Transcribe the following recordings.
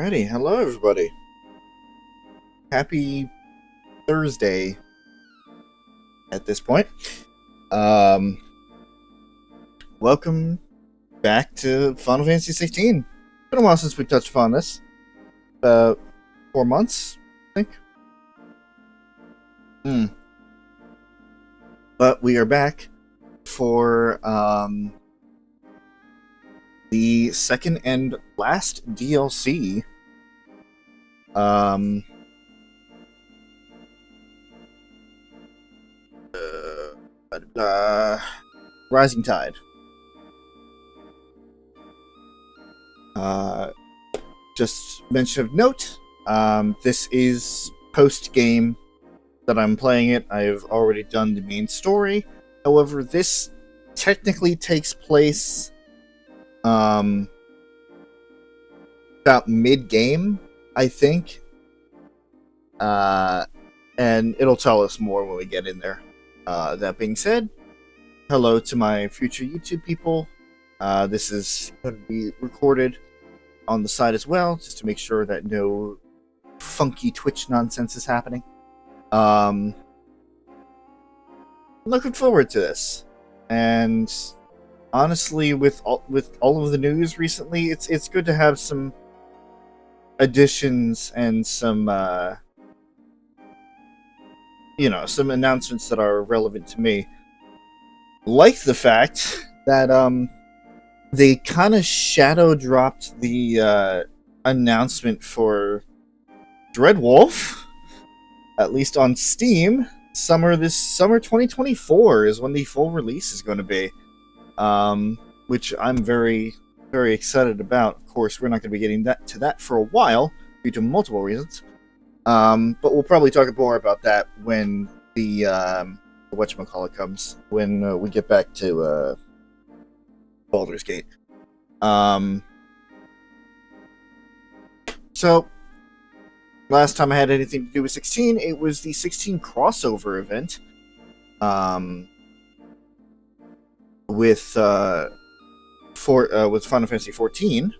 Alrighty, hello everybody. Happy Thursday at this point. Um, Welcome back to Final Fantasy 16. It's been a while since we touched upon this. About 4 months, I think. But we are back for the second and last DLC. Rising Tide. Just mention of note, this is post-game that I'm playing it. I've already done the main story. However, this technically takes place about mid-game, I think. And it'll tell us more when we get in there. That being said, hello to my future YouTube people. This is going to be recorded on the side as well, just to make sure that no funky Twitch nonsense is happening. Looking forward to this, and honestly, with all of the news recently, it's good to have some additions and some some announcements that are relevant to me, like the fact that they kind of shadow dropped the announcement for Dreadwolf, at least on Steam. This summer 2024 is when the full release is going to be, which I'm very, very excited about. Of course, we're not going to be getting to that for a while due to multiple reasons. But we'll probably talk more about that when the whatchamacallit comes, when we get back to Baldur's Gate. So last time I had anything to do with 16, it was the 16 crossover event with Final Fantasy 14,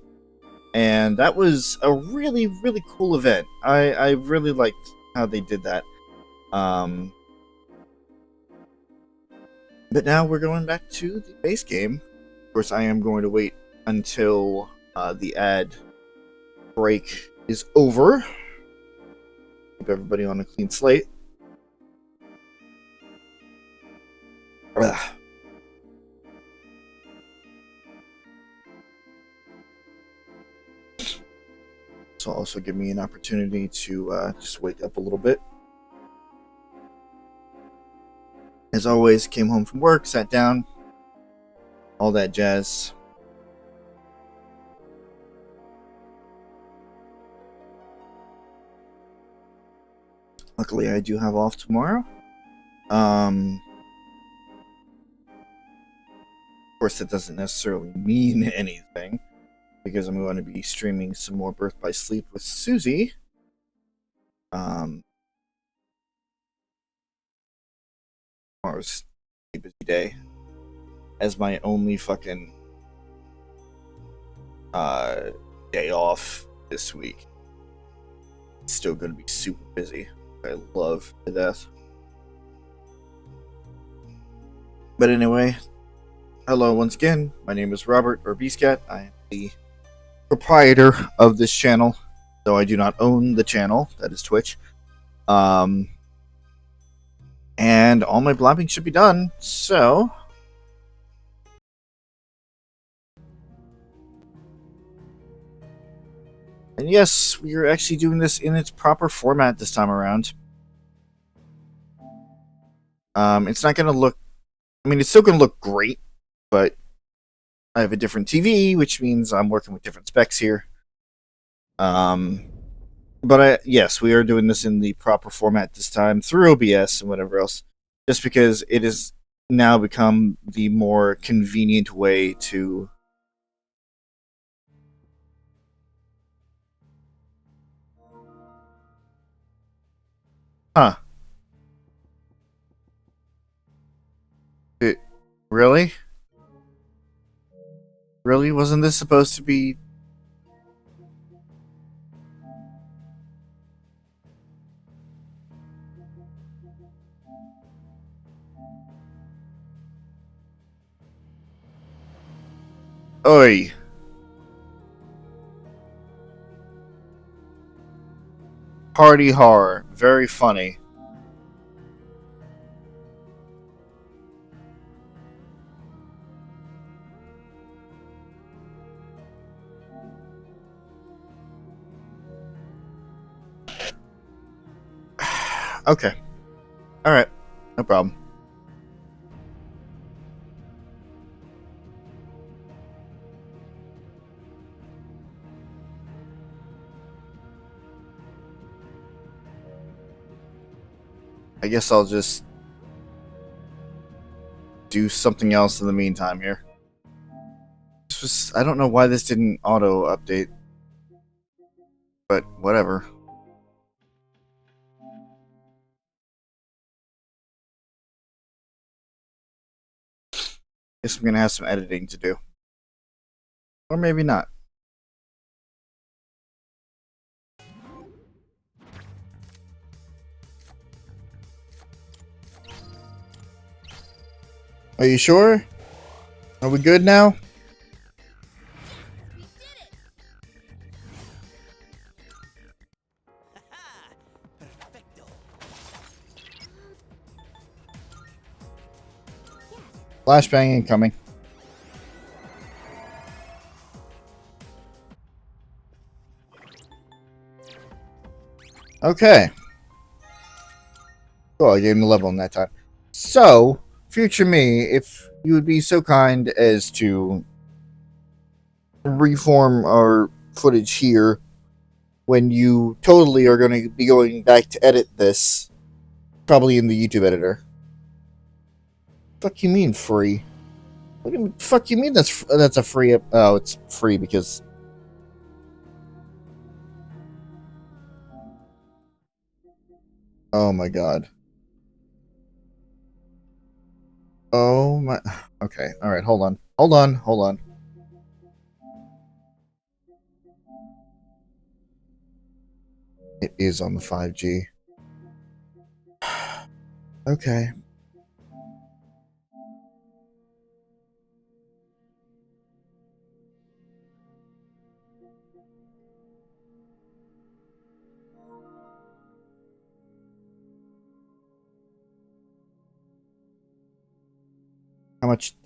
and that was a really, really cool event. I really liked how they did that. But now we're going back to the base game. Of course, I am going to wait until the ad break is over. Keep everybody on a clean slate. Ugh. This will also give me an opportunity to just wake up a little bit. As always, came home from work, sat down, all that jazz. Luckily, I do have off tomorrow. Of course, that doesn't necessarily mean anything, because I'm going to be streaming some more Birth by Sleep with Suzie. Tomorrow's a busy day, as my only fucking day off this week. It's still going to be super busy. I love to death. But anyway, hello once again. My name is Robert, or Beastcat. I am the proprietor of this channel, though I do not own the channel. That is Twitch. And all my blabbing should be done, so and yes, we are actually doing this in its proper format this time around. It's not going to look... I mean, it's still going to look great, but I have a different TV, which means I'm working with different specs here. But yes, we are doing this in the proper format this time, through OBS and whatever else, just because it has now become the more convenient way to... Huh. Really? Really? Wasn't this supposed to be... Oi. Party horror. Very funny. Okay. Alright. No problem. I guess I'll just do something else in the meantime here. I don't know why this didn't auto update, but whatever. Guess I'm gonna have some editing to do. Or maybe not. Are you sure? Are we good now? Flashbang incoming. Okay. Cool, I gave him the level in that time. So, future me, if you would be so kind as to reform our footage here when you totally are going to be going back to edit this, probably in the YouTube editor. Fuck you mean free? What do you fuck you mean that's a free? Oh, it's free because. Oh my god. Oh my. Okay. All right. Hold on. Hold on. Hold on. It is on the 5G. Okay.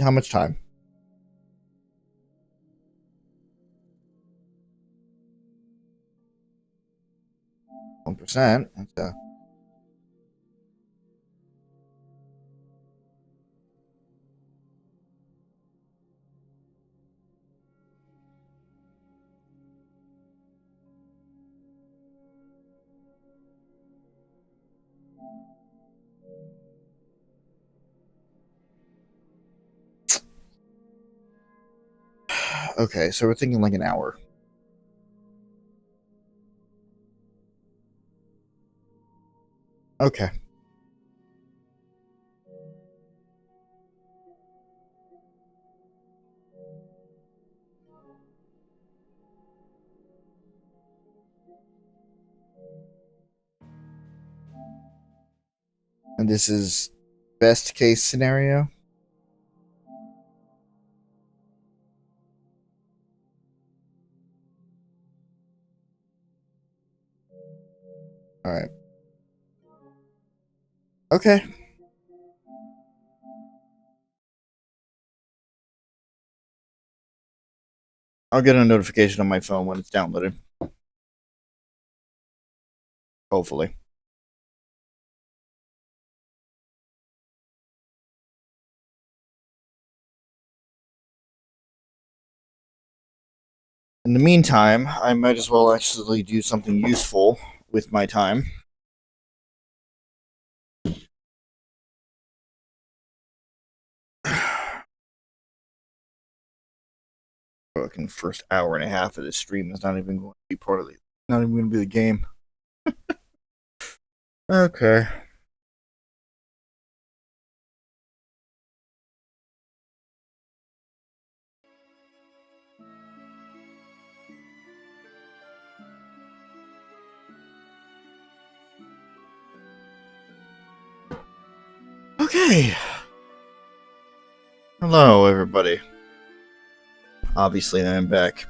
How much time? 1%. Okay, so we're thinking like an hour. Okay. And this is best case scenario? Alright. Okay. I'll get a notification on my phone when it's downloaded. Hopefully. In the meantime, I might as well actually do something useful with my time. Fucking first hour and a half of this stream is not even going to be part of it. Not even going to be the game. Okay. Okay. Hello, everybody. Obviously, I am back.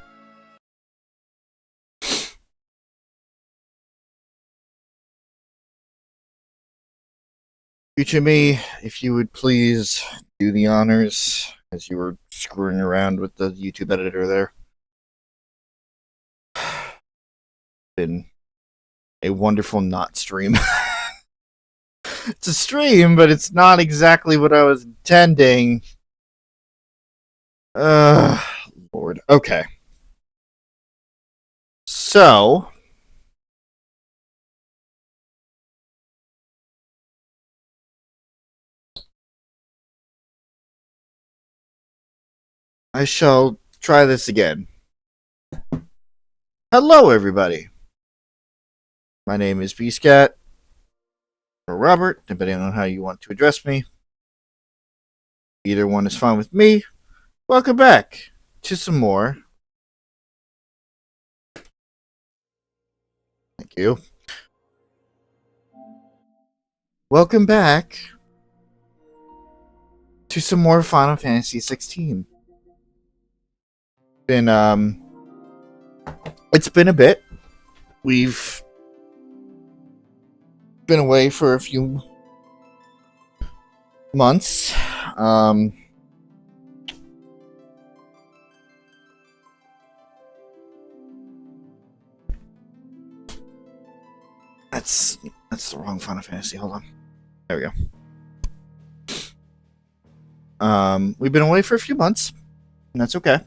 Future me, if you would please do the honors, as you were screwing around with the YouTube editor there. Been a wonderful not stream. It's a stream, but it's not exactly what I was intending. Lord. Okay. So, I shall try this again. Hello, everybody. My name is Beastcat, or Robert, depending on how you want to address me. Either one is fine with me. Welcome back to some more. Thank you. Welcome back to some more Final Fantasy 16. It's been a bit. We've been away for a few months. That's the wrong Final Fantasy. Hold on. There we go. We've been away for a few months, and that's okay.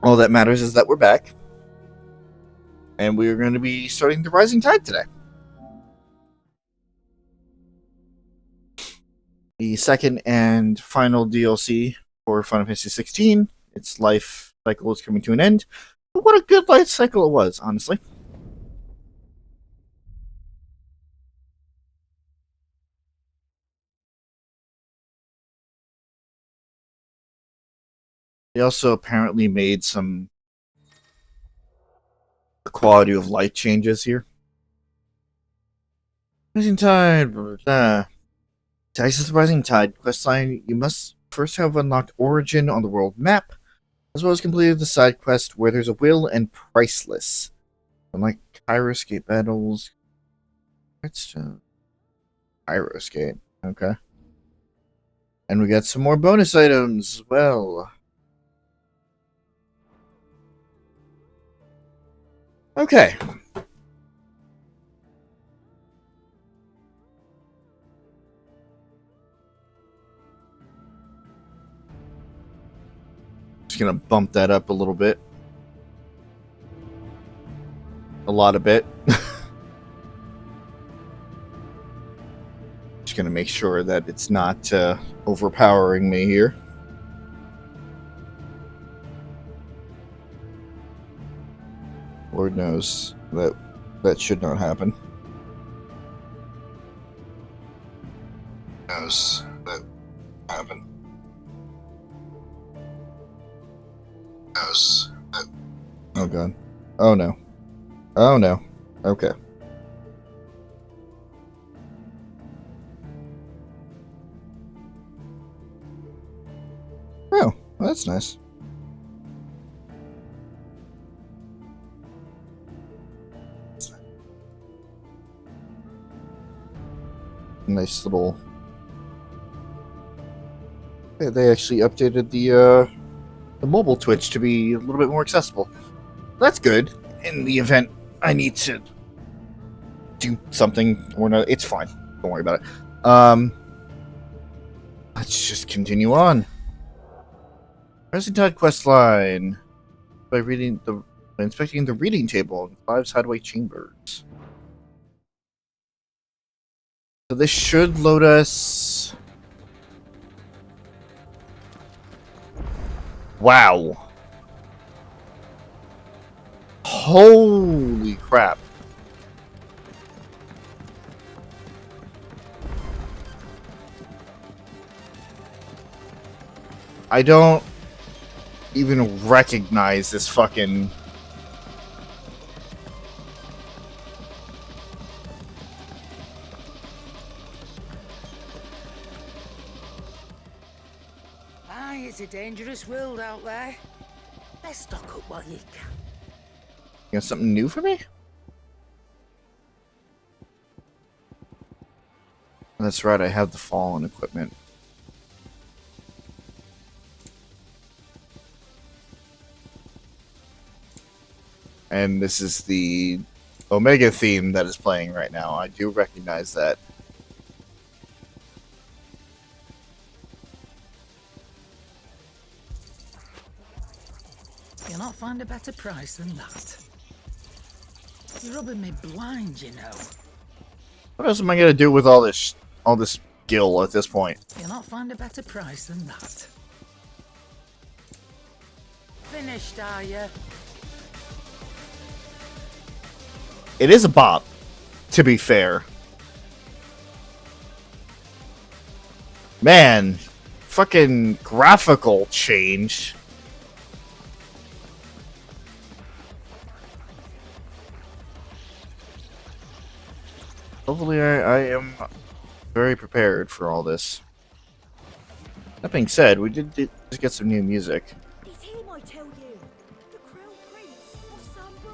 All that matters is that we're back, and we're going to be starting the Rising Tide today. The second and final DLC for Final Fantasy 16. Its life cycle is coming to an end. But what a good life cycle it was, honestly. They also apparently made some quality of life changes here. Rising Tide, blah, blah, blah. To access the Rising Tide questline, you must first have unlocked Origin on the world map, as well as completed the side quest Where There's a Will and Priceless. Unlike Kairos battles. It's Kairos. Okay. And we got some more bonus items as well. Okay. Just gonna bump that up a little bit. A lot of bit. Just gonna make sure that it's not overpowering me here. Lord knows that should not happen. Knows that happen. Knows that. Oh god. Oh no. Oh no. Okay. Oh, well, that's nice. Nice little. They actually updated the mobile Twitch to be a little bit more accessible. That's good. In the event I need to do something or not, it's fine. Don't worry about it. Let's just continue on. Rising Tide questline by inspecting the reading table in Clive's Hideaway Chambers. So this should load us. Wow. Holy crap. I don't even recognize this fucking... dangerous world out there. Let's stock up while you can. You got something new for me? That's right, I have the fallen equipment. And this is the Omega theme that is playing right now. I do recognize that. You'll not find a better price than that. You're rubbing me blind, you know. What else am I gonna do with all this gil at this point? You'll not find a better price than that. Finished, are you? It is a bop, to be fair. Man, fucking graphical change. Hopefully I am very prepared for all this. That being said, we did just get some new music. It's him, I tell you. The Crown Prince of Samba.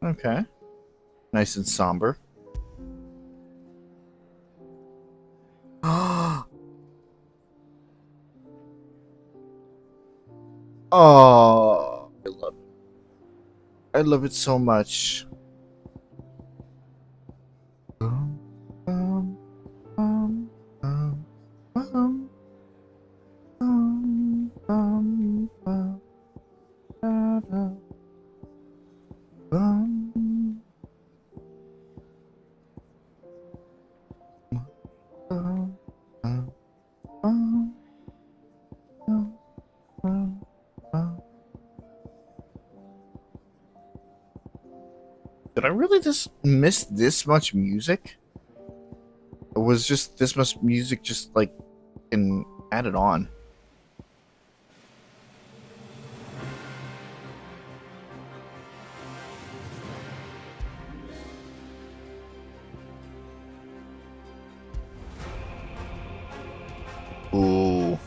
Okay. Nice and somber. Oh, I love it so much. Did I really just miss this much music? Or was just this much music just like added on? Ooh.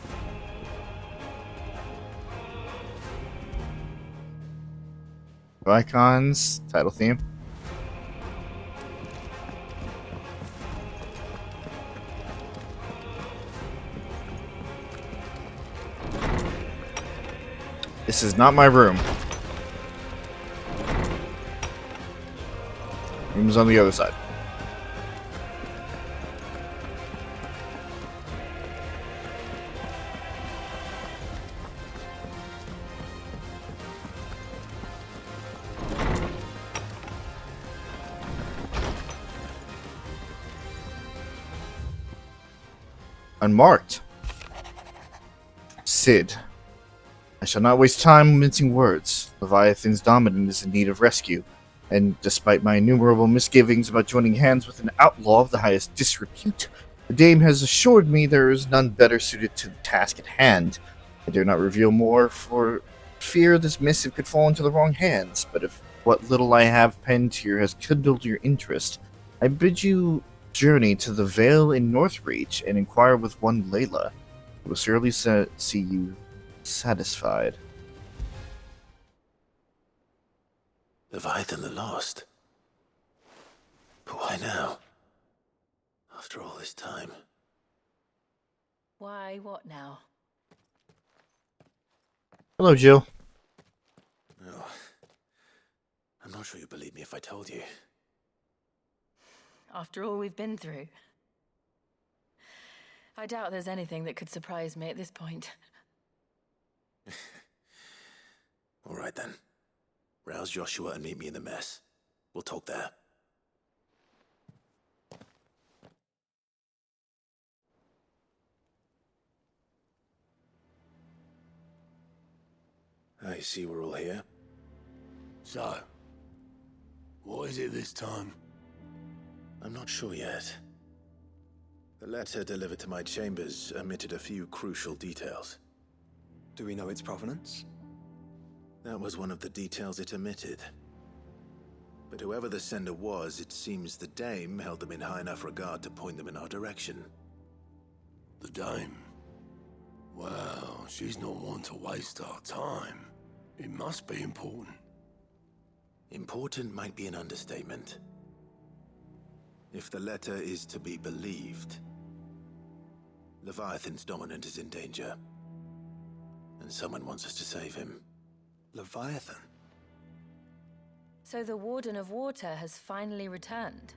Eikon's title theme. This is not my room. Room's on the other side. Unmarked. Sid. I shall not waste time mincing words. Leviathan's dominant is in need of rescue, and despite my innumerable misgivings about joining hands with an outlaw of the highest disrepute, the dame has assured me there is none better suited to the task at hand. I dare not reveal more for fear this missive could fall into the wrong hands, but if what little I have penned here has kindled your interest, I bid you journey to the Vale in Northreach and inquire with one Layla. It will surely see you satisfied. Leviathan the Lost? But why now? After all this time. Why, what now? Hello, Jill. Oh, I'm not sure you believe me if I told you. After all we've been through. I doubt there's anything that could surprise me at this point. All right then. Rouse Joshua and meet me in the mess. We'll talk there. I see we're all here. So, what is it this time? I'm not sure yet. The letter delivered to my chambers omitted a few crucial details. Do we know its provenance? That was one of the details it omitted. But whoever the sender was, it seems the dame held them in high enough regard to point them in our direction. The dame? Well, she's not one to waste our time. It must be important. Important might be an understatement. If the letter is to be believed, Leviathan's dominant is in danger. And someone wants us to save him. Leviathan? So the Warden of Water has finally returned.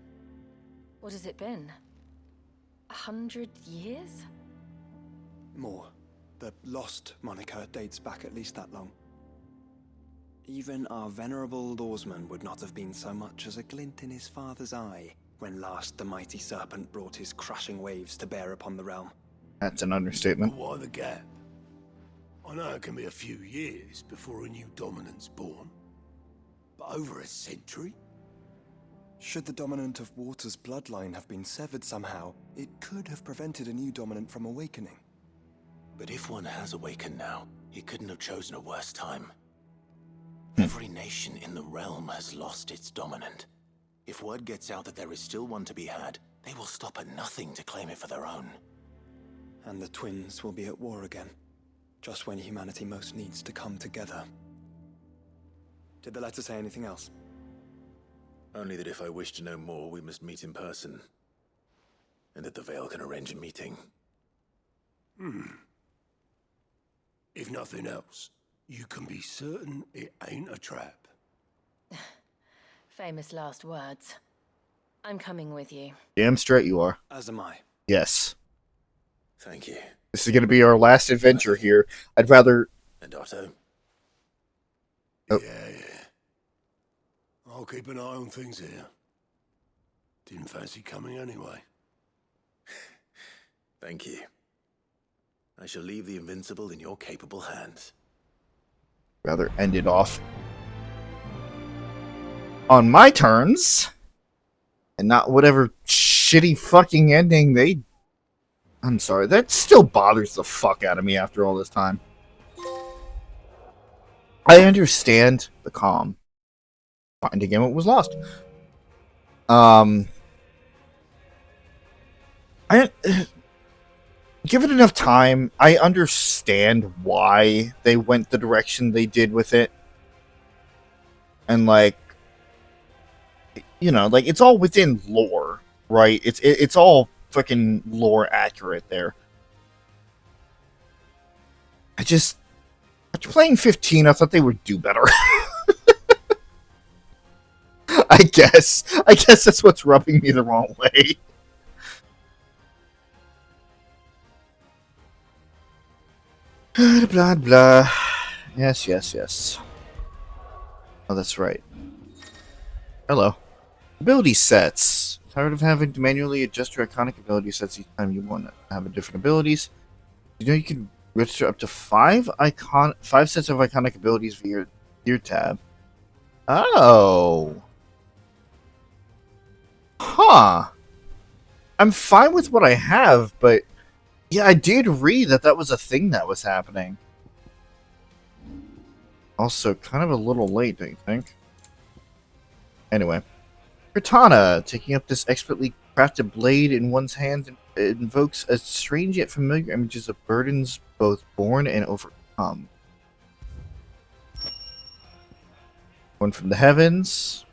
What has it been? 100 years? More. The Lost moniker dates back at least that long. Even our venerable lawsman would not have been so much as a glint in his father's eye when last the mighty serpent brought his crushing waves to bear upon the realm. That's an understatement. But why the gap? I know it can be a few years before a new dominant's born. But over a century? Should the dominant of Water's bloodline have been severed somehow, it could have prevented a new dominant from awakening. But if one has awakened now, he couldn't have chosen a worse time. Every nation in the realm has lost its dominant. If word gets out that there is still one to be had, they will stop at nothing to claim it for their own. And the twins will be at war again, just when humanity most needs to come together. Did the letter say anything else? Only that if I wish to know more, we must meet in person. And that the Veil can arrange a meeting. If nothing else, you can be certain it ain't a trap. Famous last words. I'm coming with you. Damn straight you are. As am I. Yes. Thank you. This is going to be our last adventure here. I'd rather... And Otto? Oh. Yeah. I'll keep an eye on things here. Didn't fancy coming anyway. Thank you. I shall leave the Invincible in your capable hands. Rather end it off on my terms. And not whatever shitty fucking ending they... I'm sorry, that still bothers the fuck out of me after all this time. I understand the calm. Finding him, what was lost. Given enough time, I understand why they went the direction they did with it. And like, you know, like it's all within lore, right? It's all fucking lore accurate there. After playing 15, I thought they would do better. I guess that's what's rubbing me the wrong way. Blah, blah. Yes. Oh, that's right. Hello. Ability sets. Tired of having to manually adjust your iconic ability sets each time you want to have different abilities? You know you can register up to five sets of iconic abilities via your tab. Oh. Huh. I'm fine with what I have, but yeah, I did read that was a thing that was happening. Also, kind of a little late, don't you think? Anyway. Katana, taking up this expertly crafted blade in one's hand, invokes a strange yet familiar images of burdens both borne and overcome. One from the heavens.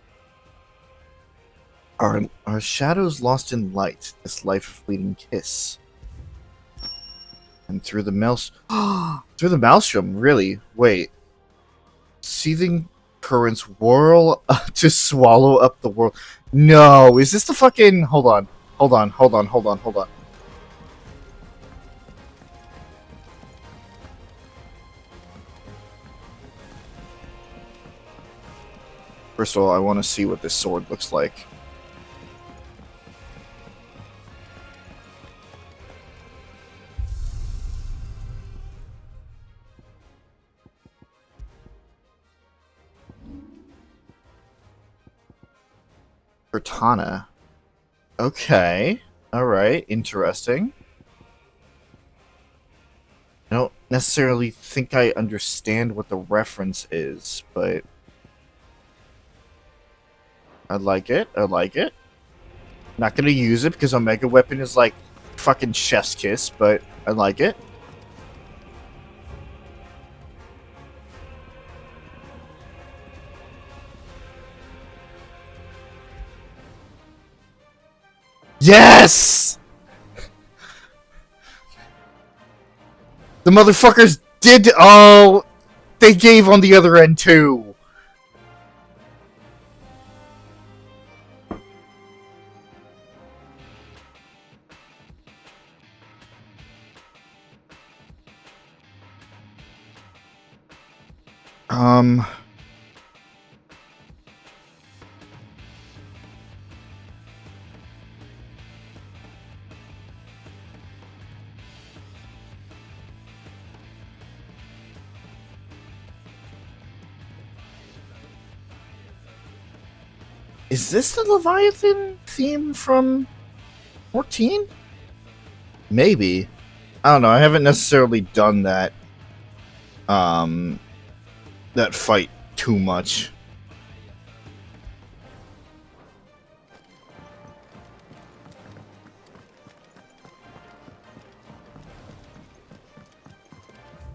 Are shadows lost in light, this life of fleeting kiss? And through the maelstrom, really? Wait. Seething currents whirl to swallow up the world. No, is this the fucking... Hold on. First of all, I want to see what this sword looks like. Katana. Okay. Alright. Interesting. Now necessarily think I understand what the reference is, but I like it. I like it. Not gonna use it because Omega Weapon is like fucking chef's kiss, but I like it. Yes! The motherfuckers did. Oh, they gave on the other end too. Is this the Leviathan theme from 14? Maybe. I don't know. I haven't necessarily done that that fight too much.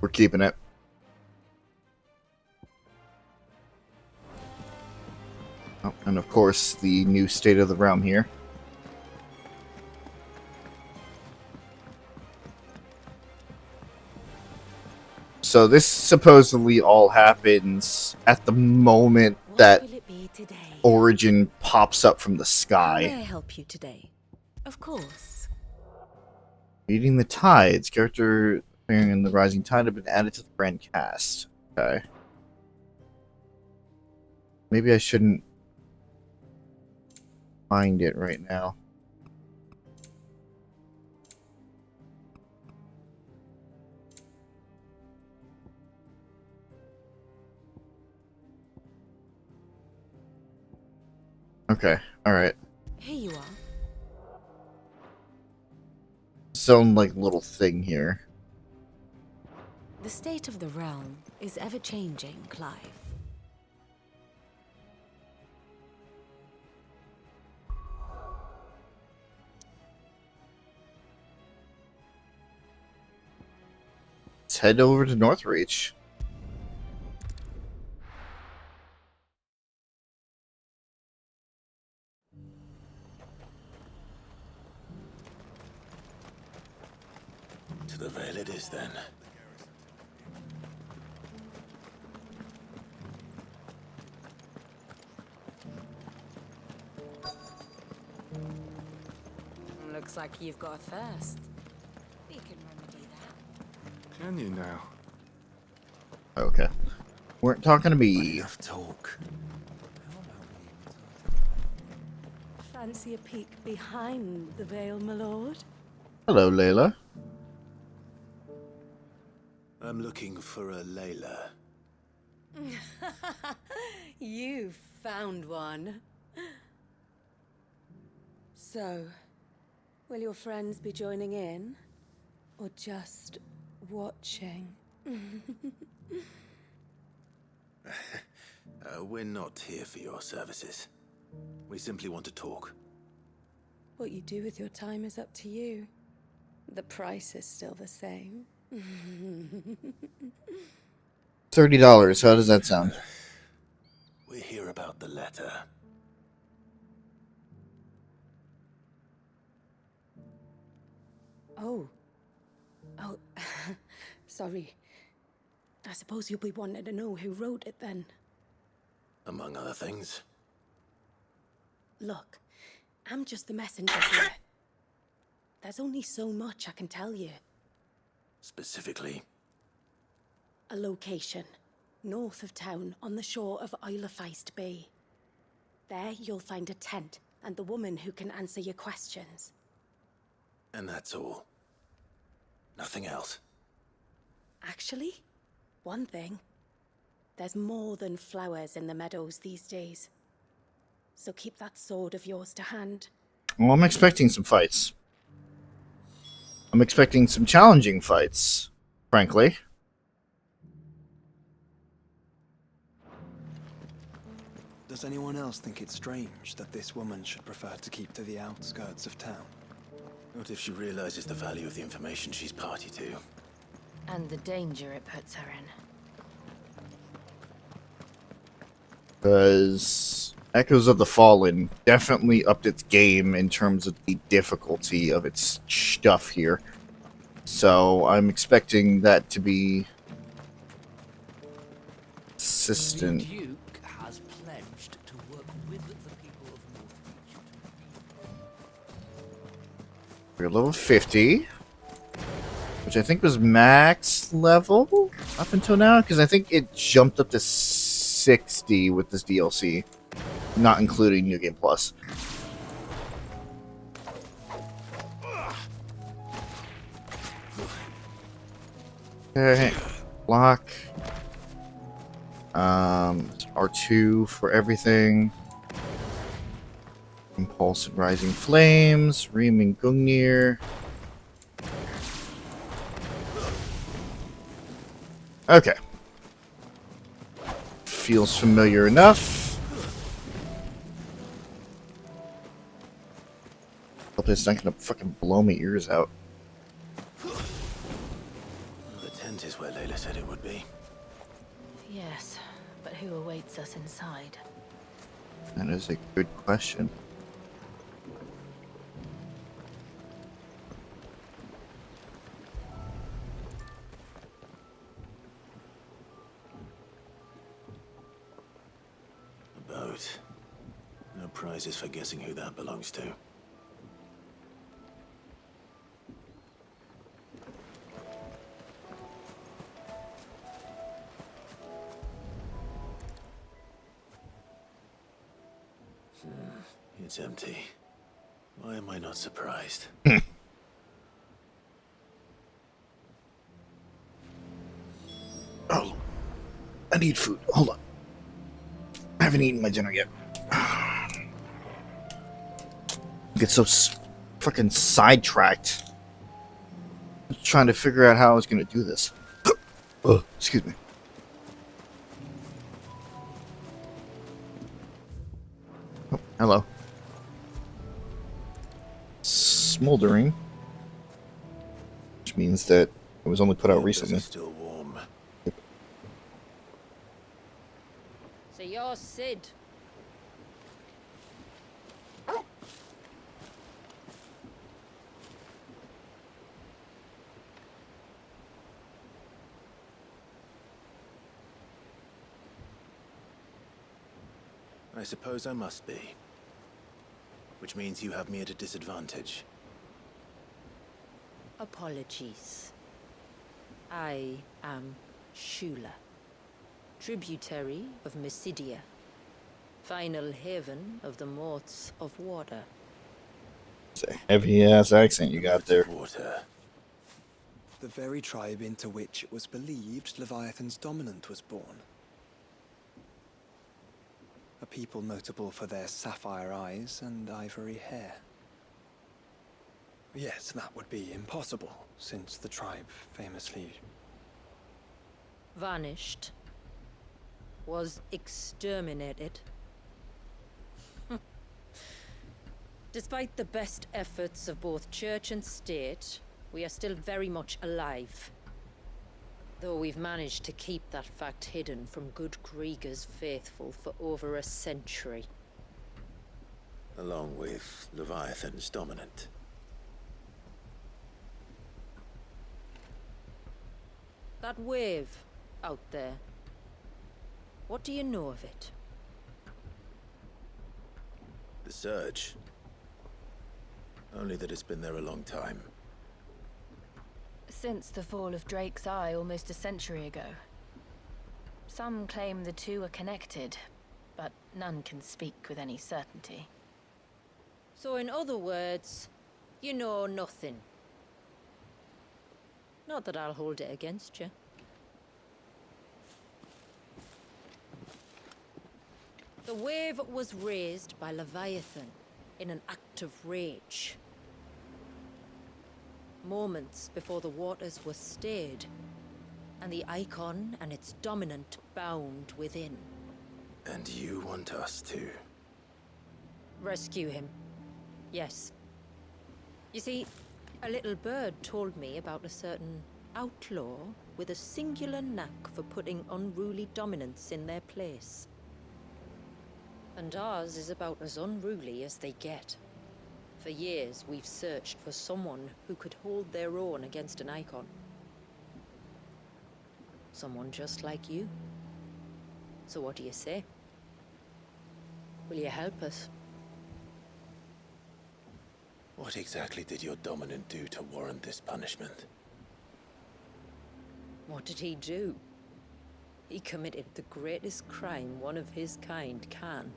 We're keeping it. Oh, and of course, the new state of the realm here. So this supposedly all happens at the moment that What will it be today? Origin pops up from the How may I sky. help you today? Of course. Meeting the Tides. Character appearing in the Rising Tide have been added to the grand cast. Okay. Maybe I shouldn't find it right now. Okay, alright. Here you are. Some like little thing here. The state of the realm is ever changing, Clive. Let's head over to Northreach. To the Vale it is then. Looks like you've got a thirst. We can remedy that. Can you now? Okay. Weren't talking to me. Enough talk. Fancy a peek behind the veil, my lord? Hello, Layla. I'm looking for a Layla. You found one. So, will your friends be joining in? Or just watching? We're not here for your services. We simply want to talk. What you do with your time is up to you. The price is still the same. $30. How does that sound? We're here about the letter. Oh. Sorry. I suppose you'll be wanting to know who wrote it then. Among other things. Look, I'm just the messenger here. There's only so much I can tell you. Specifically. A location, north of town, on the shore of Isle of Feist Bay. There you'll find a tent and the woman who can answer your questions. And that's all. Nothing else. Actually, one thing. There's more than flowers in the meadows these days. So keep that sword of yours to hand. Well, I'm expecting some fights. I'm expecting some challenging fights, frankly. Does anyone else think it's strange that this woman should prefer to keep to the outskirts of town? What if she realizes the value of the information she's party to? And the danger it puts her in. Because Echoes of the Fallen definitely upped its game in terms of the difficulty of its stuff here. So I'm expecting that to be consistent. The Duke has pledged to work with the people of Northreach. We're level 50, which I think was max level up until now, because I think it jumped up to 60 with this DLC, not including New Game Plus. Okay, block. R2 for everything. Impulse and Rising Flames. Ream and Gungnir. Okay. Feels familiar enough. Hope it's not gonna fucking blow my ears out. The tent is where Layla said it would be. Yes, but who awaits us inside? That is a good question. A boat. No prizes for guessing who that belongs to. It's empty. Why am I not surprised? Oh, I need food. Hold on. I haven't eaten my dinner yet. Get so fucking sidetracked. Trying to figure out how I was going to do this. Oh, excuse me. Oh, hello. Smoldering. Which means that it was only put out recently. It's still warm. So you're Sid. I suppose I must be. Which means you have me at a disadvantage. Apologies. I am Shula, tributary of Mysidia, final haven of the Morts of Water. It's a heavy-ass accent you got there. Water. The very tribe into which it was believed Leviathan's dominant was born. A people notable for their sapphire eyes and ivory hair. Yet that would be impossible, since the tribe famously... Vanished. Was exterminated. Despite the best efforts of both church and state, we are still very much alive. Though we've managed to keep that fact hidden from good Krieger's faithful for over a century. Along with Leviathan's dominant. That wave out there. What do you know of it? The surge. Only that it's been there a long time. Since the fall of Drake's Eye almost a century ago. Some claim the two are connected, but none can speak with any certainty. So in other words, you know nothing. Not that I'll hold it against you. The wave was raised by Leviathan in an act of rage. Moments before the waters were stayed, and the Eikon and its dominant bound within. And you want us to? Rescue him. Yes. You see, a little bird told me about a certain outlaw with a singular knack for putting unruly dominants in their place. And ours is about as unruly as they get. For years, we've searched for someone who could hold their own against an Eikon. Someone just like you. So what do you say? Will you help us? What exactly did your dominant do to warrant this punishment? What did he do? He committed the greatest crime one of his kind can.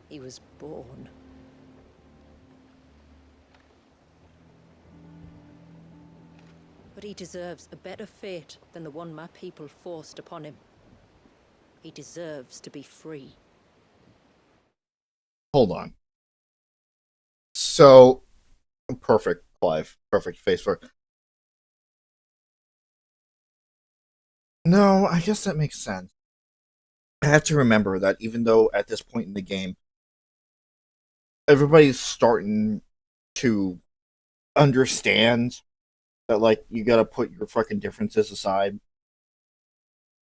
He was born. But he deserves a better fate than the one my people forced upon him. He deserves to be free. Hold on. So, perfect, Clive. Perfect face for it. No, I guess that makes sense. I have to remember that even though at this point in the game, everybody's starting to understand that, like, you gotta put your fucking differences aside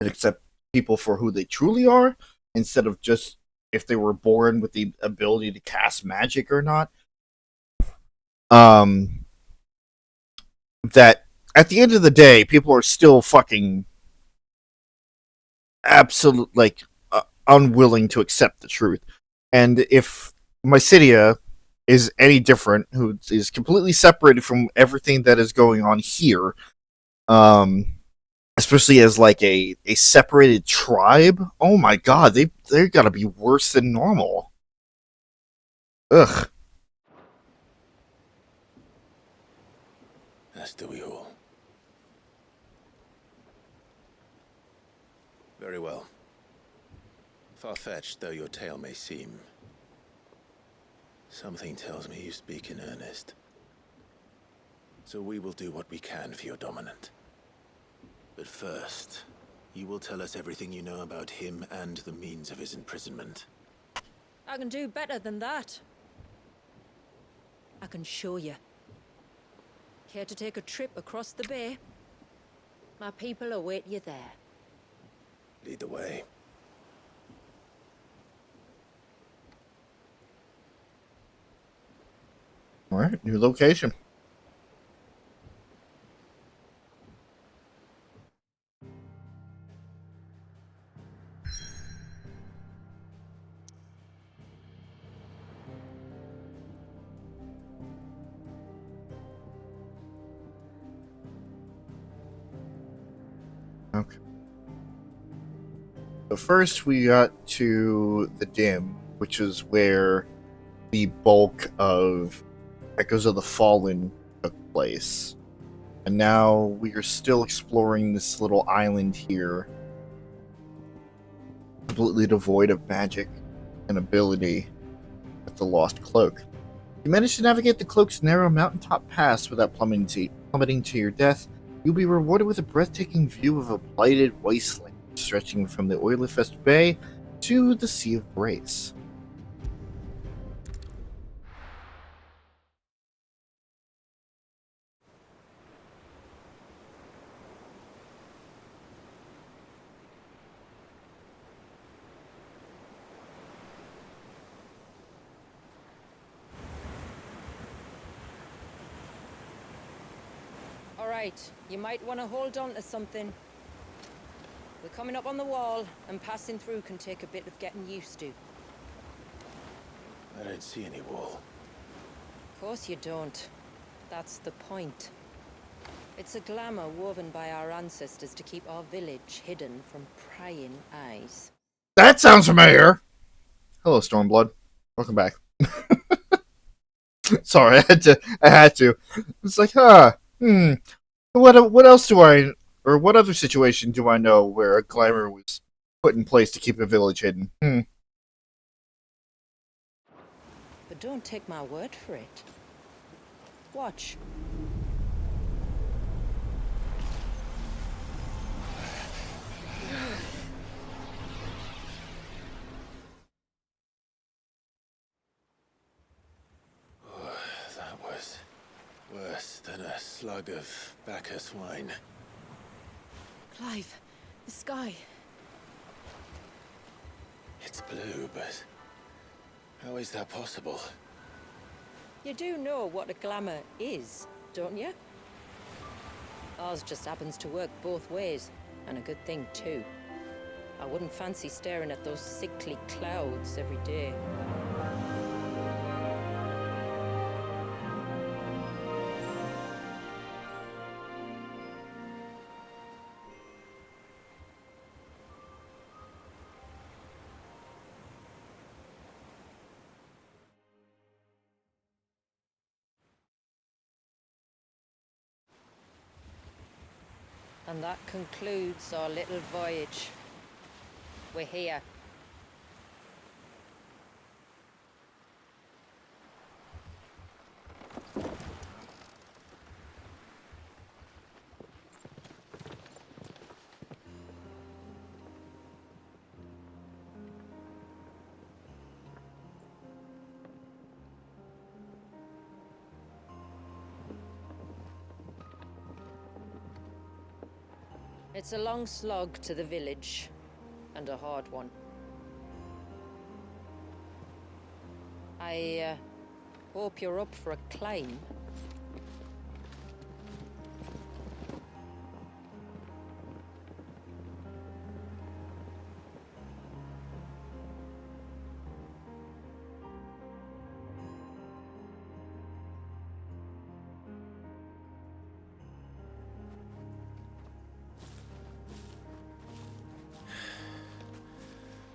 and accept people for who they truly are, instead of just if they were born with the ability to cast magic or not. That at the end of the day, people are still fucking absolute, like, unwilling to accept the truth. And if Mysidia is any different, who is completely separated from everything that is going on here, especially as like a separated tribe, oh my god, they gotta be worse than normal. Ugh. As do we all. Very well. Far-fetched though your tale may seem, something tells me you speak in earnest. So we will do what we can for your dominant. But first, you will tell us everything you know about him and the means of his imprisonment. I can do better than that. I can show you. Care to take a trip across the bay? My people await you there. Lead the way. Alright, new location. Okay. So first we got to the Dim, which is where the bulk of Echoes of the Fallen took place. And now we are still exploring this little island here, completely devoid of magic and ability, with the Lost Cloak. You managed to navigate the cloak's narrow mountaintop pass without plummeting to your death. You'll be rewarded with a breathtaking view of a blighted wasteland stretching from the Oilifest Bay to the Sea of Grace. Alright, you might want to hold on to something. We're coming up on the wall, and passing through can take a bit of getting used to. I don't see any wall. Of course you don't. That's the point. It's a glamour woven by our ancestors to keep our village hidden from prying eyes. That sounds familiar! Hello, Stormblood. Welcome back. Sorry, I had to. It's like, what else do or what other situation do I know where a glamour was put in place to keep a village hidden? But don't take my word for it. Watch. slug of Bacchus wine. Clive, the sky. It's blue, but how is that possible? You do know what a glamour is, don't you? Ours just happens to work both ways, and a good thing too. I wouldn't fancy staring at those sickly clouds every day. And that concludes our little voyage. We're here. It's a long slog to the village, and a hard one. I hope you're up for a climb.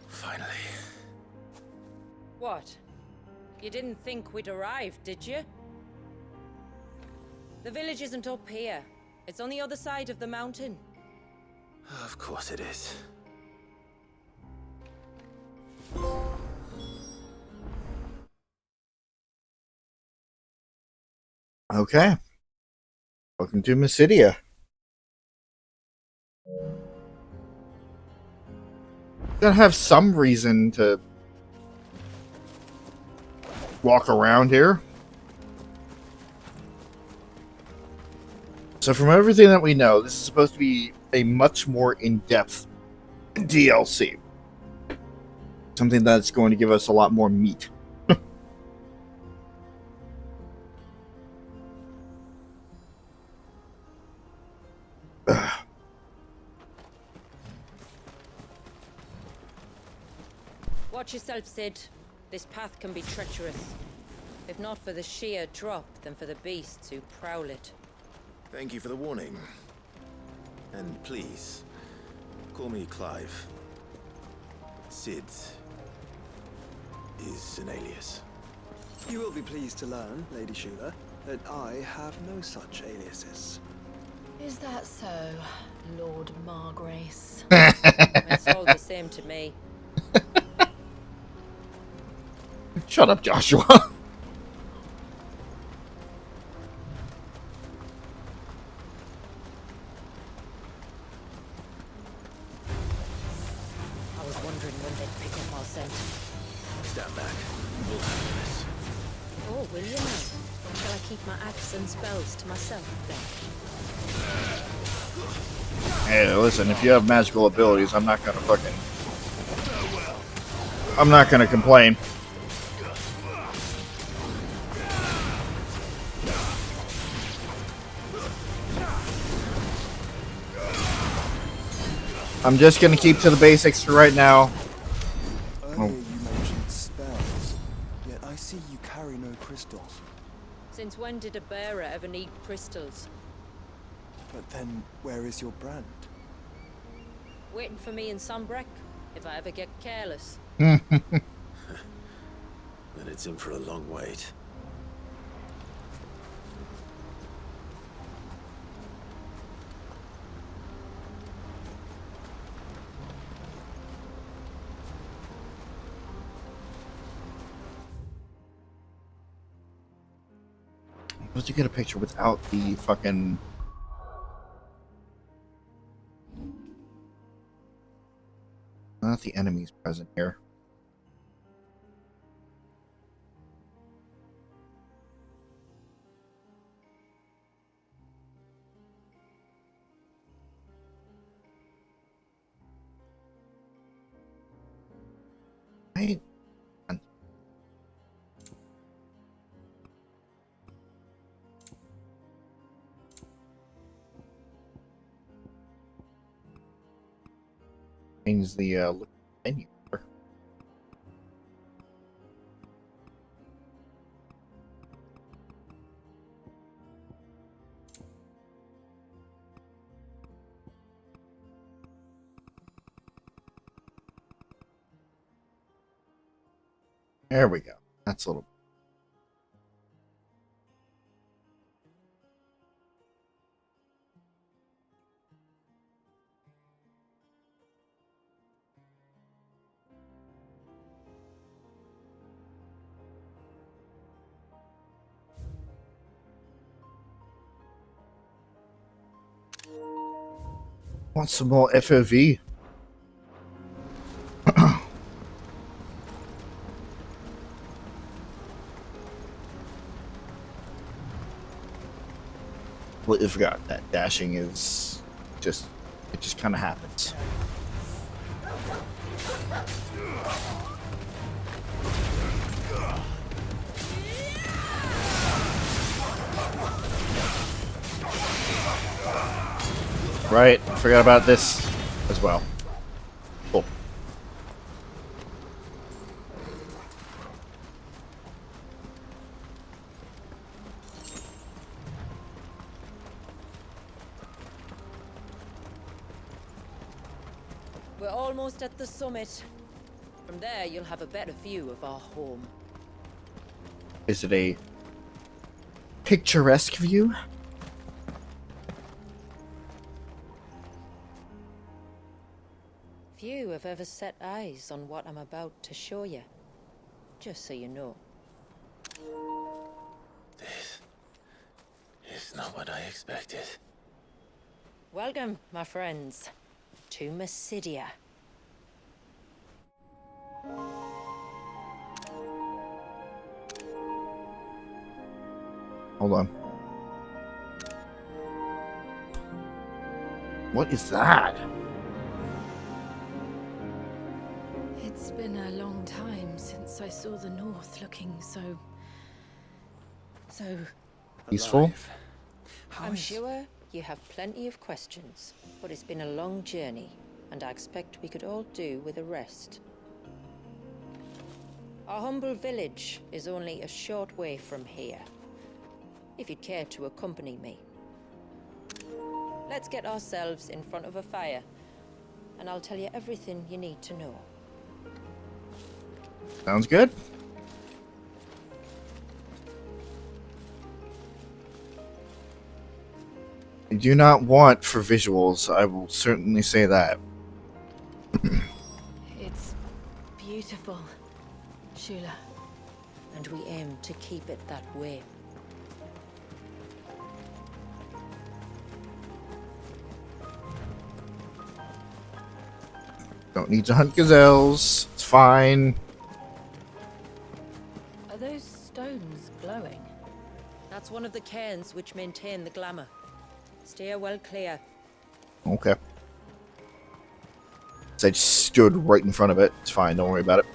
Finally. What? You didn't think we'd arrived, did you? The village isn't up here. It's on the other side of the mountain. Of course it is. Okay. Welcome to Mysidia. Gotta have some reason to walk around here. So from everything that we know, this is supposed to be a much more in-depth DLC. Something that's going to give us a lot more meat. Watch yourself, Sid. This path can be treacherous. If not for the sheer drop, then for the beasts who prowl it. Thank you for the warning. And please, call me Clive. Sid is an alias. You will be pleased to learn, Lady Shula, that I have no such aliases. Is that so, Lord Margrace? It's all the same to me. Shut up, Joshua. I was wondering when they'd pick up our scent. Stand back. We'll handle this. Oh, will you now? Shall I keep my axe and spells to myself then? Hey, listen, if you have magical abilities, I'm not gonna I'm not gonna complain. I'm just gonna keep to the basics for right now. Earlier you mentioned spells, yet I see you carry no crystals. Since when did a bearer ever need crystals? But then, where is your brand? Waiting for me in Sunbreck, if I ever get careless. Then it's in for a long wait. How did you get a picture without the fucking... Not the enemies present here. Right? Change the look of the menu. There we go. That's a little. Want some more FOV? Completely forgot that dashing is just, it just kind of happens. Right, forgot about this as well. Cool. We're almost at the summit. From there, you'll have a better view of our home. Is it a picturesque view? Few have ever set eyes on what I'm about to show you. Just so you know. This is not what I expected. Welcome, my friends, to Mysidia. Hold on. What is that? It's been a long time since I saw the North looking so Peaceful? Alive. I'm sure you have plenty of questions, but it's been a long journey, and I expect we could all do with a rest. Our humble village is only a short way from here, if you'd care to accompany me. Let's get ourselves in front of a fire, and I'll tell you everything you need to know. Sounds good. I do not want for visuals, I will certainly say that. it's beautiful, Shula. And we aim to keep it that way. Don't need to hunt gazelles. It's fine. Are those stones glowing? That's one of the cairns which maintain the glamour. Steer well clear. Okay. So I just stood right in front of it. It's fine, don't worry about it.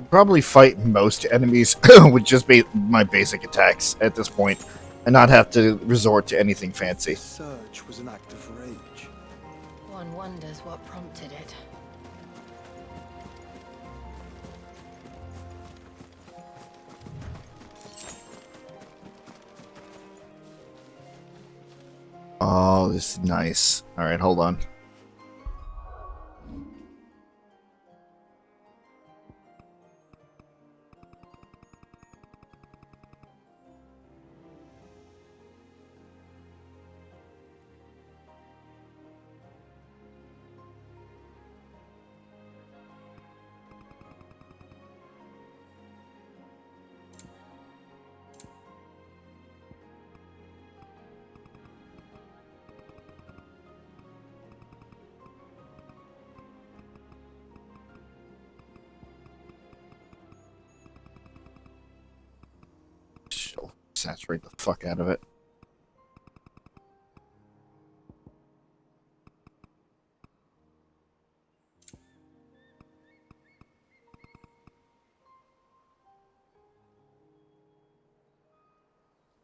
Probably fight most enemies with just my basic attacks at this point, and not have to resort to anything fancy. The surge was an act of rage. One wonders what prompted it. Oh, this is nice. Alright, hold on. saturate the fuck out of it.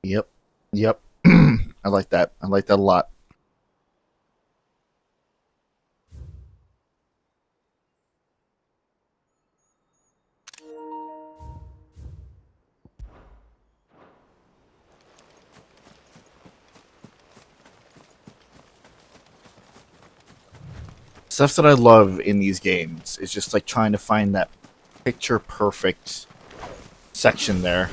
Yep. Yep. I like that. I like that a lot. Stuff that I love in these games is just like trying to find that picture perfect section there.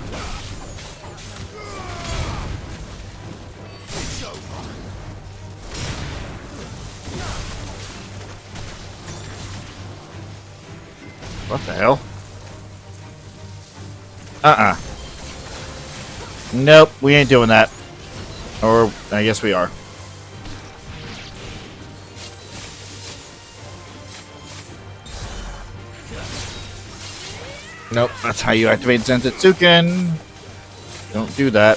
What the hell? Nope, we ain't doing that. Or, I guess we are. Nope, that's how you activate Zensetsuken. Don't do that.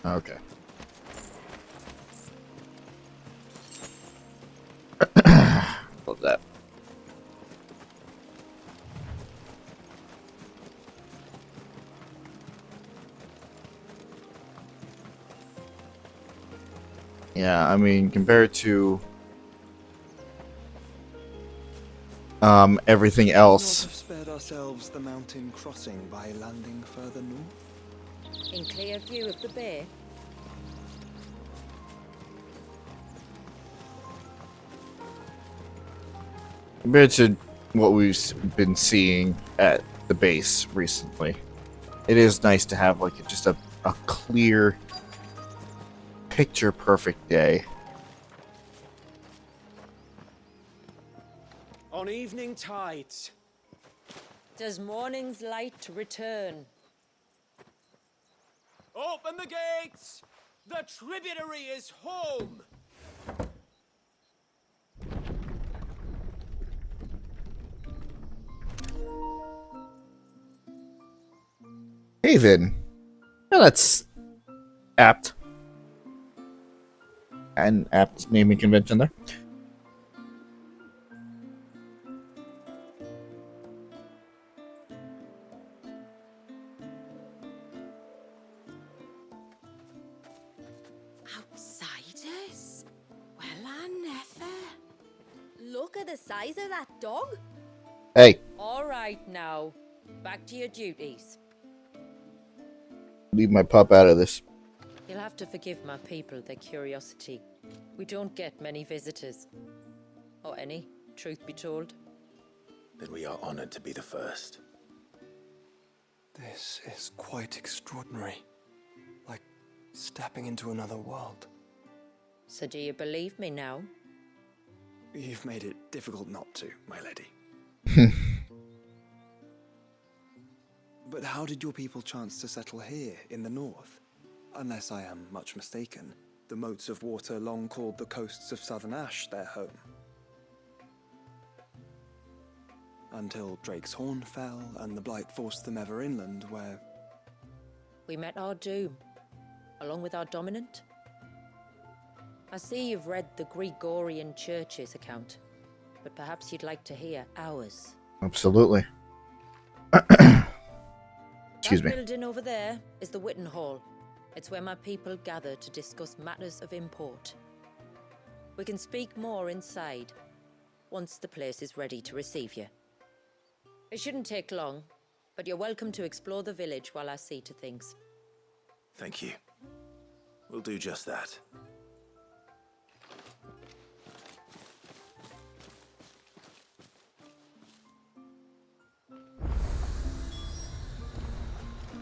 Okay. Love that. Yeah, I mean, compared to everything Could else. not have spared ourselves the mountain crossing by landing further north? In clear view of the bay. Compared to what we've been seeing at the base recently, it is nice to have like just a clear, picture perfect day. On evening tides. Does morning's light return? Open the gates! The tributary is home! Haven. Well, that's apt. An apt naming convention there. Outsiders? Well, I never. Look at the size of that dog. Hey, All right now. Back to your duties. leave my pup out of this. You'll have to forgive my people their curiosity. We don't get many visitors. Or any, truth be told. Then we are honored to be the first. This is quite extraordinary. Like stepping into another world. So do you believe me now? You've made it difficult not to, my lady. But how did your people chance to settle here in the north? Unless I am much mistaken, the moats of water long called the coasts of southern Ash their home. Until Drake's Horn fell and the Blight forced them ever inland, where... We met our doom, along with our dominant. I see you've read the Gregorian Church's account, but perhaps you'd like to hear ours. Absolutely. Excuse me. That building over there is the Witten Hall. It's where my people gather to discuss matters of import. We can speak more inside, once the place is ready to receive you. It shouldn't take long, but you're welcome to explore the village while I see to things. Thank you. We'll do just that.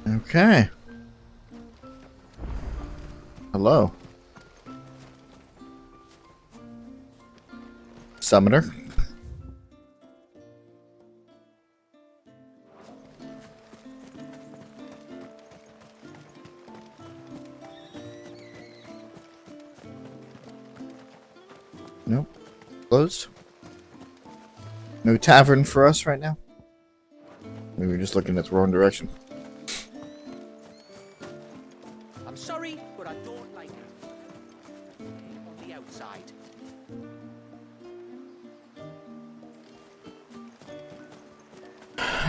Okay. Hello. Summoner. Nope. Closed. No tavern for us right now. Maybe we're just looking at the wrong direction. I'm sorry, but I don't like it. On the outside.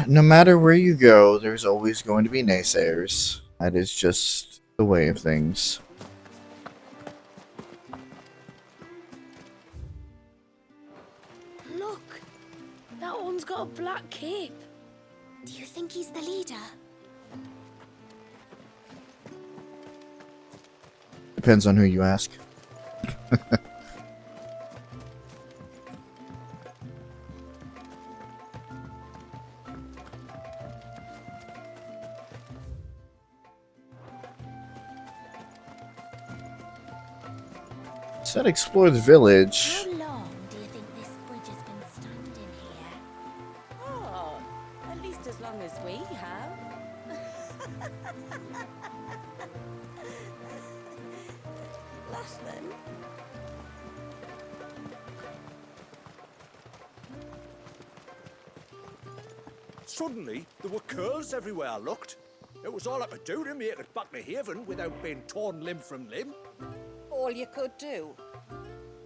No matter where you go, there's always going to be naysayers. That is just the way of things. Look! That one's got a black cape. Do you think he's the leader? Depends on who you ask. Said explore the village. How long do you think this bridge has been standing here? Oh, at least as long as we have. Less then. Suddenly, there were curls everywhere I looked. It was all I could do to make it back to Haven without being torn limb from limb. All you could do.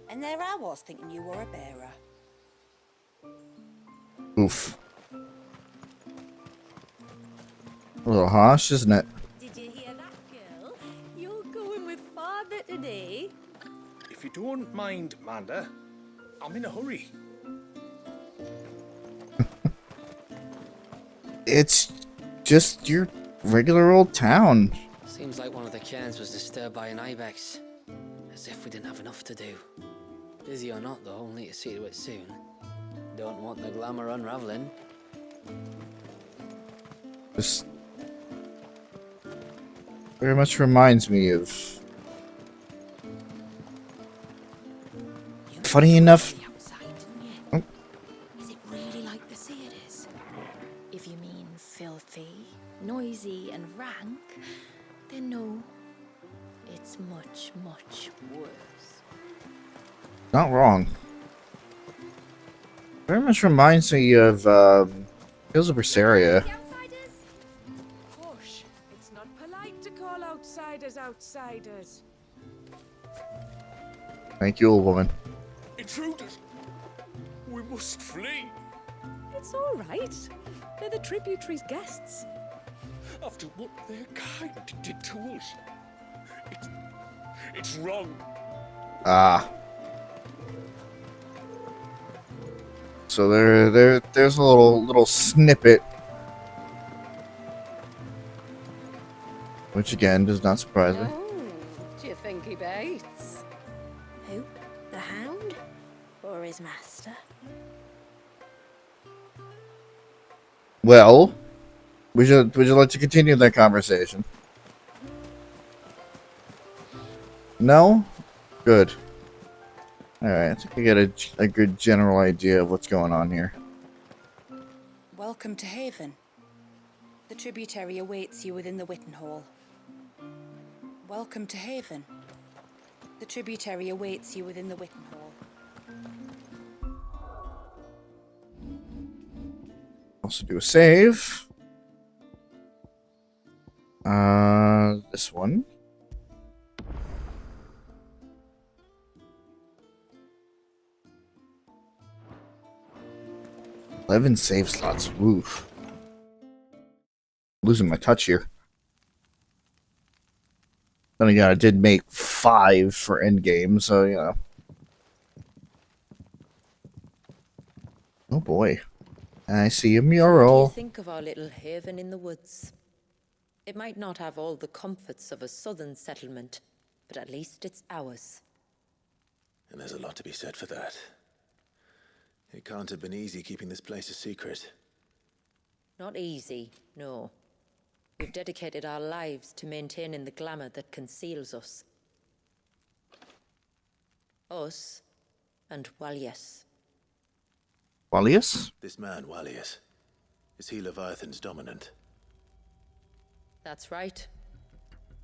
And there I was thinking you were a bearer. Oof. A little harsh, isn't it? Did you hear that, girl? You're going with father today. If you don't mind, Manda, I'm in a hurry. It's just your regular old town. Seems like one of the cairns was disturbed by an ibex. As if we didn't have enough to do. Busy or not, though, we'll need to see to it soon. Don't want the glamour unraveling. This very much reminds me of... Funny enough... The outside, didn't you? Oh. Is it really like the sea it is? If you mean filthy, noisy, and rank, then no. It's much, much worse. Not wrong. Very much reminds me of Hills of Berseria. Hush! It's not polite to call outsiders outsiders. Thank you, old woman. Intruders! We must flee! It's all right. They're the tributaries' guests. After what their kind did to us. It's wrong. Ah. So there's a little snippet, which again does not surprise me. Oh, do you think he bites? Who? The Hound? Or his master? Well, would you like to continue that conversation? No? Good. Alright, I think I get a good general idea of what's going on here. Welcome to Haven. The tributary awaits you within the Witten Hall. Welcome to Haven. The tributary awaits you within the Witten Hall. Also do a save. This one. $11 save slots. Oof. Losing my touch here. Then again, I did make 5 for endgame, so you know. Oh boy. I see a What do mural. you think of our little haven in the woods? It might not have all the comforts of a southern settlement, but at least it's ours. And there's a lot to be said for that. It can't have been easy keeping this place a secret. Not easy, no. We've dedicated our lives to maintaining the glamour that conceals us. Us and Walias. Walius? This man, Walius, is he Leviathan's dominant? That's right.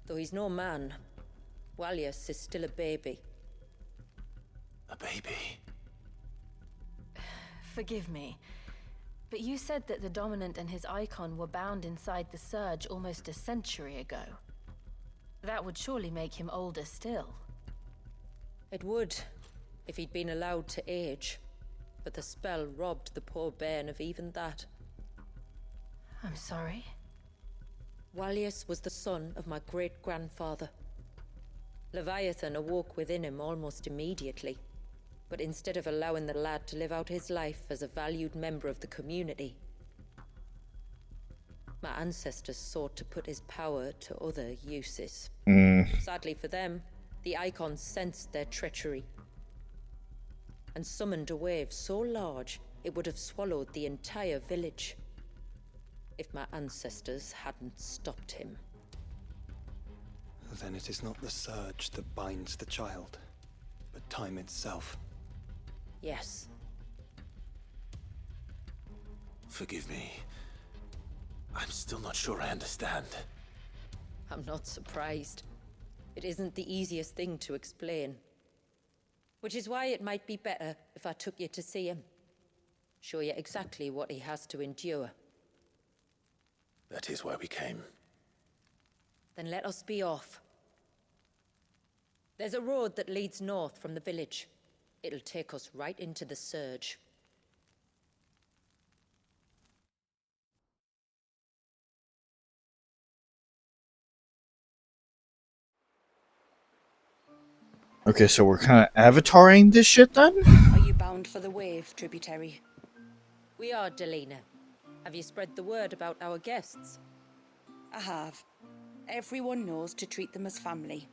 Though he's no man, Walias is still a baby. A baby. Forgive me, but you said that the Dominant and his Eikon were bound inside the Surge almost a century ago. That would surely make him older still. It would, if he'd been allowed to age. But the spell robbed the poor bairn of even that. I'm sorry? Walius was the son of my great-grandfather. Leviathan awoke within him almost immediately. But instead of allowing the lad to live out his life as a valued member of the community, my ancestors sought to put his power to other uses. Sadly for them, the Eikon sensed their treachery and summoned a wave so large it would have swallowed the entire village if my ancestors hadn't stopped him. Then it is not the surge that binds the child, but time itself. Yes. Forgive me. I'm still not sure I understand. I'm not surprised. It isn't the easiest thing to explain. Which is why it might be better if I took you to see him. Show you exactly what he has to endure. That is why we came. Then let us be off. There's a road that leads north from the village. It'll take us right into the Surge. Okay, so we're kind of avataring this shit then? Are you bound for the wave, tributary? We are, Delina. Have you spread the word about our guests? I have. Everyone knows to treat them as family.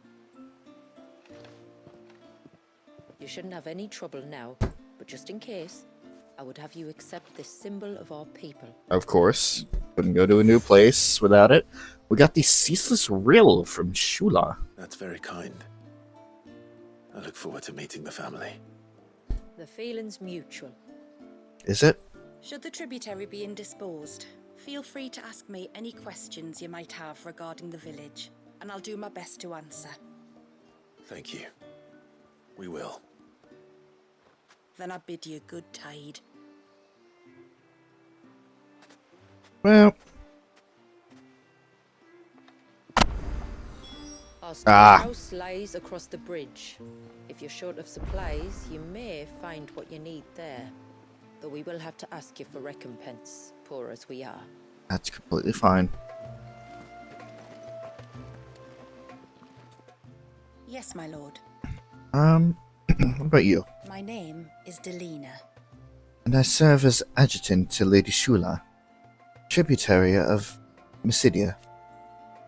You shouldn't have any trouble now, but just in case, I would have you accept this symbol of our people. Of course. Couldn't go to a new place without it. We got the ceaseless rill from Shula. That's very kind. I look forward to meeting the family. The feeling's mutual. Is it? Should the tributary be indisposed, feel free to ask me any questions you might have regarding the village, and I'll do my best to answer. Thank you. We will. Then I bid you good tide. Well. Our storehouse lies across the bridge. If you're short of supplies, you may find what you need there. Though we will have to ask you for recompense, poor as we are. That's completely fine. Yes, my lord. What about you? My name is Delina. And I serve as adjutant to Lady Shula, tributary of Mysidia.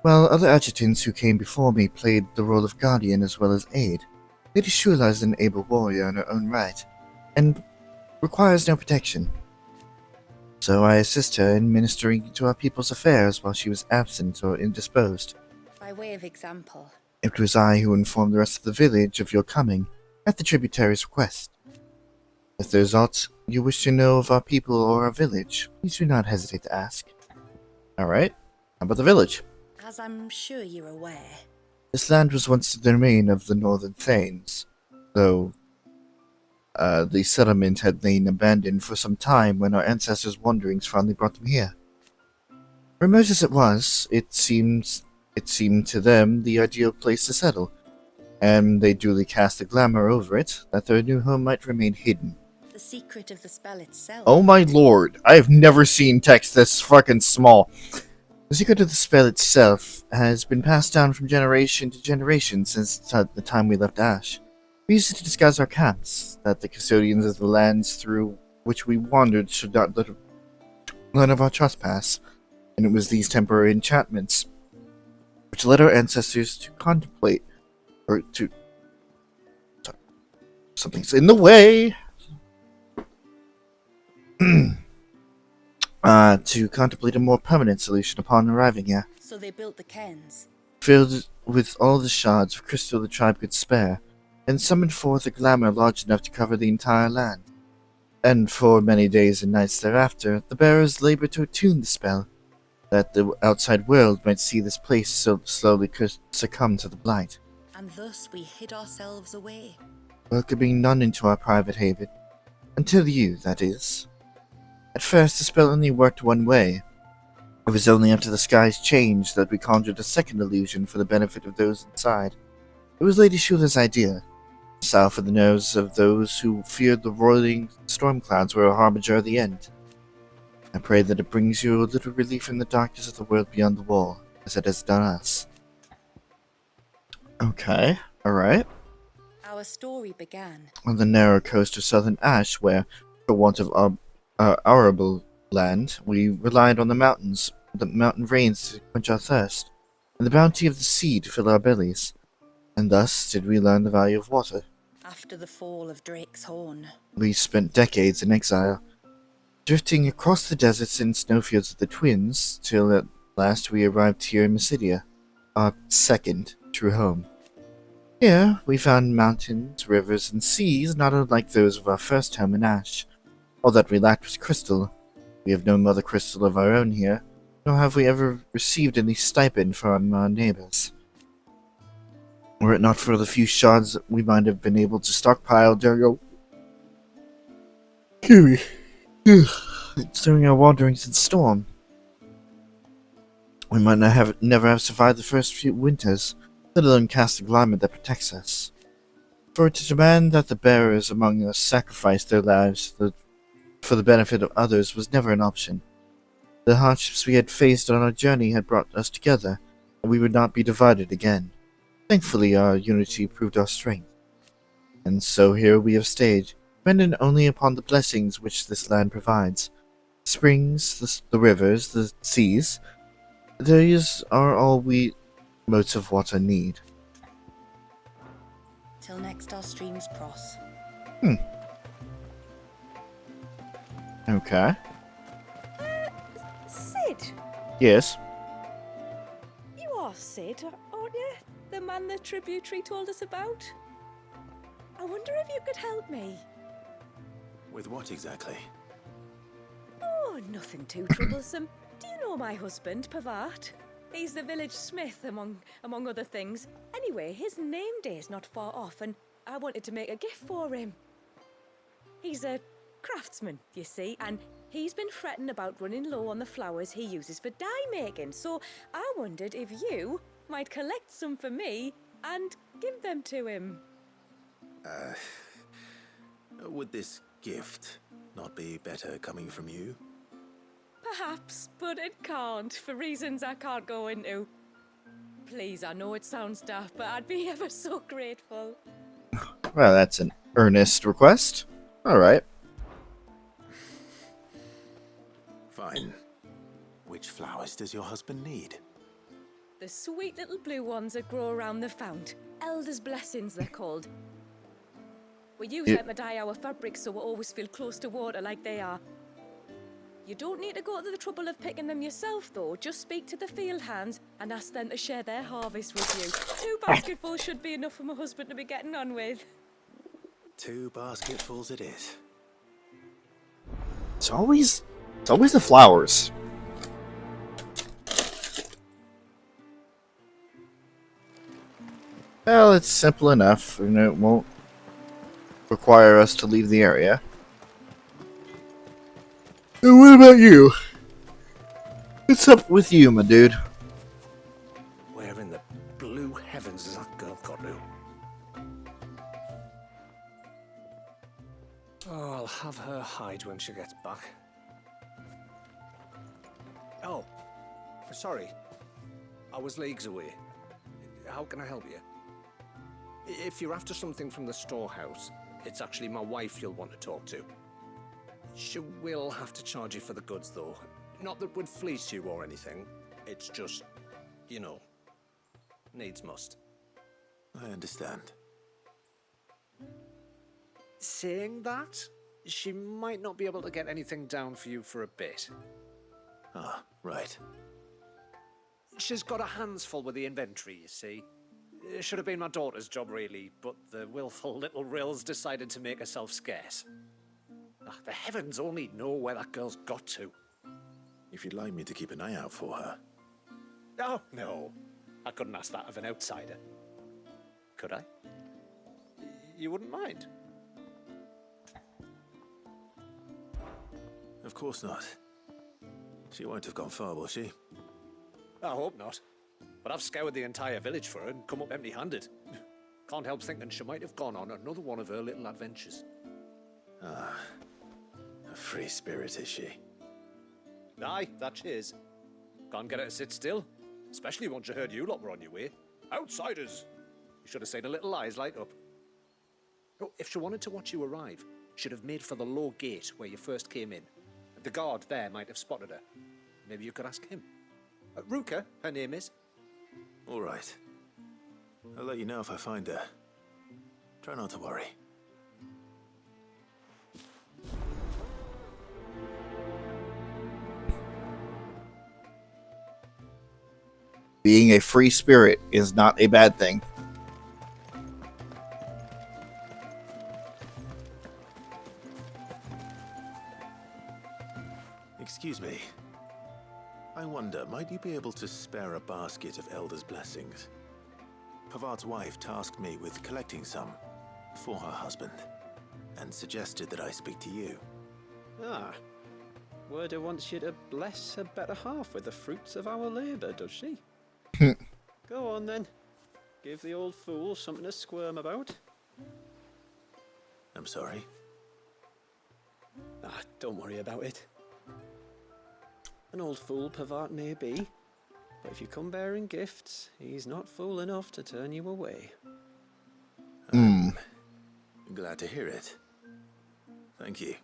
While other adjutants who came before me played the role of guardian as well as aide, Lady Shula is an able warrior in her own right, and requires no protection. So I assist her in ministering to our people's affairs while she was absent or indisposed. By way of example, It was I who informed the rest of the village of your coming, at the tributary's request. If there's aught you wish to know of our people or our village, please do not hesitate to ask. Alright, how about the village? as I'm sure you're aware, This land was once the domain of the Northern Thanes, though the settlement had lain abandoned for some time when our ancestors' wanderings finally brought them here. Remote as it was, it seemed to them the ideal place to settle, and they duly cast a glamour over it that their new home might remain hidden. the secret of the spell itself. Oh my lord, I have never seen text this fucking small. The secret of the spell itself has been passed down from generation to generation since the time we left Ash. We used it to disguise our camps, that the custodians of the lands through which we wandered should not learn of our trespass, and it was these temporary enchantments which led our ancestors to contemplate, or to... Sorry, something's in the way! To contemplate a more permanent solution upon arriving here. So they built the cairns. Filled with all the shards of crystal the tribe could spare, and summoned forth a glamour large enough to cover the entire land. And for many days and nights thereafter, the bearers labored to attune the spell, that the outside world might see this place so slowly succumb to the blight. And thus we hid ourselves away. welcoming none into our private haven. Until you, that is. At first, the spell only worked one way. It was only after the skies changed that we conjured a second illusion for the benefit of those inside. It was Lady Shula's idea. South of the nose of those who feared the roiling storm clouds were a harbinger of the end. I pray that it brings you a little relief from the darkness of the world beyond the wall, as it has done us. Okay, alright. Our story began On the narrow coast of southern Ash, where, for want of arable land, we relied on the mountain rains to quench our thirst, and the bounty of the sea to fill our bellies. And thus did we learn the value of water. after the fall of Drake's Horn. We spent decades in exile, drifting across the deserts and snowfields of the Twins, till at last we arrived here in Mysidia, our second true home. Here, we found mountains, rivers, and seas not unlike those of our first home in Ash. All that we lacked was crystal. We have no mother crystal of our own here, nor have we ever received any stipend from our neighbors. Were it not for the few shards that we might have been able to stockpile during our wanderings in storm, we might never have survived the first few winters, let alone cast the climate that protects us. For to demand that the bearers among us sacrifice their lives for the benefit of others was never an option. The hardships we had faced on our journey had brought us together, and we would not be divided again. Thankfully, our unity proved our strength. And so here we have stayed, dependent only upon the blessings which this land provides. The springs, the rivers, the seas, these are all we motes of water need. Till next our streams cross. Okay. Sid! Yes. You are Sid, aren't you? The man the tributary told us about? I wonder if you could help me. With what exactly? Oh, nothing too troublesome. Do you know my husband, Pavat? He's the village smith, among other things. Anyway, his name day's not far off, and I wanted to make a gift for him. He's a craftsman, you see, and he's been fretting about running low on the flowers he uses for dye making, so I wondered if you might collect some for me and give them to him. Would this gift not be better coming from you? Perhaps, but it can't, for reasons I can't go into. Please, I know it sounds daft, but I'd be ever so grateful. Well, that's an earnest request. Alright. Fine. Which flowers does your husband need? The sweet little blue ones that grow around the fount. Elder's blessings, they're called. We use them to dye our fabrics so we always feel close to water like they are. You don't need to go to the trouble of picking them yourself, though. Just speak to the field hands and ask them to share their harvest with you. 2 basketfuls should be enough for my husband to be getting on with. 2 basketfuls it is. It's always the flowers. Well, it's simple enough, and it won't require us to leave the area. And what about you? What's up with you, my dude? Where in the blue heavens has that girl got to? Oh, I'll have her hide when she gets back. Oh, sorry. I was leagues away. How can I help you? If you're after something from the storehouse, it's actually my wife you'll want to talk to. She will have to charge you for the goods, though. Not that we'd fleece you or anything. It's just, you know, needs must. I understand. Saying that, she might not be able to get anything down for you for a bit. Ah, right. She's got her hands full with the inventory, you see. It should have been my daughter's job, really, but the willful little rills decided to make herself scarce. The heavens only know where that girl's got to. If you'd like me to keep an eye out for her. Oh, no. I couldn't ask that of an outsider. Could I? you wouldn't mind? Of course not. She won't have gone far, will she? I hope not. But I've scoured the entire village for her and come up empty-handed. Can't help thinking she might have gone on another one of her little adventures. Ah, a free spirit is she? Aye, that she is. Can't get her to sit still, especially once you heard you lot were on your way. Outsiders! You should have seen her little eyes light up. Oh, if she wanted to watch you arrive, she'd have made for the low gate where you first came in. The guard there might have spotted her. Maybe you could ask him. Ruka, her name is. All right. I'll let you know if I find her. Try not to worry. Being a free spirit is not a bad thing. Excuse me. I wonder, might you be able to spare a basket of Elder's blessings? Pavart's wife tasked me with collecting some for her husband, and suggested that I speak to you. Ah. Werda wants you to bless her better half with the fruits of our labour, does she? Go on then. Give the old fool something to squirm about. I'm sorry. Ah, don't worry about it. An old fool Pavart may be, but if you come bearing gifts, he's not fool enough to turn you away. Glad to hear it. Thank you.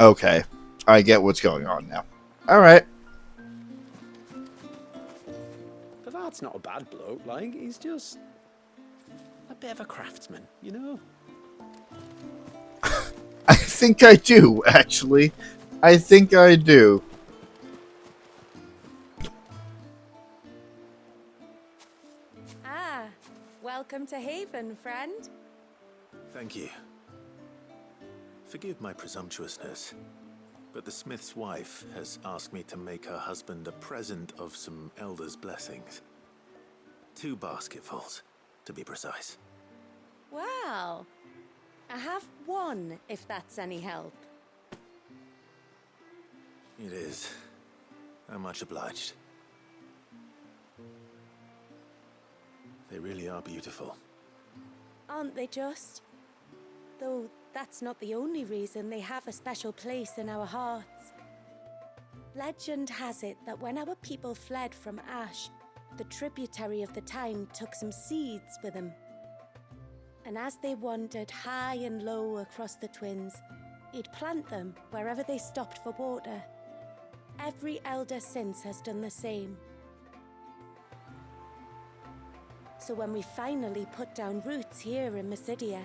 Okay, I get what's going on now. Alright. Pavart's not a bad bloke, like, he's just a bit of a craftsman, you know? I think I do, actually. I think I do. Ah, welcome to Haven, friend. Thank you. Forgive my presumptuousness, but the smith's wife has asked me to make her husband a present of some Elder's blessings. 2 basketfuls, to be precise. Well, I have one, if that's any help. It is. I'm much obliged. They really are beautiful. Aren't they just? Though that's not the only reason they have a special place in our hearts. Legend has it that when our people fled from Ash, the tributary of the time took some seeds with them. And as they wandered high and low across the Twins, he'd plant them wherever they stopped for water. Every elder since has done the same. So when we finally put down roots here in Mysidia,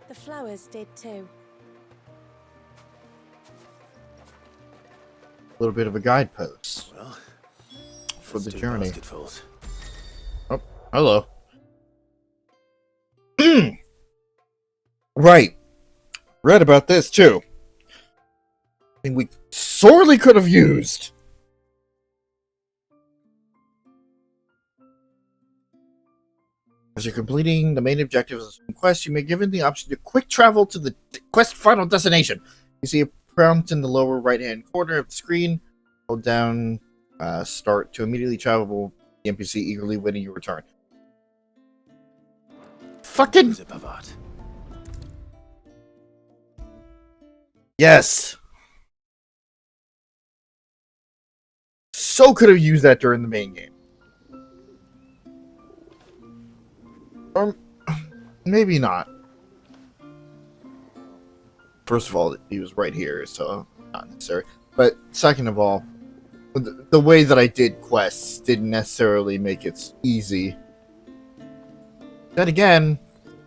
the flowers did too. A little bit of a guidepost Well, for the 2 journey. basketfuls. Oh, hello. Right. Read about this too. Thing we sorely could have used. As you're completing the main objectives of some quest, you may be given the option to quick travel to the quest final destination. You see a prompt in the lower right-hand corner of the screen. Hold down start to immediately travel the NPC eagerly waiting your return. Fucking Is it Pavart? yes. So could have used that during the main game. Or maybe not. First of all, he was right here, so not necessary. But second of all, the way that I did quests didn't necessarily make it easy. Then again,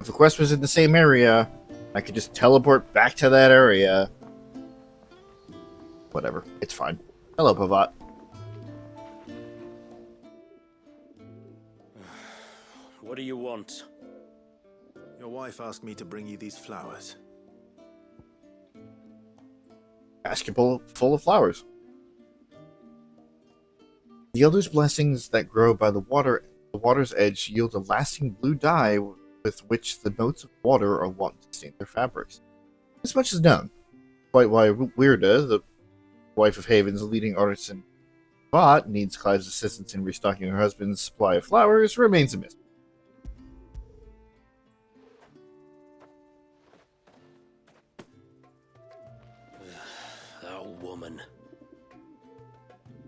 if the quest was in the same area, I could just teleport back to that area. Whatever, it's fine. Hello, Pavat. What do you want? Your wife asked me to bring you these flowers. Basket full of flowers. The Elder's blessings that grow by the water the water's edge yield a lasting blue dye with which the motes of water are wont to stain their fabrics. This much is known. Quite why Weirda, the wife of Haven's leading artisan bot, needs Clive's assistance in restocking her husband's supply of flowers remains a mystery. That woman.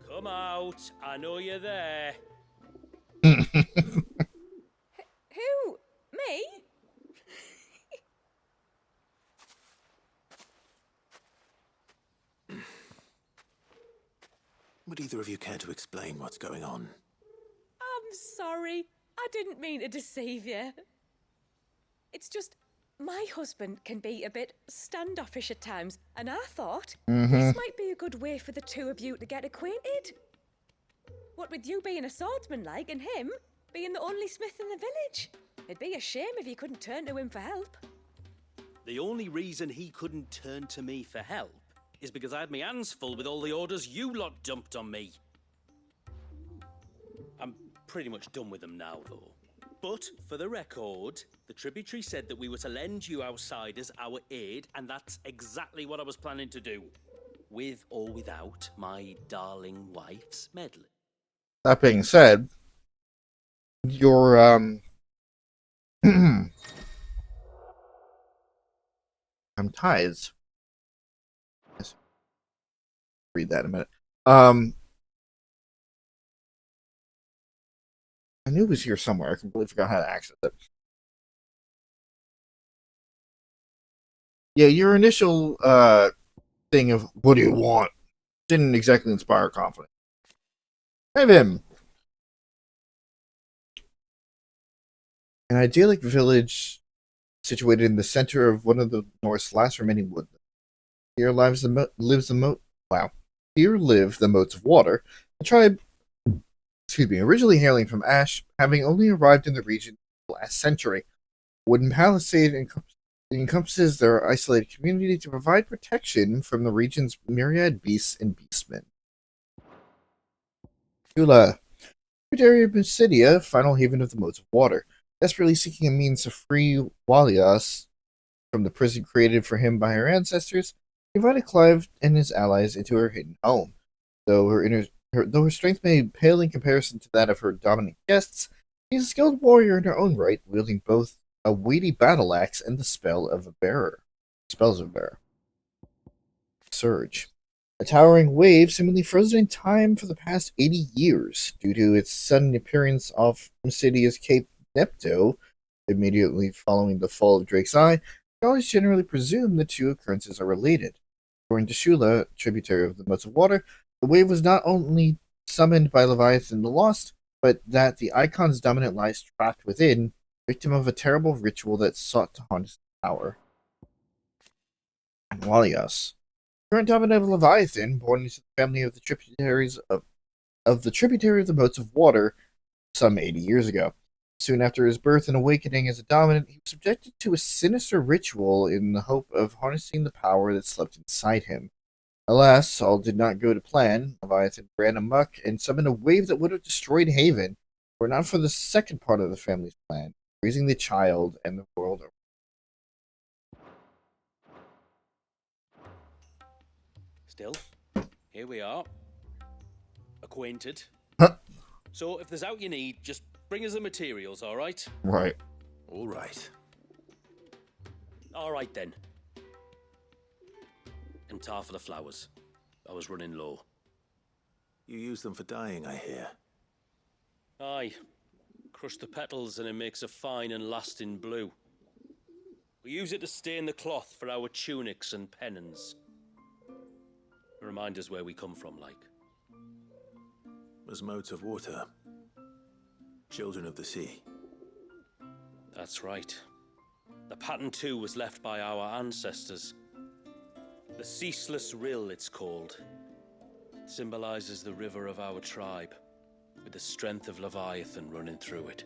Come out, I know you're there. Who? Me? Would either of you care to explain what's going on? I'm sorry. I didn't mean to deceive you. It's just, my husband can be a bit standoffish at times, and I thought this might be a good way for the two of you to get acquainted. What with you being a swordsman like, and him being the only smith in the village. It'd be a shame if you couldn't turn to him for help. The only reason he couldn't turn to me for help is because I had my hands full with all the orders you lot dumped on me. I'm pretty much done with them now, though. But, for the record, the tributary said that we were to lend you outsiders our aid, and that's exactly what I was planning to do. With or without my darling wife's meddling. That being said, your ties. Yes. Read that in a minute. I knew it was here somewhere. I completely forgot how to access it. Yeah, your initial thing of what do you want didn't exactly inspire confidence. Have him. An idyllic village situated in the center of one of the North's last remaining woodlands. Here lives the Here live the motes of water, a tribe, originally hailing from Ash, having only arrived in the region last century. Wooden Palisade encompasses their isolated community to provide protection from the region's myriad beasts and beastmen. Shula, tributary of Basidia, final haven of the motes of water, desperately seeking a means to free Walias from the prison created for him by her ancestors, invited Clive and his allies into her hidden home. Though her strength may pale in comparison to that of her dominant guests, she is a skilled warrior in her own right, wielding both a weighty battle axe and the spells of a bearer. Surge. A towering wave seemingly frozen in time for the past 80 years due to its sudden appearance off Basidia's Cape Nepto immediately following the fall of Drake's Eye. Scholars generally presume the two occurrences are related. According to Shula, tributary of the motes of water, the wave was not only summoned by Leviathan the Lost, but that the Eikon's dominant lies trapped within, victim of a terrible ritual that sought to harness power. And Walias, current dominant of Leviathan, born into the family of the tributaries of the tributary of the motes of water some 80 years ago. Soon after his birth and awakening as a dominant, he was subjected to a sinister ritual in the hope of harnessing the power that slept inside him. Alas, all did not go to plan. Leviathan ran amok and summoned a wave that would have destroyed Haven, were not for the second part of the family's plan, raising the child and the world. Still, here we are. Acquainted. So, if there's out you need, just bring us the materials, alright? Right. Alright. Alright then. And tar for the flowers. I was running low. You use them for dyeing, I hear. Aye. Crush the petals and it makes a fine and lasting blue. We use it to stain the cloth for our tunics and pennons. Remind us where we come from, like. As motes of water. Children of the sea. That's right. The pattern too was left by our ancestors. The Ceaseless Rill, it's called. It symbolizes the river of our tribe, with the strength of Leviathan running through it.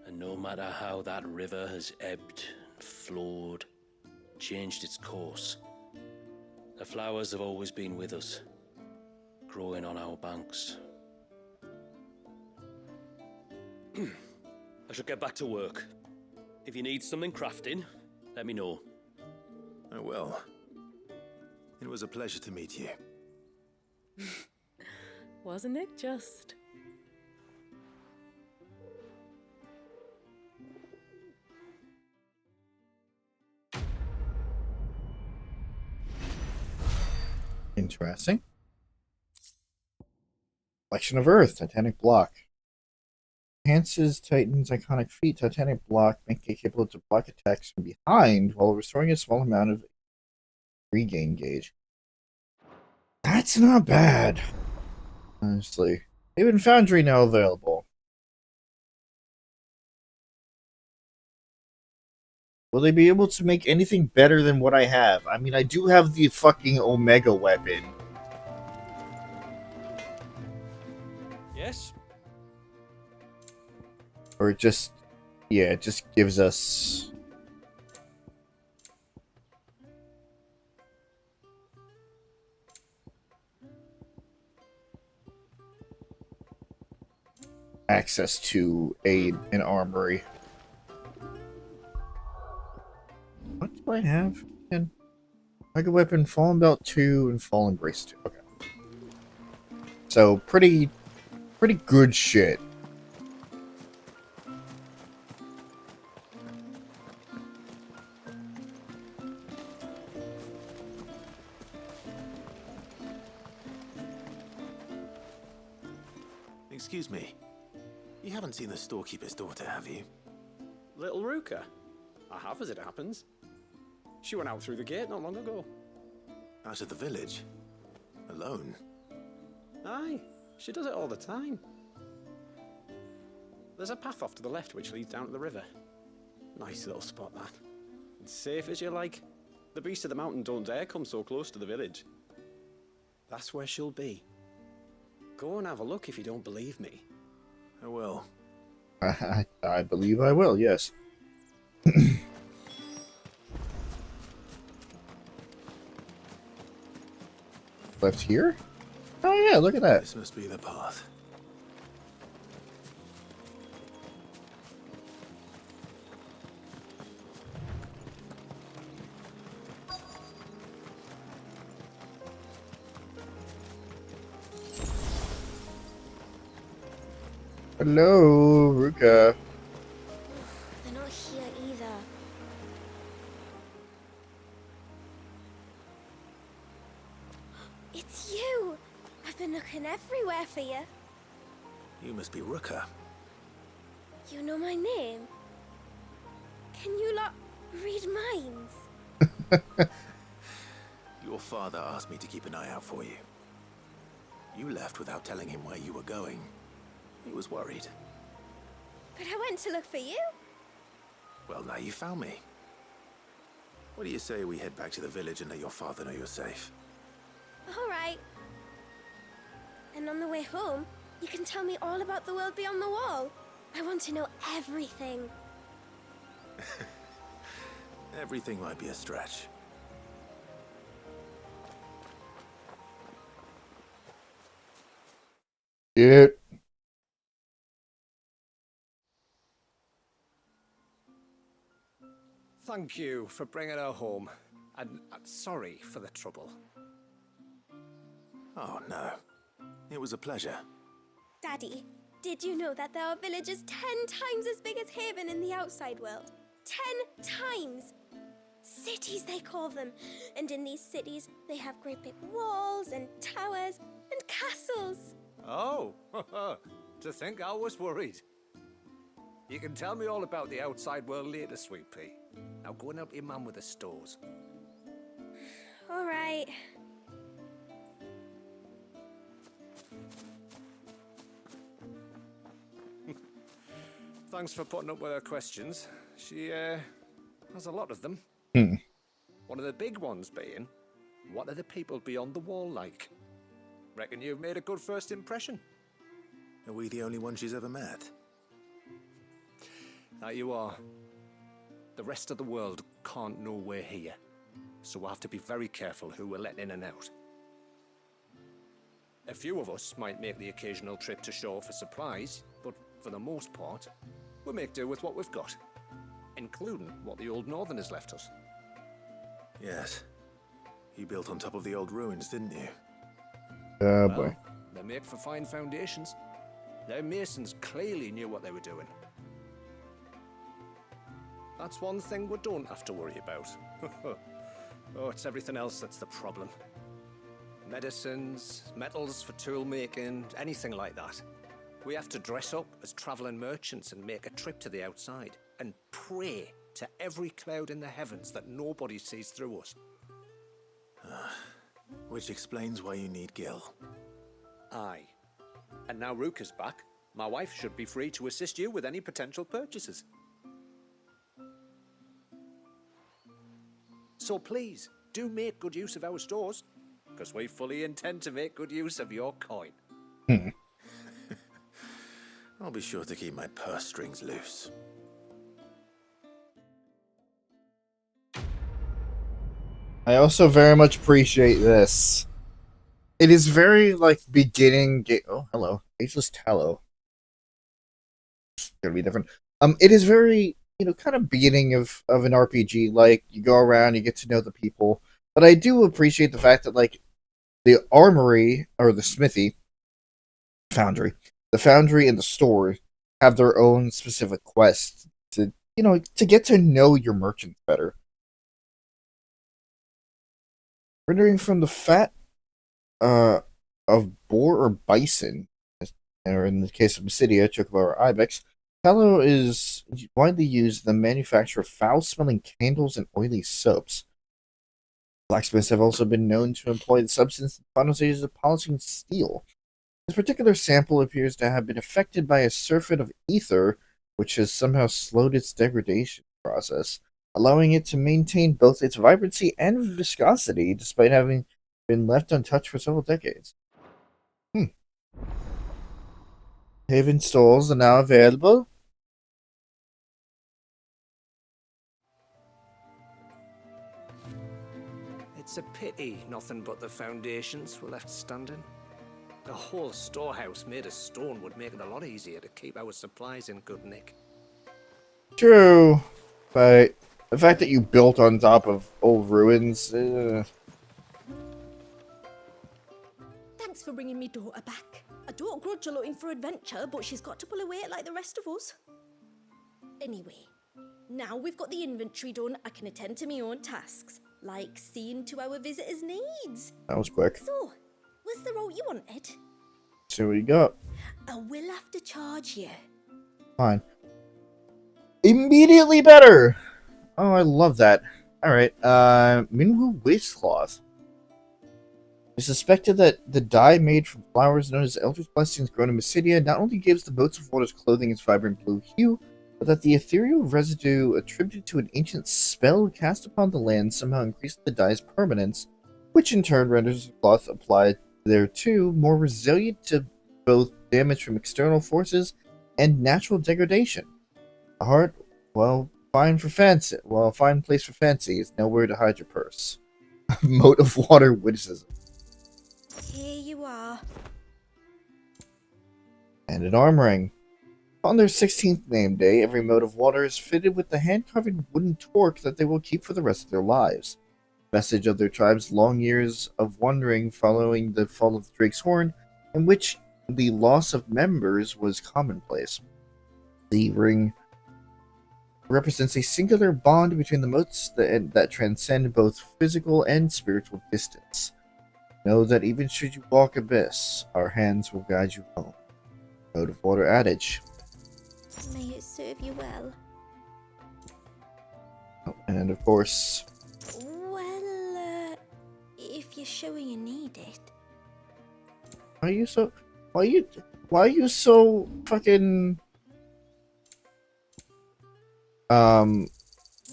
And no matter how that river has ebbed and flowed, changed its course, the flowers have always been with us, growing on our banks. I should get back to work. If you need something crafting, let me know. I will. It was a pleasure to meet you. Wasn't it just? Interesting. Collection of Earth, Titanic Block. Enhances Titan's iconic feat, Titanic Block, making it capable to block attacks from behind while restoring a small amount of regain gauge. That's not bad. Honestly. Even Foundry now available. Will they be able to make anything better than what I have? I mean, I do have the fucking Omega weapon. Yes? Or it just... yeah, it just gives us... access to an armory. What do I have? Mega Weapon, Fallen Belt 2, and Fallen Brace 2. Okay. So, pretty good shit. Excuse me. You haven't seen the storekeeper's daughter, have you? Little Ruka? I have, as it happens. She went out through the gate not long ago. Out of the village? Alone? Aye, she does it all the time. There's a path off to the left which leads down to the river. Nice little spot, that. It's safe as you like. The beasts of the mountain don't dare come so close to the village. That's where she'll be. Go and have a look if you don't believe me. I will. I believe I will, yes. Left here? Oh yeah, look at that. This must be the path. Hello, Ruka. They're not here either. It's you! I've been looking everywhere for you. You must be Ruka. You know my name? Can you lot read minds? Your father asked me to keep an eye out for you. You left without telling him where you were going. He was worried. But I went to look for you. Well, now you found me. What do you say we head back to the village and let your father know you're safe? All right. And on the way home, you can tell me all about the world beyond the wall. I want to know everything. Everything might be a stretch. Yeah. Thank you for bringing her home. And sorry for the trouble. Oh, no. It was a pleasure. Daddy, did you know that there are villages 10 times as big as Haven in the outside world? 10 times! Cities, they call them. And in these cities, they have great big walls and towers and castles. Oh, to think I was worried. You can tell me all about the outside world later, Sweet Pea. Now go and help your mum with the stores. All right. Thanks for putting up with her questions. She, has a lot of them. One of the big ones being, what are the people beyond the wall like? Reckon you've made a good first impression. Are we the only one she's ever met? That you are. The rest of the world can't know we're here, so we'll have to be very careful who we're letting in and out. A few of us might make the occasional trip to shore for supplies, but for the most part, we make do with what we've got, including what the old Northerners left us. Yes. You built on top of the old ruins, didn't you? Oh, Well, boy. they make for fine foundations. Their masons clearly knew what they were doing. That's one thing we don't have to worry about. Oh, it's everything else that's the problem. Medicines, metals for tool making, anything like that. We have to dress up as traveling merchants and make a trip to the outside and pray to every cloud in the heavens that nobody sees through us. Which explains why you need Gil. Aye. And now Rook is back, my wife should be free to assist you with any potential purchases. So please, do make good use of our stores, because we fully intend to make good use of your coin. I'll be sure to keep my purse strings loose. I also very much appreciate this. It is very, like, beginning... Oh, hello. Ageless Tallow. It's gonna be different. It is very, kind of beginning of an RPG. Like, you go around, you get to know the people. But I do appreciate the fact that, like, the armory, or the smithy, foundry, the foundry and the store have their own specific quests to, to get to know your merchants better. Rendering from the fat of boar or bison, or in the case of Basidia, chocobo or ibex, tallow is widely used in the manufacture of foul-smelling candles and oily soaps. Blacksmiths have also been known to employ the substance in the final stages of polishing steel. This particular sample appears to have been affected by a surfeit of ether, which has somehow slowed its degradation process, allowing it to maintain both its vibrancy and viscosity despite having been left untouched for several decades. Haven stalls are now available. It's a pity nothing but the foundations were left standing. The whole storehouse made of stone would make it a lot easier to keep our supplies in good nick. True, but the fact that you built on top of old ruins... Thanks for bringing me daughter back. I don't grudge her looking for adventure, but she's got to pull her weight like the rest of us. Anyway, now we've got the inventory done, I can attend to my own tasks, like seeing to our visitors' needs. That was quick. So, was the route you wanted? See what you got. I will have to charge you. Fine. Immediately better! Oh, I love that. Alright, Minwu Waistcloth. It's suspected that the dye made from flowers known as Eldritch Blessings grown in Mysidia not only gives the Boats of Water's clothing its vibrant blue hue, but that the ethereal residue attributed to an ancient spell cast upon the land somehow increased the dye's permanence, which in turn renders the cloth applied thereto more resilient to both damage from external forces and natural degradation. A heart, fine place for fancy is nowhere to hide your purse. Moat of Water witticism. Here you are. And an arm ring. On their 16th name day, every Moat of Water is fitted with the hand-carved wooden torque that they will keep for the rest of their lives. Message of their tribe's long years of wandering following the fall of Drake's Horn, in which the loss of members was commonplace. The ring represents a singular bond between the moats that transcend both physical and spiritual distance. Know that even should you walk abyss, our hands will guide you home. Moat of Water adage. May it serve you well. Oh, and of course... Well, if you're sure you need it. Why are you so fucking...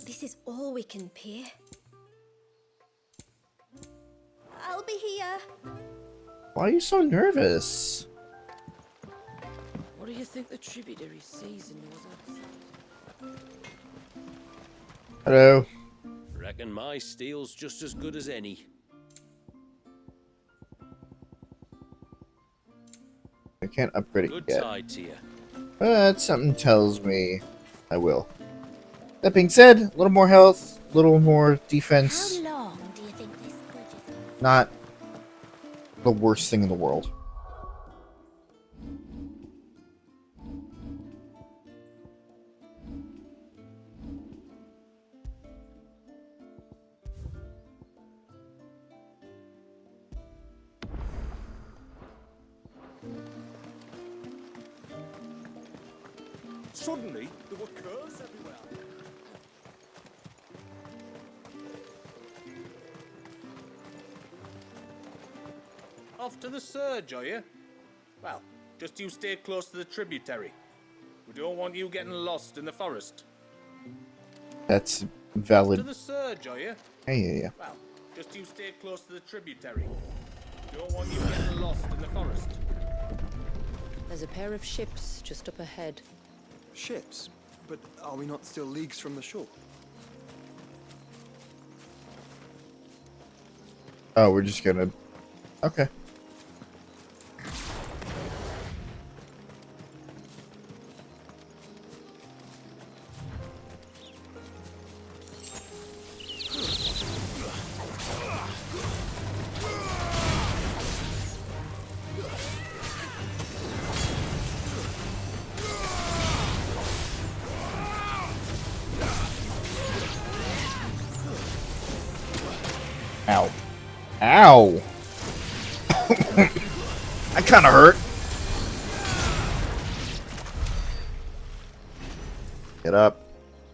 This is all we can pay. I'll be here. Why are you so nervous? What do you think the tributary sees in those outside? Hello. Reckon my steel's just as good as any. I can't upgrade it Good yet. tide to you. But something tells me I will. That being said, a little more health, a little more defense. How long do you think this bridge is going to Not the worst thing in the world. Suddenly, there were curves everywhere. Off to the surge, are you? Well, just you stay close to the tributary. We don't want you getting lost in the forest. That's Off valid. to the surge, are you? Yeah. Well, just you stay close to the tributary. We don't want you getting lost in the forest. There's a pair of ships just up ahead. Ships? But are we not still leagues from the shore? Oh, we're just gonna... Okay. Ow. Ow! That kinda hurt. Get up.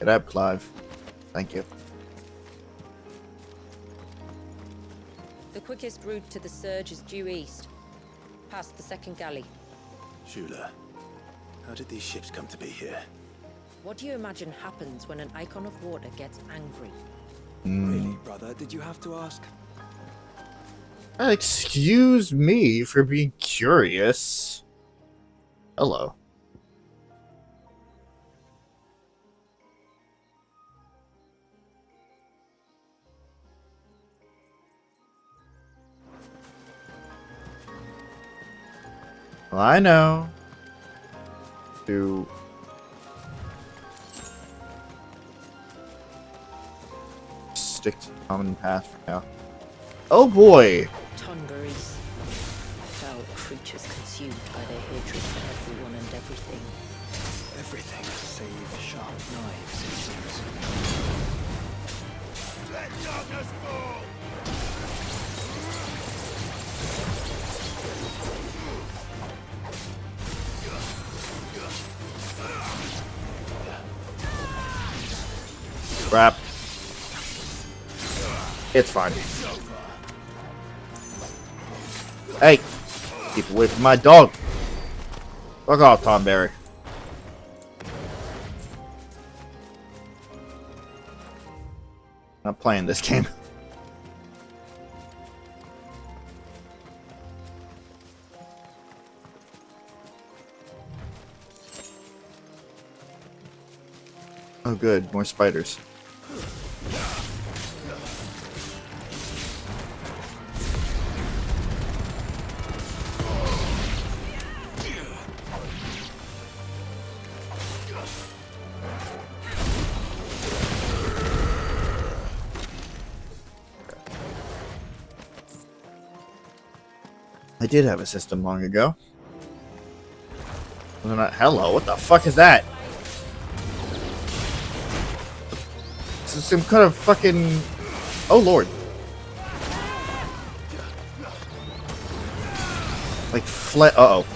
Get up, Clive. Thank you. The quickest route to the surge is due east, past the second galley. Shula, how did these ships come to be here? What do you imagine happens when an Eikon of water gets angry? Really, brother? Did you have to ask? Excuse me for being curious. Hello. Well, I know. To stick to the common path for now. Oh boy! Tonberries. Foul creatures consumed by their hatred for everyone and everything. Everything save sharp knives, it seems. Let darkness fall! Crap. It's fine. Hey! Keep away from my dog! Fuck off, Tom Berry. Not playing this game. Oh good, more spiders. I did have a system long ago. Was it not? Hello, what the fuck is that? This is some kind of fucking... Oh lord. Like uh-oh.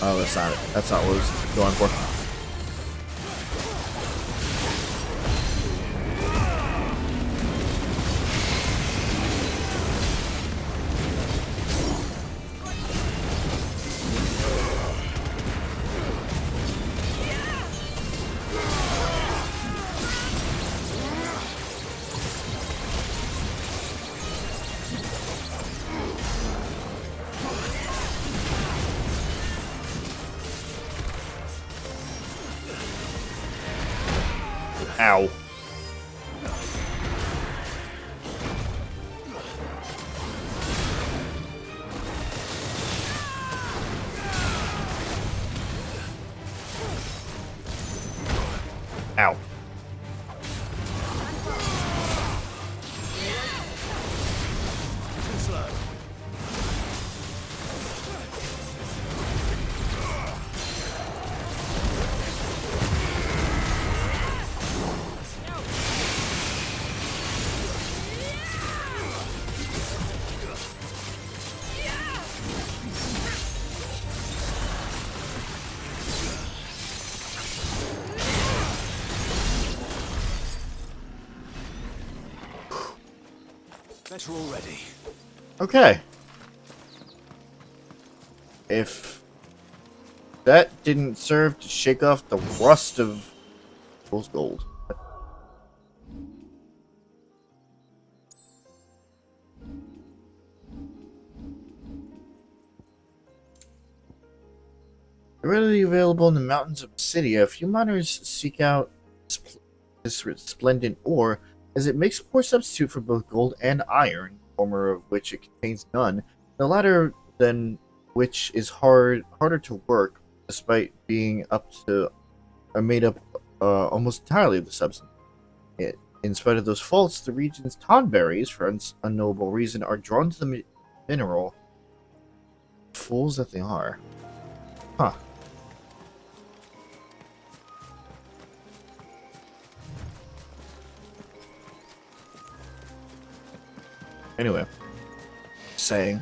Oh, that's not it. That's not what I was going for. Ow. Better already. Okay. If that didn't serve to shake off the rust of fool's gold. Readily available in the mountains of Cydia, a few miners seek out this resplendent ore, as it makes a poor substitute for both gold and iron, the former of which it contains none, the latter than which is harder to work, despite being made up almost entirely of the substance. In spite of those faults, the region's tonberries, for unknowable reason, are drawn to the mineral. Fools that they are. Huh. Anyway, saying.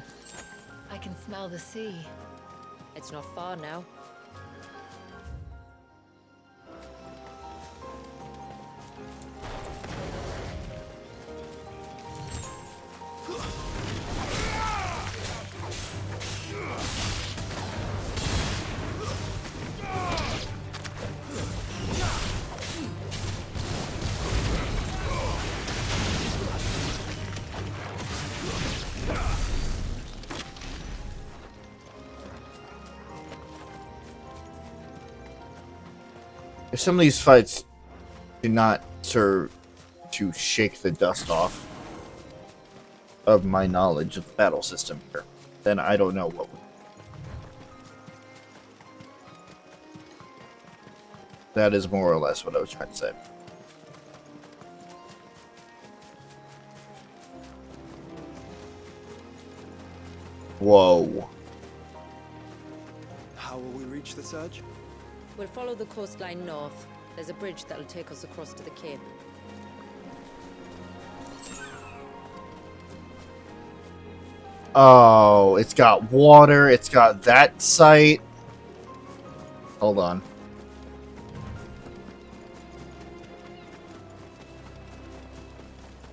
I can smell the sea. It's not far now. If some of these fights do not serve to shake the dust off of my knowledge of the battle system here, then I don't know what would. That is more or less what I was trying to say. Whoa. How will we reach the surge? We'll follow the coastline north. There's a bridge that'll take us across to the cape. Oh, it's got water, it's got that site. Hold on.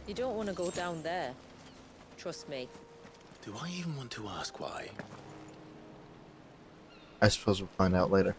You don't want to go down there. Trust me. Do I even want to ask why? I suppose we'll find out later.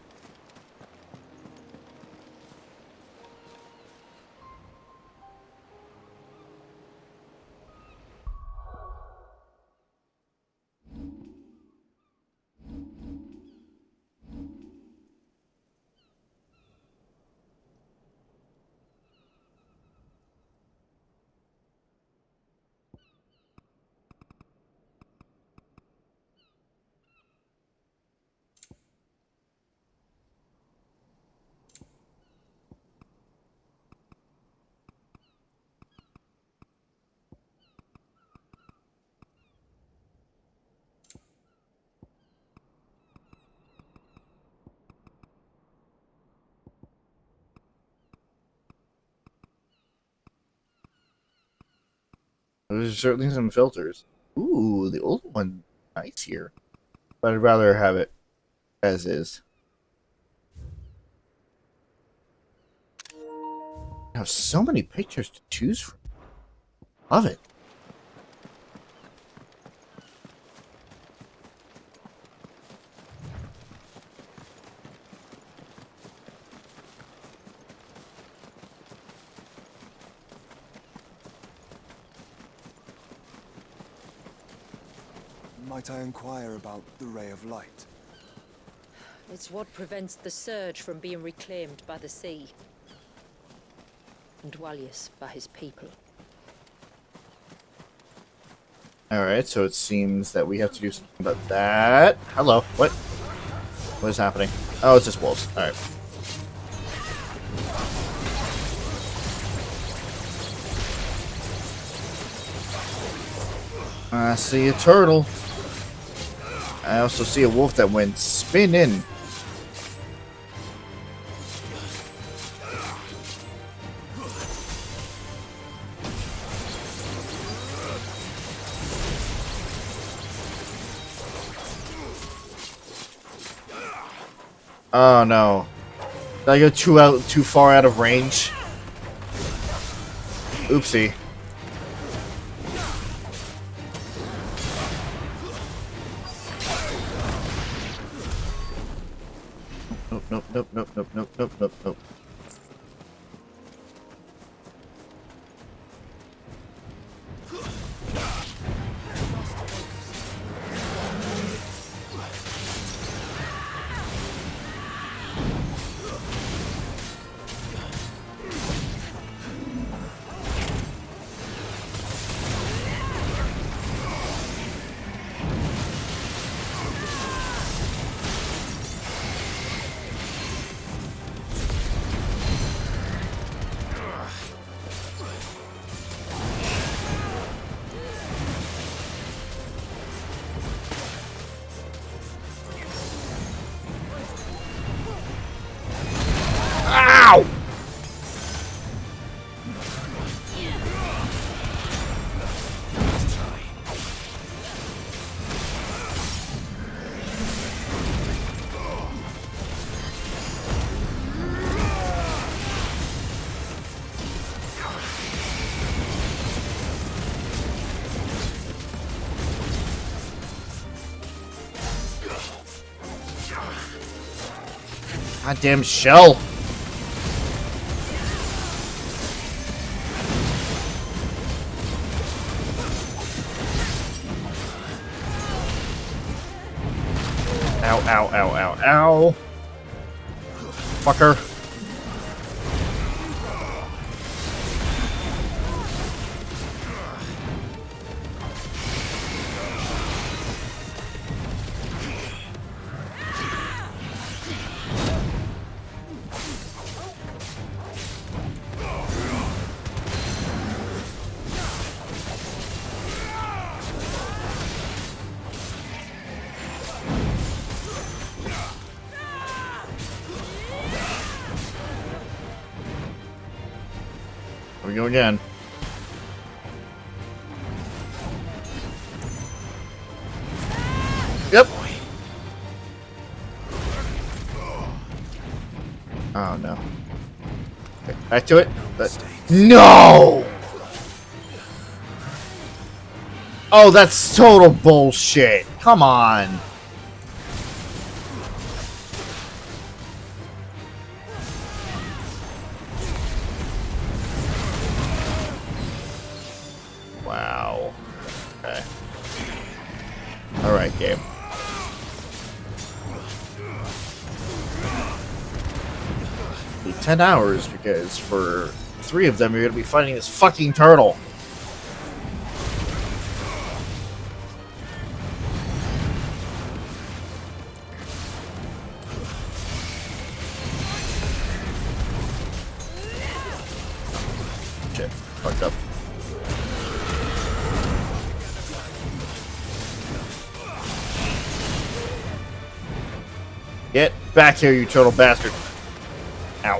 There's certainly some filters. Ooh, the old one, nice here. But I'd rather have it as is. I have so many pictures to choose from. Love it. Might I inquire about the ray of light? It's what prevents the surge from being reclaimed by the sea. And Dwalius by his people. Alright, so it seems that we have to do something about that. Hello, what? What is happening? Oh, it's just wolves. Alright. I see a turtle. I also see a wolf that went spinning. Oh no. Did I go too far out of range? Oopsie. nope, nope, nope, nope, nope, nope, nope. Ow! Goddamn shell! Ow, ow, ow, ow, ow. Fucker. Here we go again. Yep. Oh no. Okay, back to it. No! Oh, that's total bullshit. Come on. Wow. Okay. Alright, game. Be 10 hours because for 3 of them you're gonna be fighting this fucking turtle. Shit. Fucked up. Get back here, you turtle bastard. Ow.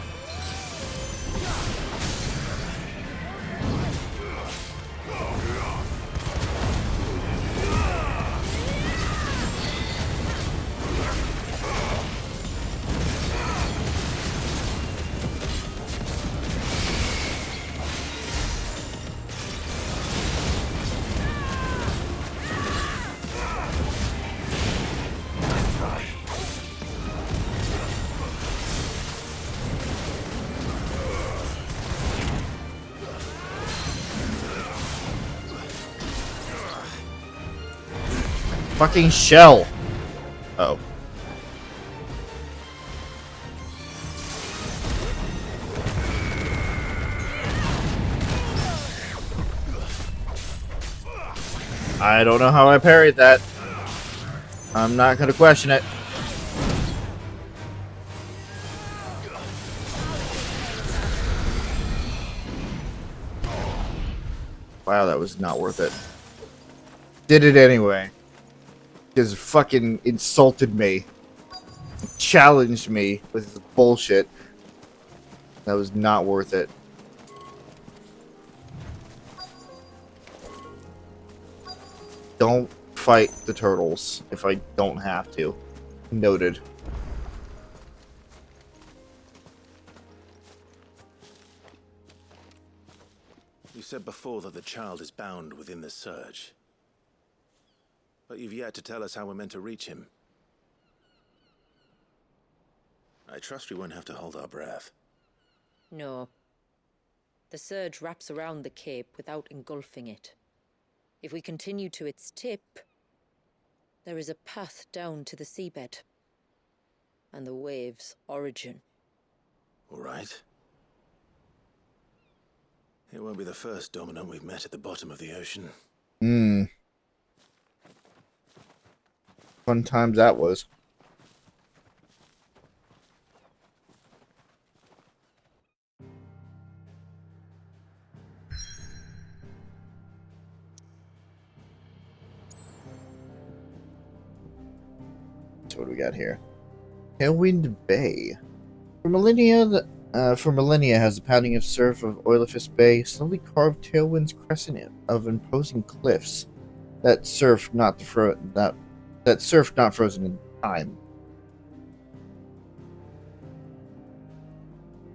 Fucking shell. Oh. I don't know how I parried that. I'm not gonna question it. Wow, that was not worth it. Did it anyway. Because fucking insulted me. Challenged me with his bullshit. That was not worth it. Don't fight the turtles if I don't have to. Noted. You said before that the child is bound within the surge. But you've yet to tell us how we're meant to reach him. I trust we won't have to hold our breath. No. The surge wraps around the cape without engulfing it. If we continue to its tip, there is a path down to the seabed. And the wave's origin. All right. It won't be the first dominant we've met at the bottom of the ocean. Fun times that was. So what do we got here? Tailwind Bay. For millennia, has the pounding of surf of Oilifist Bay slowly carved Tailwind's crescent of imposing cliffs that surf not frozen in time.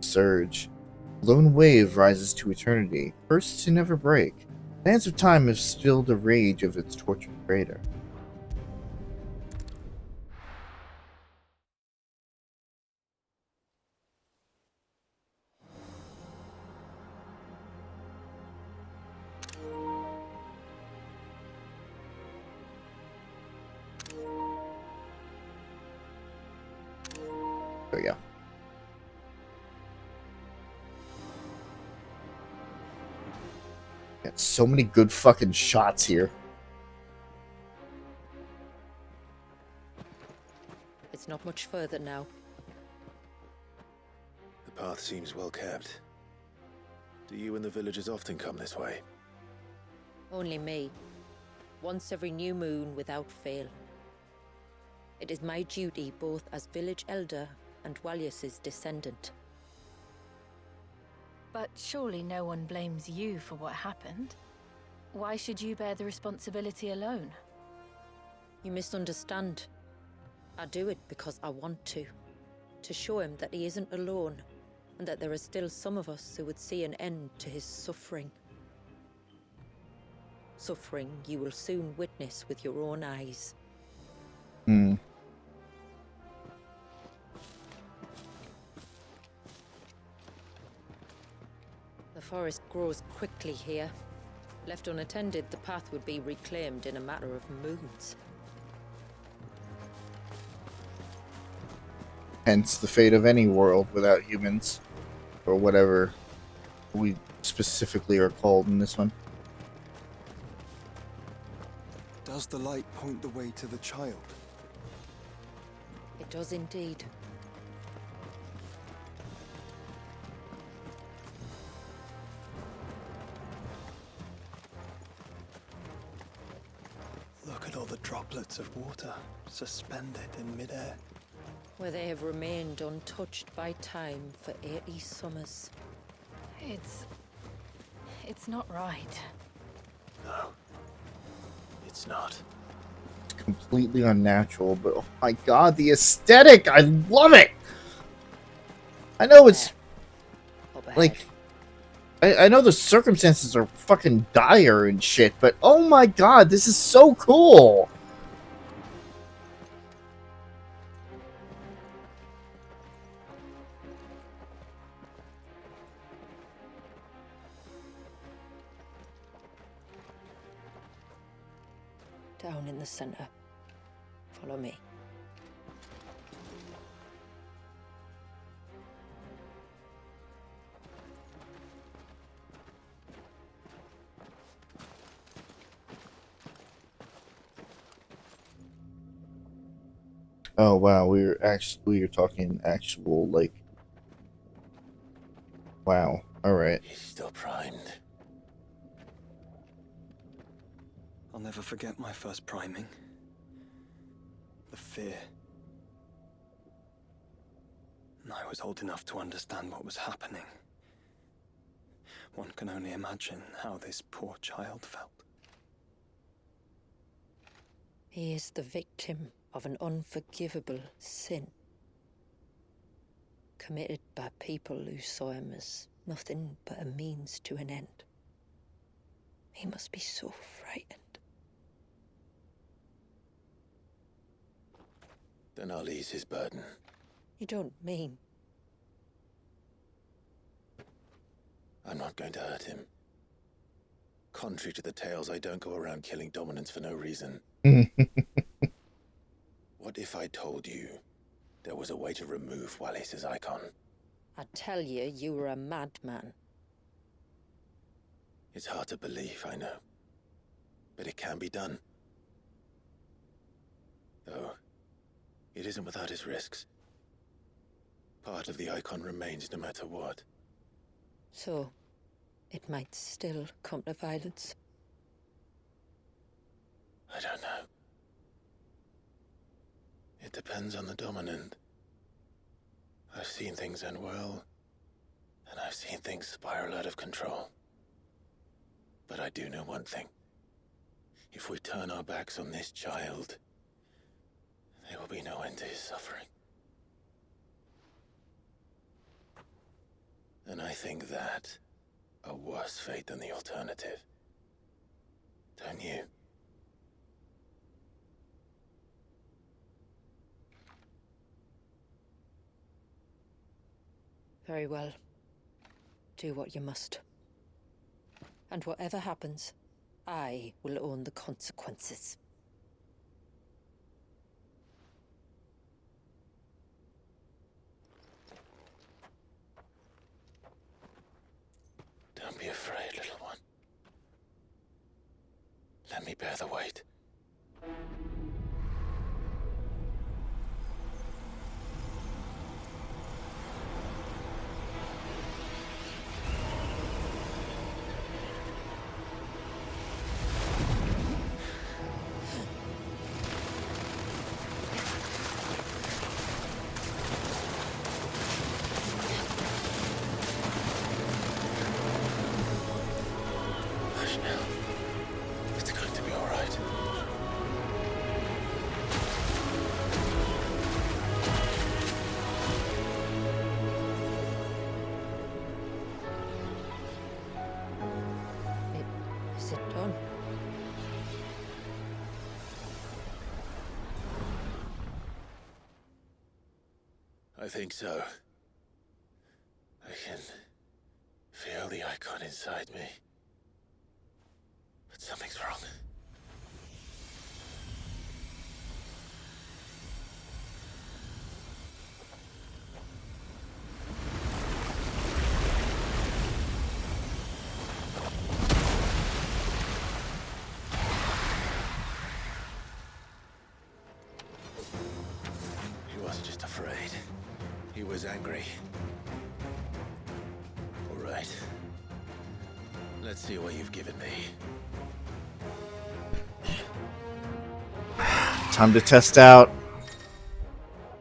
Surge. Lone wave rises to eternity, cursed to never break. Sands of time have stilled the rage of its tortured creator. There we go. Got so many good fucking shots here. It's not much further now. The path seems well kept. Do you and the villagers often come this way? Only me. Once every new moon without fail. It is my duty both as village elder and Walius's descendant. But surely no one blames you for what happened. Why should you bear the responsibility alone? You misunderstand. I do it because I want to. To show him that he isn't alone, and that there are still some of us who would see an end to his suffering. Suffering you will soon witness with your own eyes. Hmm. The forest grows quickly here. Left unattended, the path would be reclaimed in a matter of moons. Hence the fate of any world without humans. Or whatever we specifically are called in this one. Does the light point the way to the child? It does indeed. Look at all the droplets of water suspended in midair. Where they have remained untouched by time for 80 summers. It's not right. No. It's not. It's completely unnatural, but oh my god, the aesthetic! I love it! I know it's... like... I know the circumstances are fucking dire and shit, but oh my god, this is so cool! Down in the center. Follow me. Oh wow, we were talking actual, like... Wow, alright. He's still primed. I'll never forget my first priming. The fear. And I was old enough to understand what was happening. One can only imagine how this poor child felt. He is the victim of an unforgivable sin. Committed by people who saw him as nothing but a means to an end. He must be so frightened. Then I'll ease his burden. You don't mean... I'm not going to hurt him. Contrary to the tales, I don't go around killing dominants for no reason. What if I told you there was a way to remove Wallace's Eikon? I tell you, you were a madman. It's hard to believe, I know. But it can be done. Though, it isn't without its risks. Part of the Eikon remains no matter what. So, it might still come to violence. I don't know. It depends on the dominant. I've seen things end well, and I've seen things spiral out of control. But I do know one thing. If we turn our backs on this child, there will be no end to his suffering. And I think that a worse fate than the alternative. Don't you? Very well. Do what you must. And whatever happens, I will own the consequences. Don't be afraid, little one. Let me bear the weight. Hush now. It's going to be all right. Is it done? I think so. I can feel the Eikon inside me. But something's wrong. He wasn't just afraid. He was angry. All right. Let's see what you've given me. Time to test out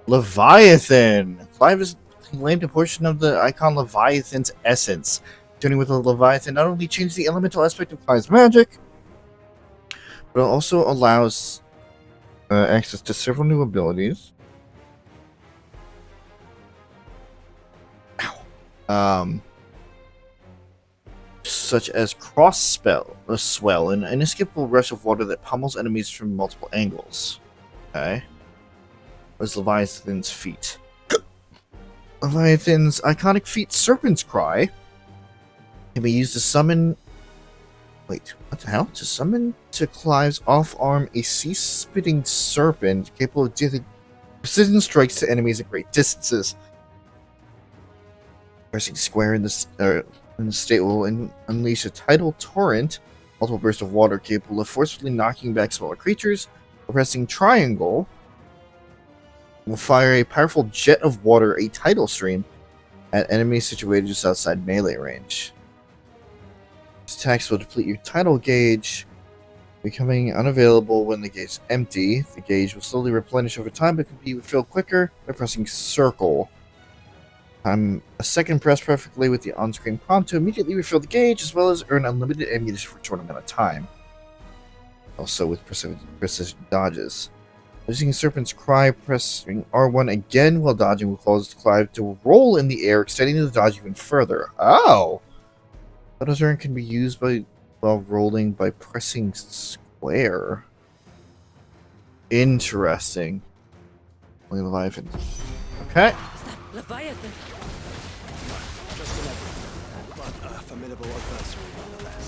Leviathan. Clive has claimed a portion of the Eikon Leviathan's essence. Tuning with the Leviathan not only changes the elemental aspect of Clive's magic, but it also allows access to several new abilities. Such as Cross Spell, a swell, an inescapable rush of water that pummels enemies from multiple angles. Okay. Was Leviathan's feat. Leviathan's iconic feat, Serpent's Cry, can be used to summon. Wait, what the hell? To summon to Clive's off arm a sea-spitting serpent capable of dealing precision strikes to enemies at great distances. Pressing square in the state will unleash a tidal torrent, multiple bursts of water capable of forcefully knocking back smaller creatures. Or pressing triangle will fire a powerful jet of water, a tidal stream, at enemies situated just outside melee range. These attacks will deplete your tidal gauge, becoming unavailable when the gauge is empty. The gauge will slowly replenish over time, but can be refilled quicker by pressing circle. A second press perfectly with the on-screen prompt to immediately refill the gauge, as well as earn unlimited ammunition for a short amount of time. Also with precision dodges. Using Serpent's Cry, pressing R1 again while dodging will cause Clive to roll in the air, extending the dodge even further. Oh! Auto turn can be used while rolling by pressing square. Interesting. Only Leviathan. Okay. Is that Leviathan? Just a legend, but a formidable adversary nonetheless.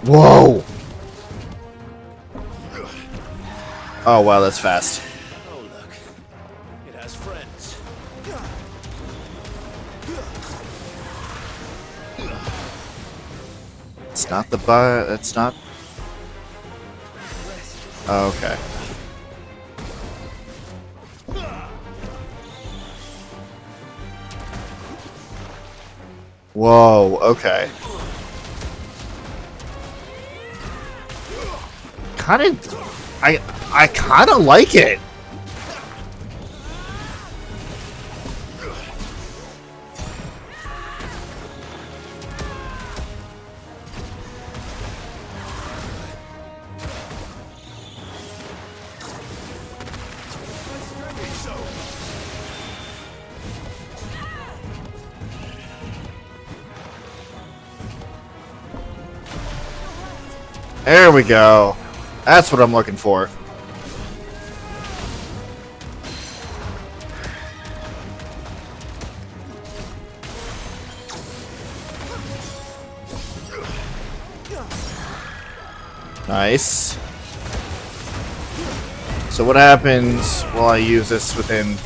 Whoa! Oh wow, that's fast. Oh look, it has friends. It's not the bar. It's not. Oh, okay. Whoa. Okay. Kind of. I kind of like it. There we go. That's what I'm looking for. Nice. So what happens while I use this with him?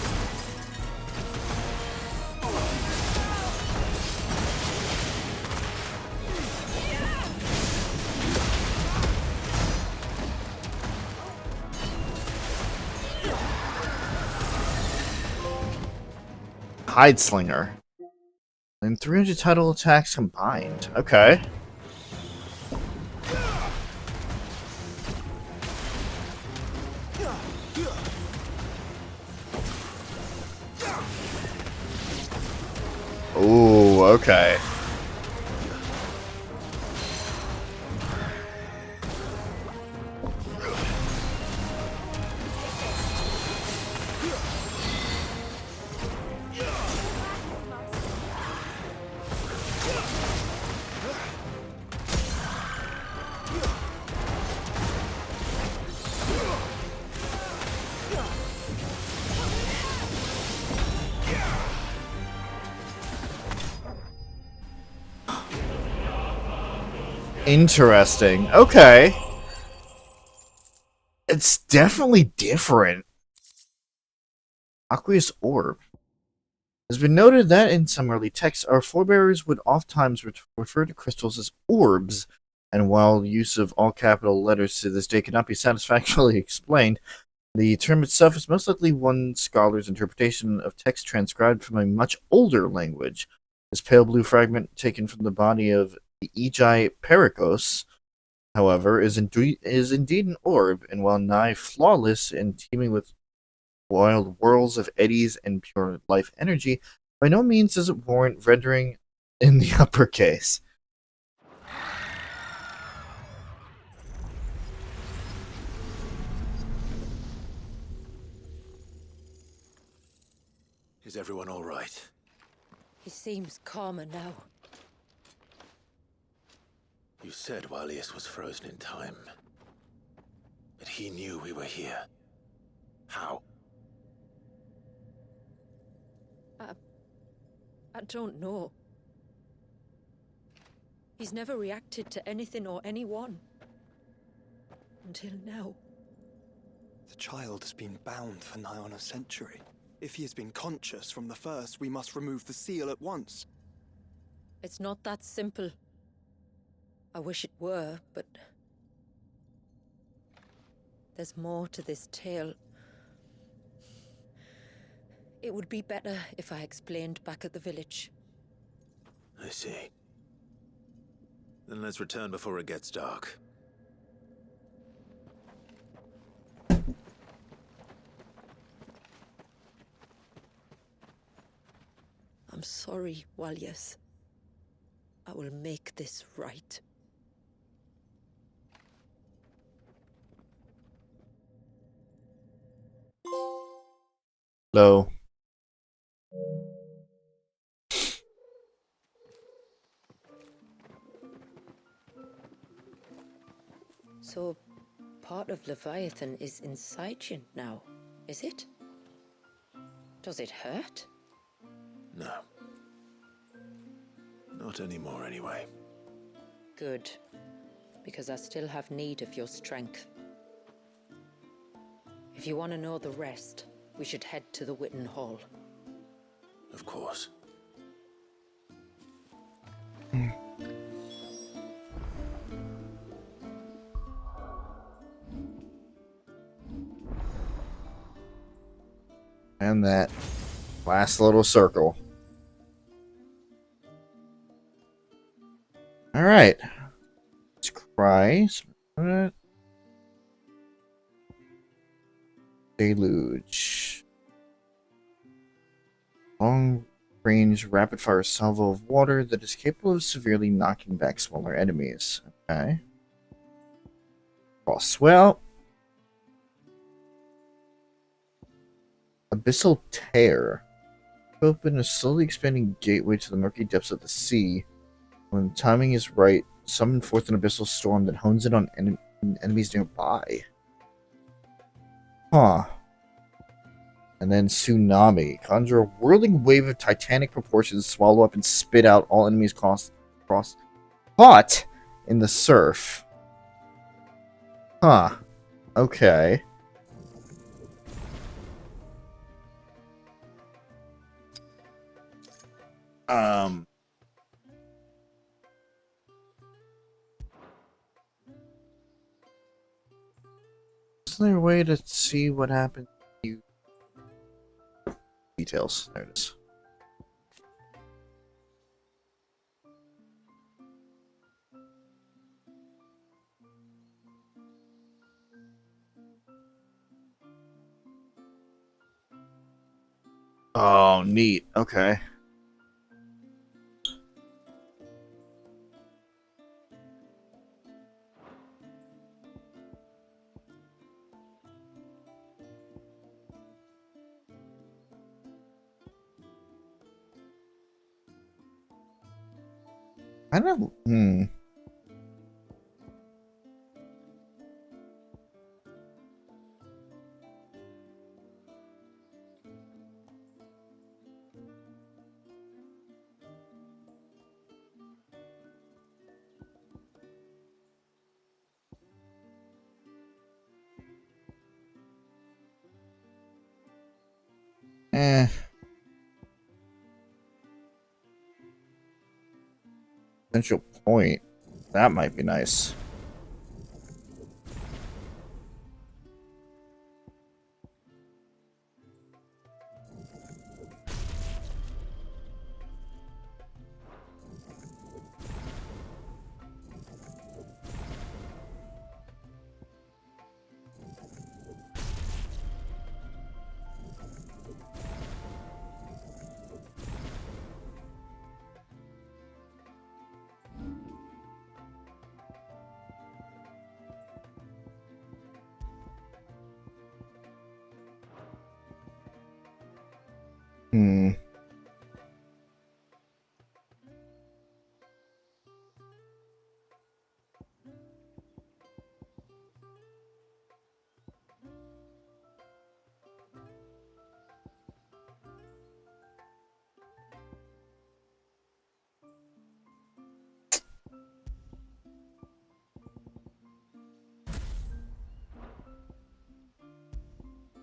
Hide Slinger. And 300 total attacks combined. Okay. Ooh, okay. Interesting. Okay. It's definitely different. Aqueous Orb. It has been noted that in some early texts, our forebears would oftentimes refer to crystals as orbs, and while use of all capital letters to this day cannot be satisfactorily explained, the term itself is most likely one scholar's interpretation of text transcribed from a much older language. This pale blue fragment taken from the body of the Egi Pericos, however, is indeed an orb, and while nigh flawless and teeming with wild whirls of eddies and pure life energy, by no means does it warrant rendering in the uppercase. Is everyone all right? He seems calmer now. You said Walius was frozen in time. But he knew we were here. How? I don't know. He's never reacted to anything or anyone. Until now. The child has been bound for nigh on a century. If he has been conscious from the first, we must remove the seal at once. It's not that simple. I wish it were, but... there's more to this tale. It would be better if I explained back at the village. I see. Then let's return before it gets dark. I'm sorry, Walius. I will make this right. Hello. So, part of Leviathan is inside you now, is it? Does it hurt? No. Not anymore, anyway. Good. Because I still have need of your strength. If you want to know the rest, we should head to the Witten Hall. Of course. And that last little circle. Alright. Let's cry. Deluge. Long-range, rapid-fire salvo of water that is capable of severely knocking back smaller enemies. Okay. Swell. Abyssal Tear. Open a slowly expanding gateway to the murky depths of the sea. When the timing is right, summon forth an abyssal storm that hones in on enemies nearby. Huh. And then Tsunami. Conjure a whirling wave of titanic proportions, swallow up and spit out all enemies caught in the surf. Huh. Okay. Is there a way to see what happened to you? Details. There it is. Oh, neat. Okay. I don't. Potential point. That might be nice.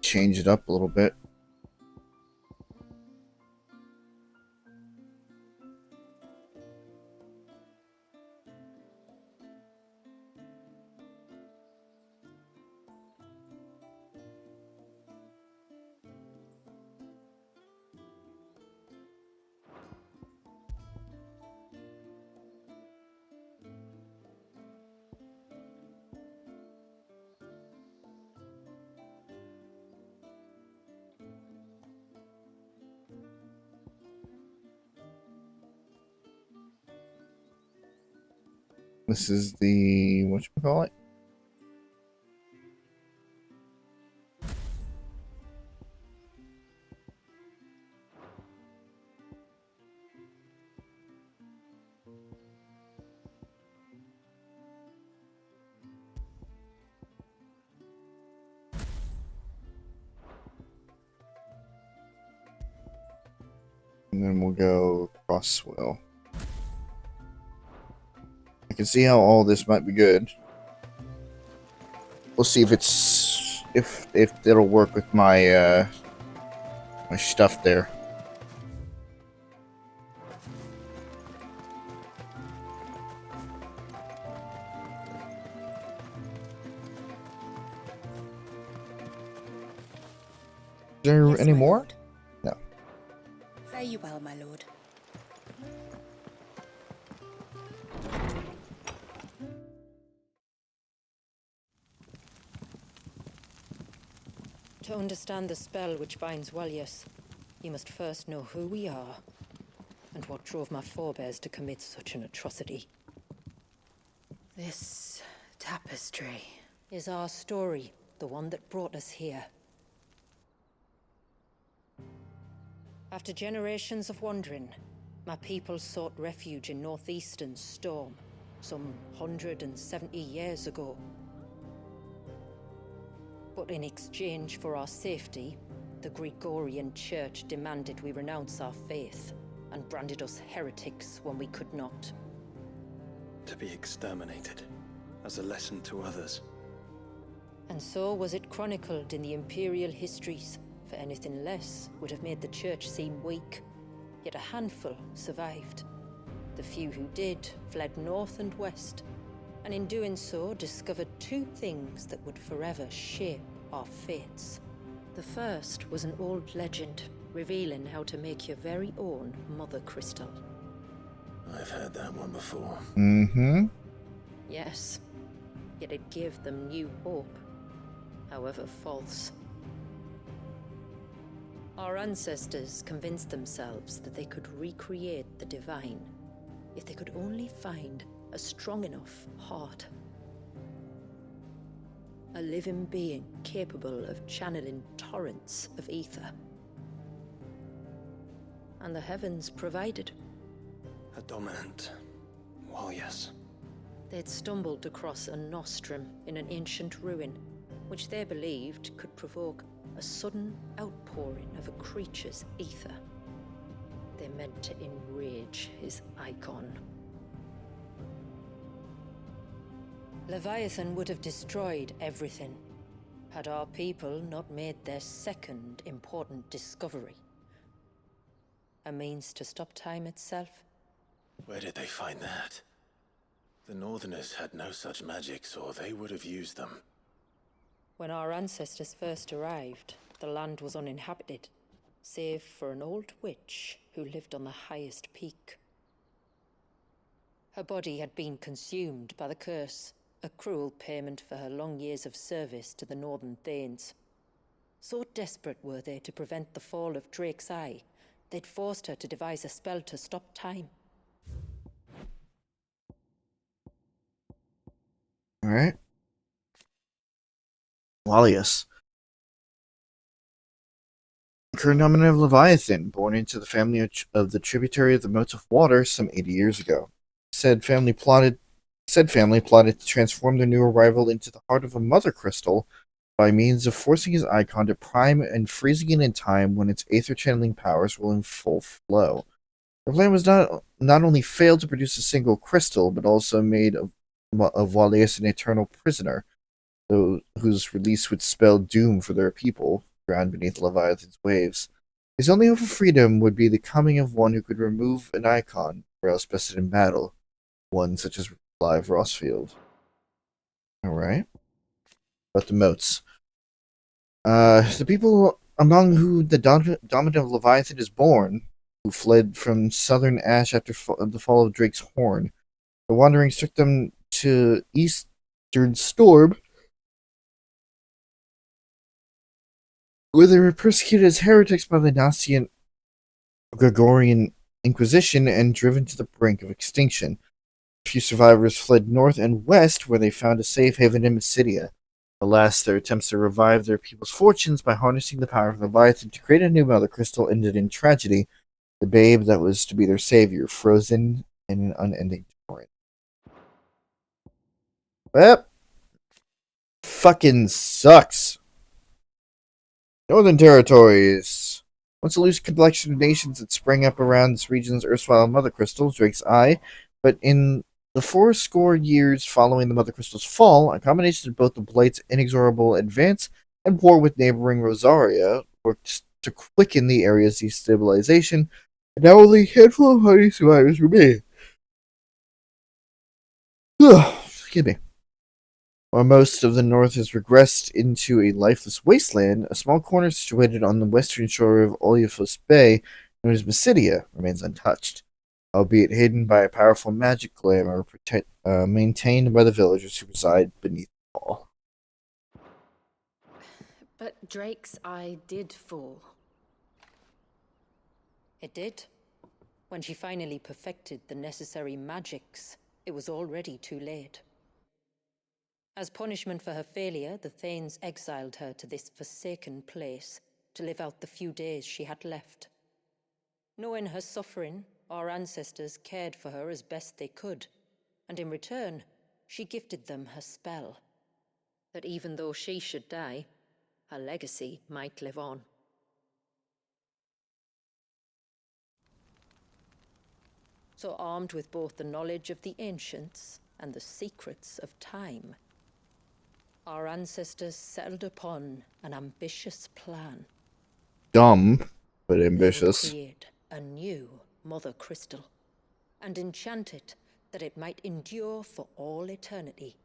Change it up a little bit. This is the whatchamacallit? And then we'll go Crosswell. I can see how all this might be good. We'll see if it's if it'll work with my my stuff there. Is there Yes, any my more? lord. No. Fare you well, my lord. To understand the spell which binds Walyas, you must first know who we are, and what drove my forebears to commit such an atrocity. This tapestry is our story, the one that brought us here. After generations of wandering, my people sought refuge in northeastern Storm, some 170 years ago. But in exchange for our safety, the Gregorian Church demanded we renounce our faith, and branded us heretics when we could not. To be exterminated, as a lesson to others. And so was it chronicled in the Imperial histories, for anything less would have made the Church seem weak. Yet a handful survived. The few who did fled north and west, and in doing so discovered two things that would forever shape our fates. The first was an old legend, revealing how to make your very own Mother Crystal. I've heard that one before. Mm-hmm. Yes, yet it gave them new hope, however false. Our ancestors convinced themselves that they could recreate the divine if they could only find a strong enough heart. A living being capable of channeling torrents of ether. And the heavens provided. A dominant. Well, yes. They'd stumbled across a nostrum in an ancient ruin, which they believed could provoke a sudden outpouring of a creature's ether. They meant to enrage his Eikon. Leviathan would have destroyed everything, had our people not made their second important discovery. A means to stop time itself. Where did they find that? The Northerners had no such magics, or they would have used them. When our ancestors first arrived, the land was uninhabited, save for an old witch who lived on the highest peak. Her body had been consumed by the curse, a cruel payment for her long years of service to the Northern Thanes. So desperate were they to prevent the fall of Drake's Eye, they'd forced her to devise a spell to stop time. Alright. Walyas. Current dominant of Leviathan, born into the family of the tributary of the Moat of Water some 80 years ago. Said family plotted to transform their new arrival into the heart of a mother crystal by means of forcing his Eikon to prime and freezing it in time when its aether channeling powers were in full flow. Their plan was not only failed to produce a single crystal, but also made of Walyas an eternal prisoner, whose release would spell doom for their people, drowned beneath Leviathan's waves. His only hope of freedom would be the coming of one who could remove an Eikon, or else bested in battle, one such as Clive Rossfield. Alright. About the moats. The people among who the dominant of Leviathan is born, who fled from southern Ash after the fall of Drake's Horn. The wanderings took them to eastern Storm, where they were persecuted as heretics by the Nazi Gregorian Inquisition and driven to the brink of extinction. A few survivors fled north and west, where they found a safe haven in Mysidia. Alas, their attempts to revive their people's fortunes by harnessing the power of Leviathan to create a new mother crystal ended in tragedy. The babe that was to be their savior, frozen in an unending torrent. Well, fucking sucks. Northern Territories. Once a loose collection of nations that sprang up around this region's erstwhile mother crystal, Drake's Eye, but in the 40 years following the Mother Crystal's fall, a combination of both the Blight's inexorable advance and war with neighboring Rosaria worked to quicken the area's destabilization, and now only a handful of hardy survivors remain. Excuse me. While most of the north has regressed into a lifeless wasteland, a small corner situated on the western shore of Olephus Bay, known as Mysidia, remains untouched, albeit hidden by a powerful magic glamour maintained by the villagers who reside beneath the wall. But Drake's Eye did fall. It did. When she finally perfected the necessary magics, it was already too late. As punishment for her failure, the Thanes exiled her to this forsaken place to live out the few days she had left. Knowing her suffering, our ancestors cared for her as best they could, and in return, she gifted them her spell. That even though she should die, her legacy might live on. So armed with both the knowledge of the ancients and the secrets of time, our ancestors settled upon an ambitious plan. Dumb, but ambitious. They would create a new Mother Crystal, and enchant it that it might endure for all eternity.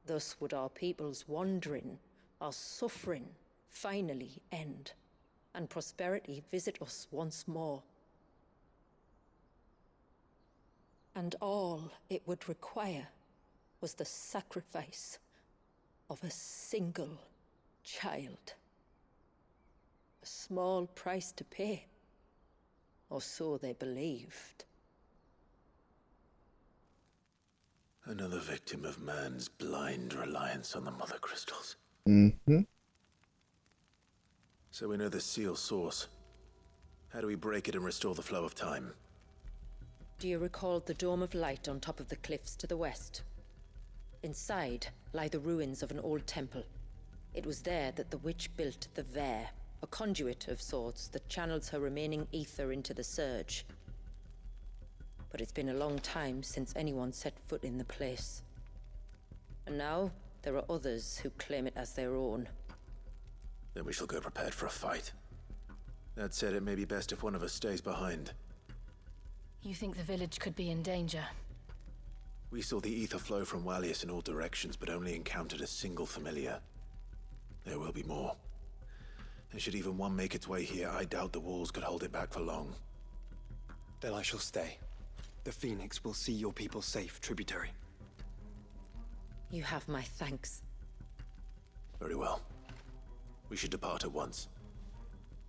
Thus would our people's wandering, our suffering, finally end, and prosperity visit us once more. And all it would require was the sacrifice of a single child. A small price to pay, or so they believed. Another victim of man's blind reliance on the Mother Crystals. Mm-hmm. So we know the seal source. How do we break it and restore the flow of time? Do you recall the Dome of Light on top of the cliffs to the west? Inside lie the ruins of an old temple. It was there that the witch built the Vare, a conduit of sorts that channels her remaining ether into the Surge. But it's been a long time since anyone set foot in the place. And now, there are others who claim it as their own. Then we shall go prepared for a fight. That said, it may be best if one of us stays behind. You think the village could be in danger? We saw the ether flow from Wallius in all directions, but only encountered a single familiar. There will be more. And should even one make its way here, I doubt the walls could hold it back for long. Then I shall stay. The Phoenix will see your people safe, tributary. You have my thanks. Very well. We should depart at once.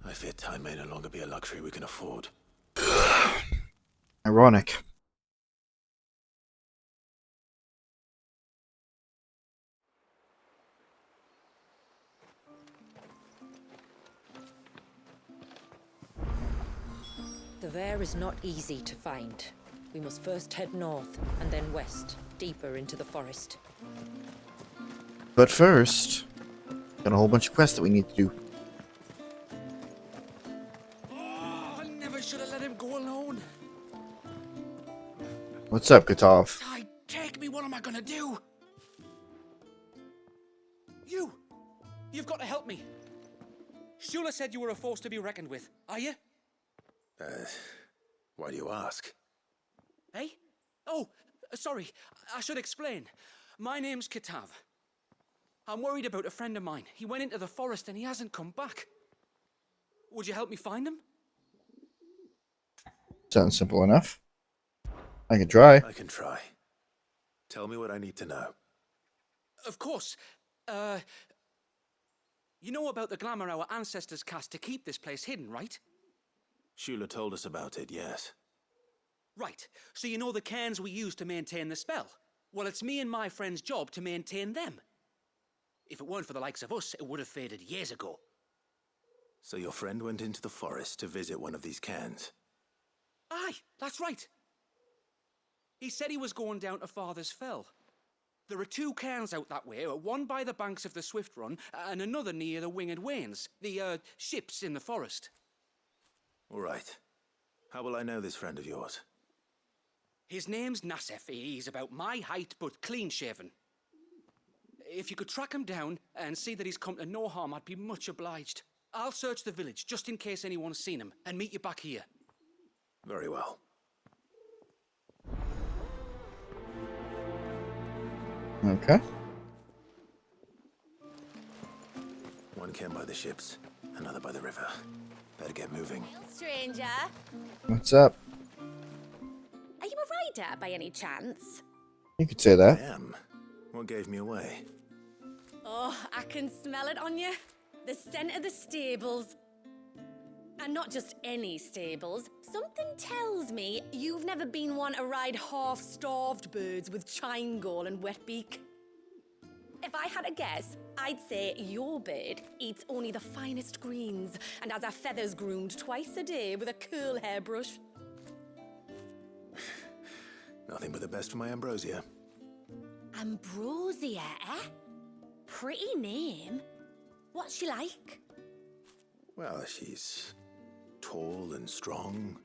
I fear time may no longer be a luxury we can afford. Ironic. The Vare is not easy to find. We must first head north, and then west, deeper into the forest. But first, got a whole bunch of quests that we need to do. Oh, I never should have let him go alone. What's up, Katov? Take me, what am I gonna do? You've got to help me. Shula said you were a force to be reckoned with, are you? Why do you ask? Hey? Oh, sorry, I should explain. My name's Kitav. I'm worried about a friend of mine. He went into the forest and he hasn't come back. Would you help me find him? Sounds simple enough. I can try. I can try. Tell me what I need to know. Of course. You know about the glamour our ancestors cast to keep this place hidden, right? Shula told us about it, yes. Right. So you know the cairns we use to maintain the spell? Well, it's me and my friend's job to maintain them. If it weren't for the likes of us, it would have faded years ago. So your friend went into the forest to visit one of these cairns? Aye, that's right. He said he was going down to Father's Fell. There are 2 cairns out that way, one by the banks of the Swift Run, and another near the Winged Wains, the ships in the forest. All right. How will I know this friend of yours? His name's Nassef. He's about my height, but clean-shaven. If you could track him down and see that he's come to no harm, I'd be much obliged. I'll search the village, just in case anyone's seen him, and meet you back here. Very well. Okay. One came by the ships, another by the river. Better get moving. Stranger, What's up? are you a rider by any chance? You could say that. I am. What gave me away? Oh, I can smell it on you. The scent of the stables. And not just any stables. Something tells me you've never been one to ride half-starved birds with chine gall and wet beak. If I had a guess, I'd say your bird eats only the finest greens and has her feathers groomed twice a day with a curl hairbrush. Nothing but the best for my ambrosia. Ambrosia, eh? Pretty name. What's she like? Well, she's tall and strong.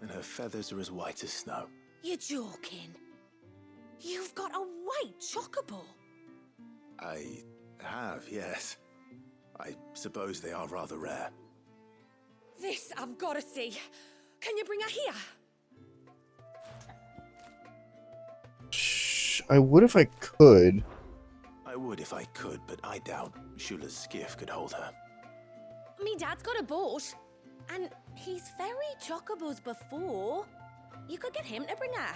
And her feathers are as white as snow. You're joking. You've got a white chocobo. I have, yes. I suppose they are rather rare. This I've got to see. Can you bring her here? I would if I could. I would if I could, but I doubt Shula's skiff could hold her. Me dad's got a boat. And he's ferried chocobos before. You could get him to bring her.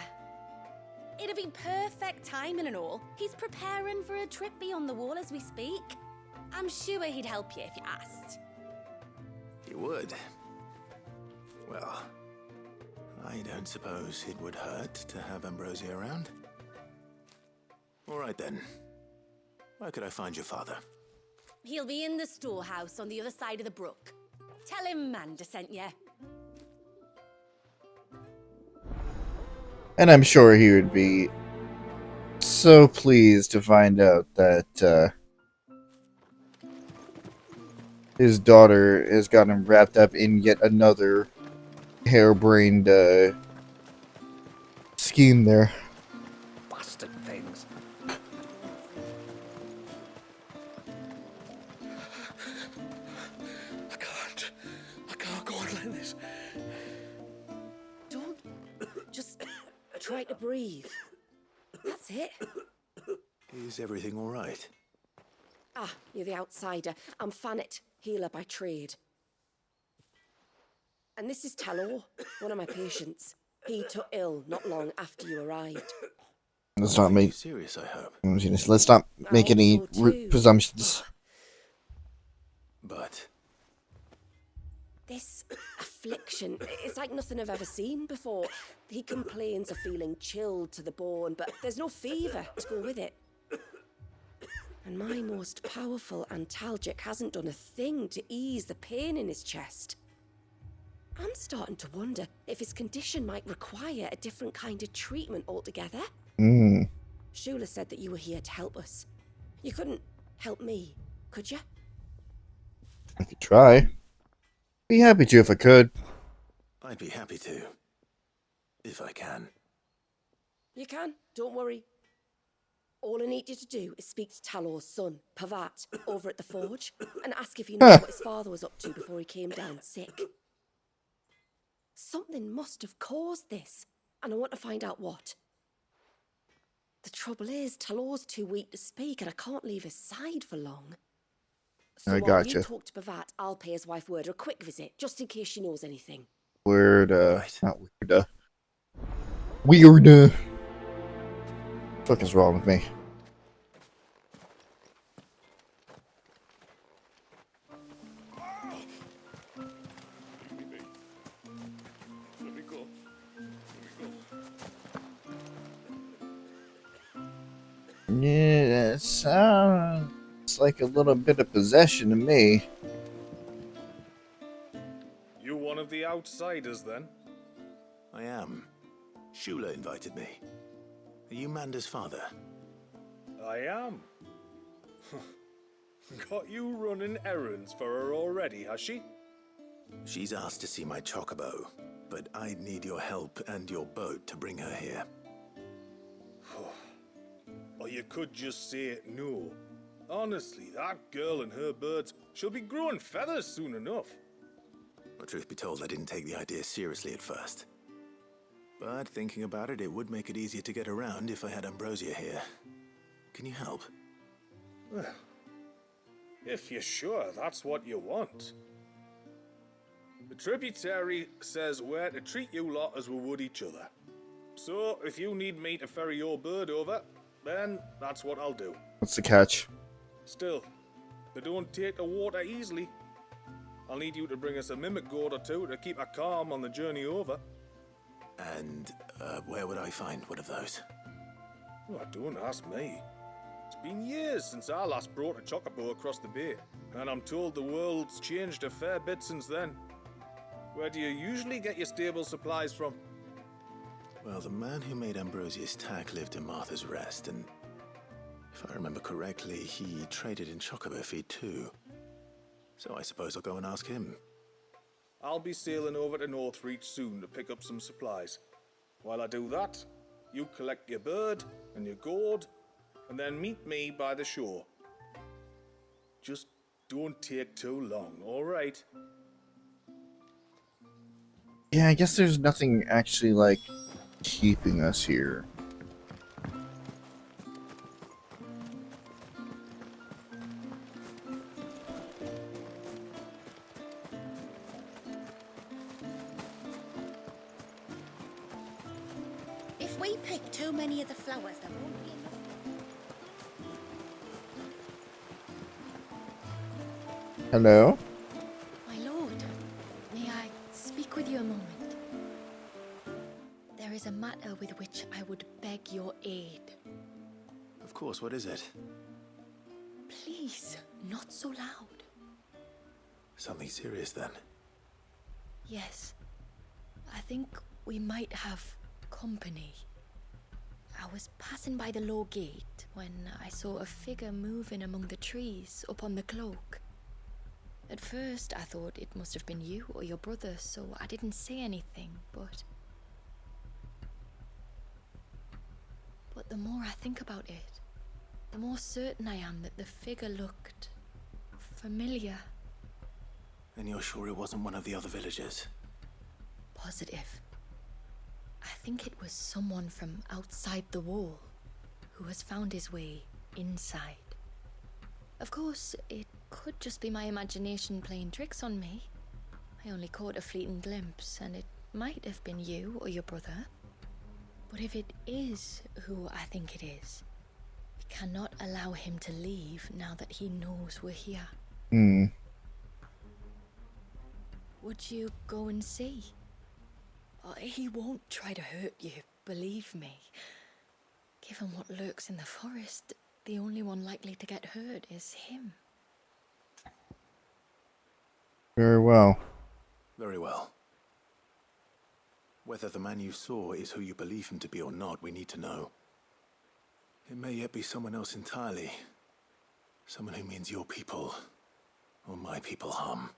It'd be perfect timing and all. He's preparing for a trip beyond the wall as we speak. I'm sure he'd help you if you asked. He would. Well, I don't suppose it would hurt to have Ambrosia around. All right then. Where could I find your father? He'll be in the storehouse on the other side of the brook. Tell him Manda sent you. And I'm sure he would be so pleased to find out that his daughter has gotten wrapped up in yet another harebrained scheme there. Bastard things. I can't go on like this. Don't. Just try to breathe. That's it. Is everything all right? Ah, you're the outsider. I'm Fannet, healer by trade. And this is Talor, one of my patients. He took ill not long after you arrived. Let's not make serious, I hope. Let's not make any presumptions. But This affliction, it's like nothing I've ever seen before. He complains of feeling chilled to the bone, but there's no fever to go with it. And my most powerful antalgic hasn't done a thing to ease the pain in his chest. I'm starting to wonder if his condition might require a different kind of treatment altogether. Shula said that you were here to help us. You couldn't help me, could you? I could try. Be happy to if I could. I'd be happy to. If I can. You can, don't worry. All I need you to do is speak to Talor's son, Pavat, over at the forge, and ask if you know what his father was up to before he came down sick. Something must have caused this, and I want to find out what. The trouble is, Talor's too weak to speak, and I can't leave his side for long. So I while gotcha. you talk to Pavat, I'll pay his wife word a quick visit, just in case she knows anything. Weird, not weird, weird, fuck is wrong with me? Yeah, that sounds like a little bit of possession to me. You one of the outsiders, then? I am. Shula invited me. Are you Manda's father? I am. Got you running errands for her already, has she? She's asked to see my chocobo, but I'd need your help and your boat to bring her here. Or you could just say no. Honestly, that girl and her birds, she'll be growing feathers soon enough. Well, truth be told, I didn't take the idea seriously at first. But thinking about it, it would make it easier to get around if I had Ambrosia here. Can you help? Well, if you're sure that's what you want. The tributary says we're to treat you lot as we would each other. So, if you need me to ferry your bird over, then that's what I'll do. What's the catch? Still, they don't take the water easily. I'll need you to bring us a mimic gourd or two to keep her calm on the journey over. And where would I find one of those? Oh, don't ask me. It's been years since I last brought a chocobo across the bay, and I'm told the world's changed a fair bit since then. Where do you usually get your stable supplies from? Well, the man who made Ambrosia's tack lived in Martha's Rest, and if I remember correctly, he traded in chocobo feed too. So I suppose I'll go and ask him. I'll be sailing over to Northreach soon to pick up some supplies. While I do that, you collect your bird and your gourd, and then meet me by the shore. Just don't take too long, all right? Yeah, I guess there's nothing actually, like, keeping us here. If we pick too many of the flowers, there won't be enough. Hello? My lord, may I speak with you a moment? There is a matter with which I would beg your aid. Of course, what is it? Please, not so loud. Something serious then? Yes, I think we might have company. I was passing by the low gate when I saw a figure moving among the trees up on the cloak. At first, I thought it must have been you or your brother, so I didn't say anything, but the more I think about it, the more certain I am that the figure looked familiar. And you're sure it wasn't one of the other villagers? Positive. I think it was someone from outside the wall who has found his way inside. Of course, it could just be my imagination playing tricks on me. I only caught a fleeting glimpse, and it might have been you or your brother. But if it is who I think it is, we cannot allow him to leave now that he knows we're here. Would you go and see? He won't try to hurt you, believe me. Given what lurks in the forest, the only one likely to get hurt is him. Very well. Very well. Whether the man you saw is who you believe him to be or not, we need to know. It may yet be someone else entirely. Someone who means your people, or my people, harm.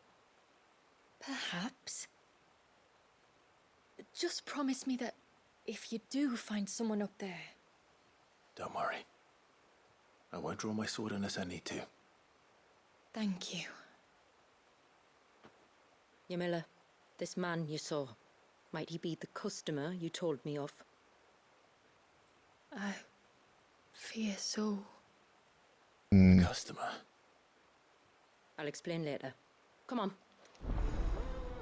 Perhaps. Just promise me that if you do find someone up there... Don't worry. I won't draw my sword unless I need to. Thank you. Yamila, this man you saw, might he be the customer you told me of? I fear so. Customer? I'll explain later. Come on.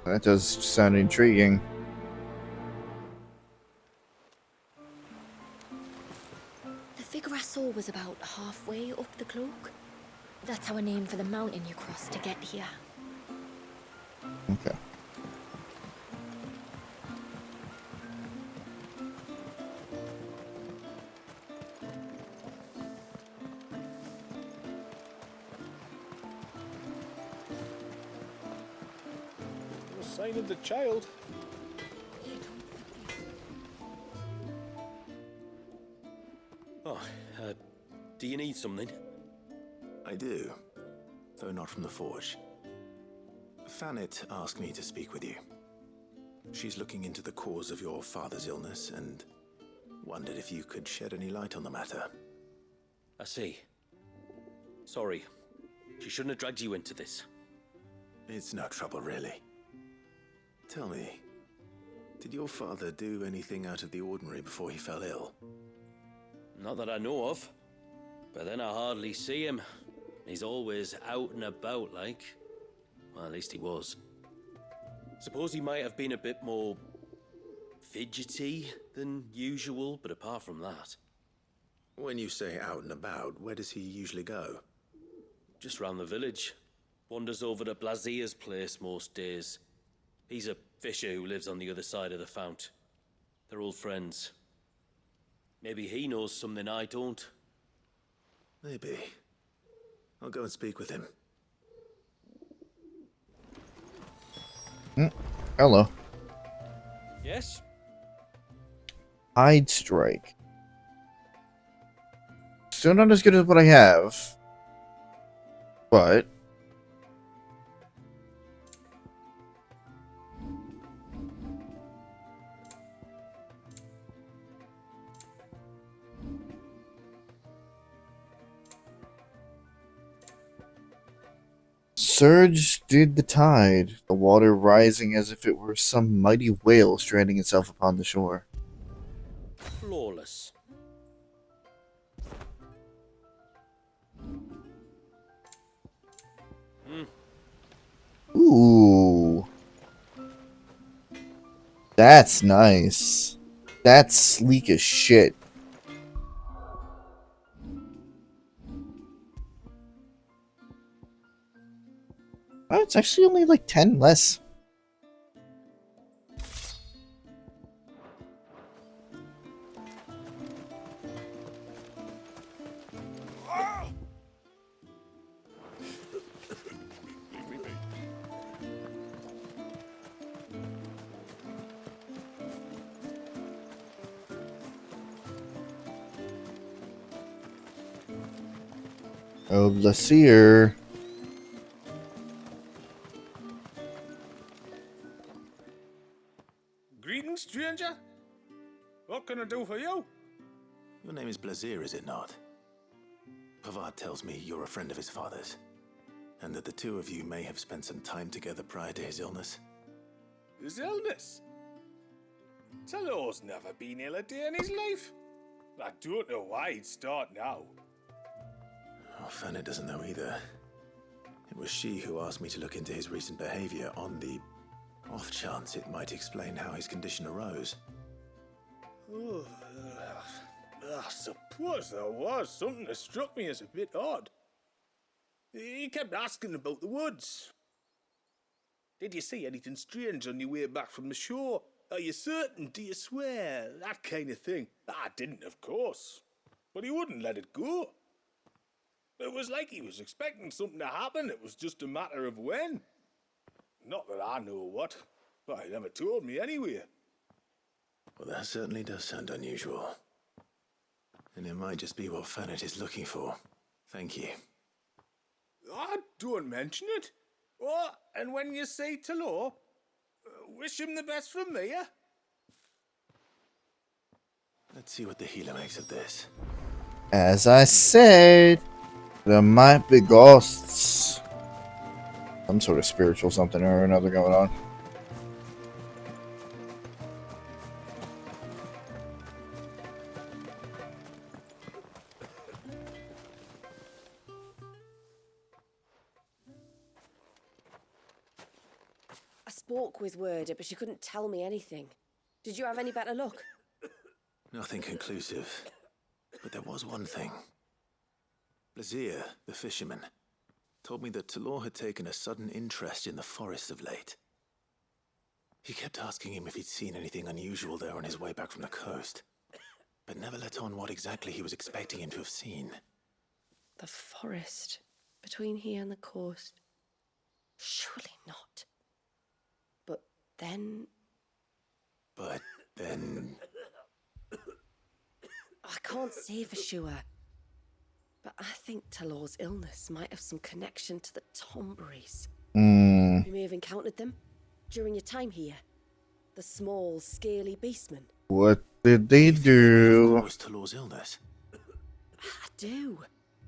That does sound intriguing. The figure I saw was about halfway up the cloak. That's our name for the mountain you crossed to get here. Okay. No sign of the child. Oh, do you need something? I do, though not from the forge. Fannet asked me to speak with you. She's looking into the cause of your father's illness and wondered if you could shed any light on the matter. I see. Sorry. She shouldn't have dragged you into this. It's no trouble, really. Tell me, did your father do anything out of the ordinary before he fell ill? Not that I know of. But then I hardly see him. He's always out and about, like. Well, at least he was. Suppose he might have been a bit more fidgety than usual, but apart from that. When you say out and about, where does he usually go? Just round the village. Wanders over to Blazier's place most days. He's a fisher who lives on the other side of the fount. They're old friends. Maybe he knows something I don't. Maybe. I'll go and speak with him. Hello. Yes? Hide strike. Still not as good as what I have. But surge did the tide, the water rising as if it were some mighty whale stranding itself upon the shore. Flawless. Ooh. That's nice. That's sleek as shit. Oh, it's actually only like 10 less. Oh, Blasier. Greetings, stranger. What can I do for you? Your name is Blazier, is it not? Pavard tells me you're a friend of his father's, and that the two of you may have spent some time together prior to his illness. His illness? Talor's never been ill a day in his life. I don't know why he'd start now. Oh, Fanny doesn't know either. It was she who asked me to look into his recent behavior on the off chance it might explain how his condition arose. Oh, I suppose there was something that struck me as a bit odd. He kept asking about the woods. Did you see anything strange on your way back from the shore? Are you certain? Do you swear? That kind of thing. I didn't, of course. But he wouldn't let it go. It was like he was expecting something to happen. It was just a matter of when. Not that I know what, but he never told me anyway. Well, that certainly does sound unusual. And it might just be what Fannet is looking for. Thank you. Don't mention it. Oh, and when you say Talor, wish him the best from me, eh? Let's see what the healer makes of this. As I said, there might be ghosts. Some sort of spiritual something or another going on. I spoke with Werder, but she couldn't tell me anything. Did you have any better luck? Nothing conclusive. But there was one thing. Blazier, the fisherman, told me that Talor had taken a sudden interest in the forest of late. He kept asking him if he'd seen anything unusual there on his way back from the coast, but never let on what exactly he was expecting him to have seen. The forest between here and the coast. Surely not. But then... But then... I can't say for sure. But I think Talor's illness might have some connection to the Tomberries. Hmm. You may have encountered them during your time here. The small, scaly beastmen. What did they do? Was Talor's illness? I do.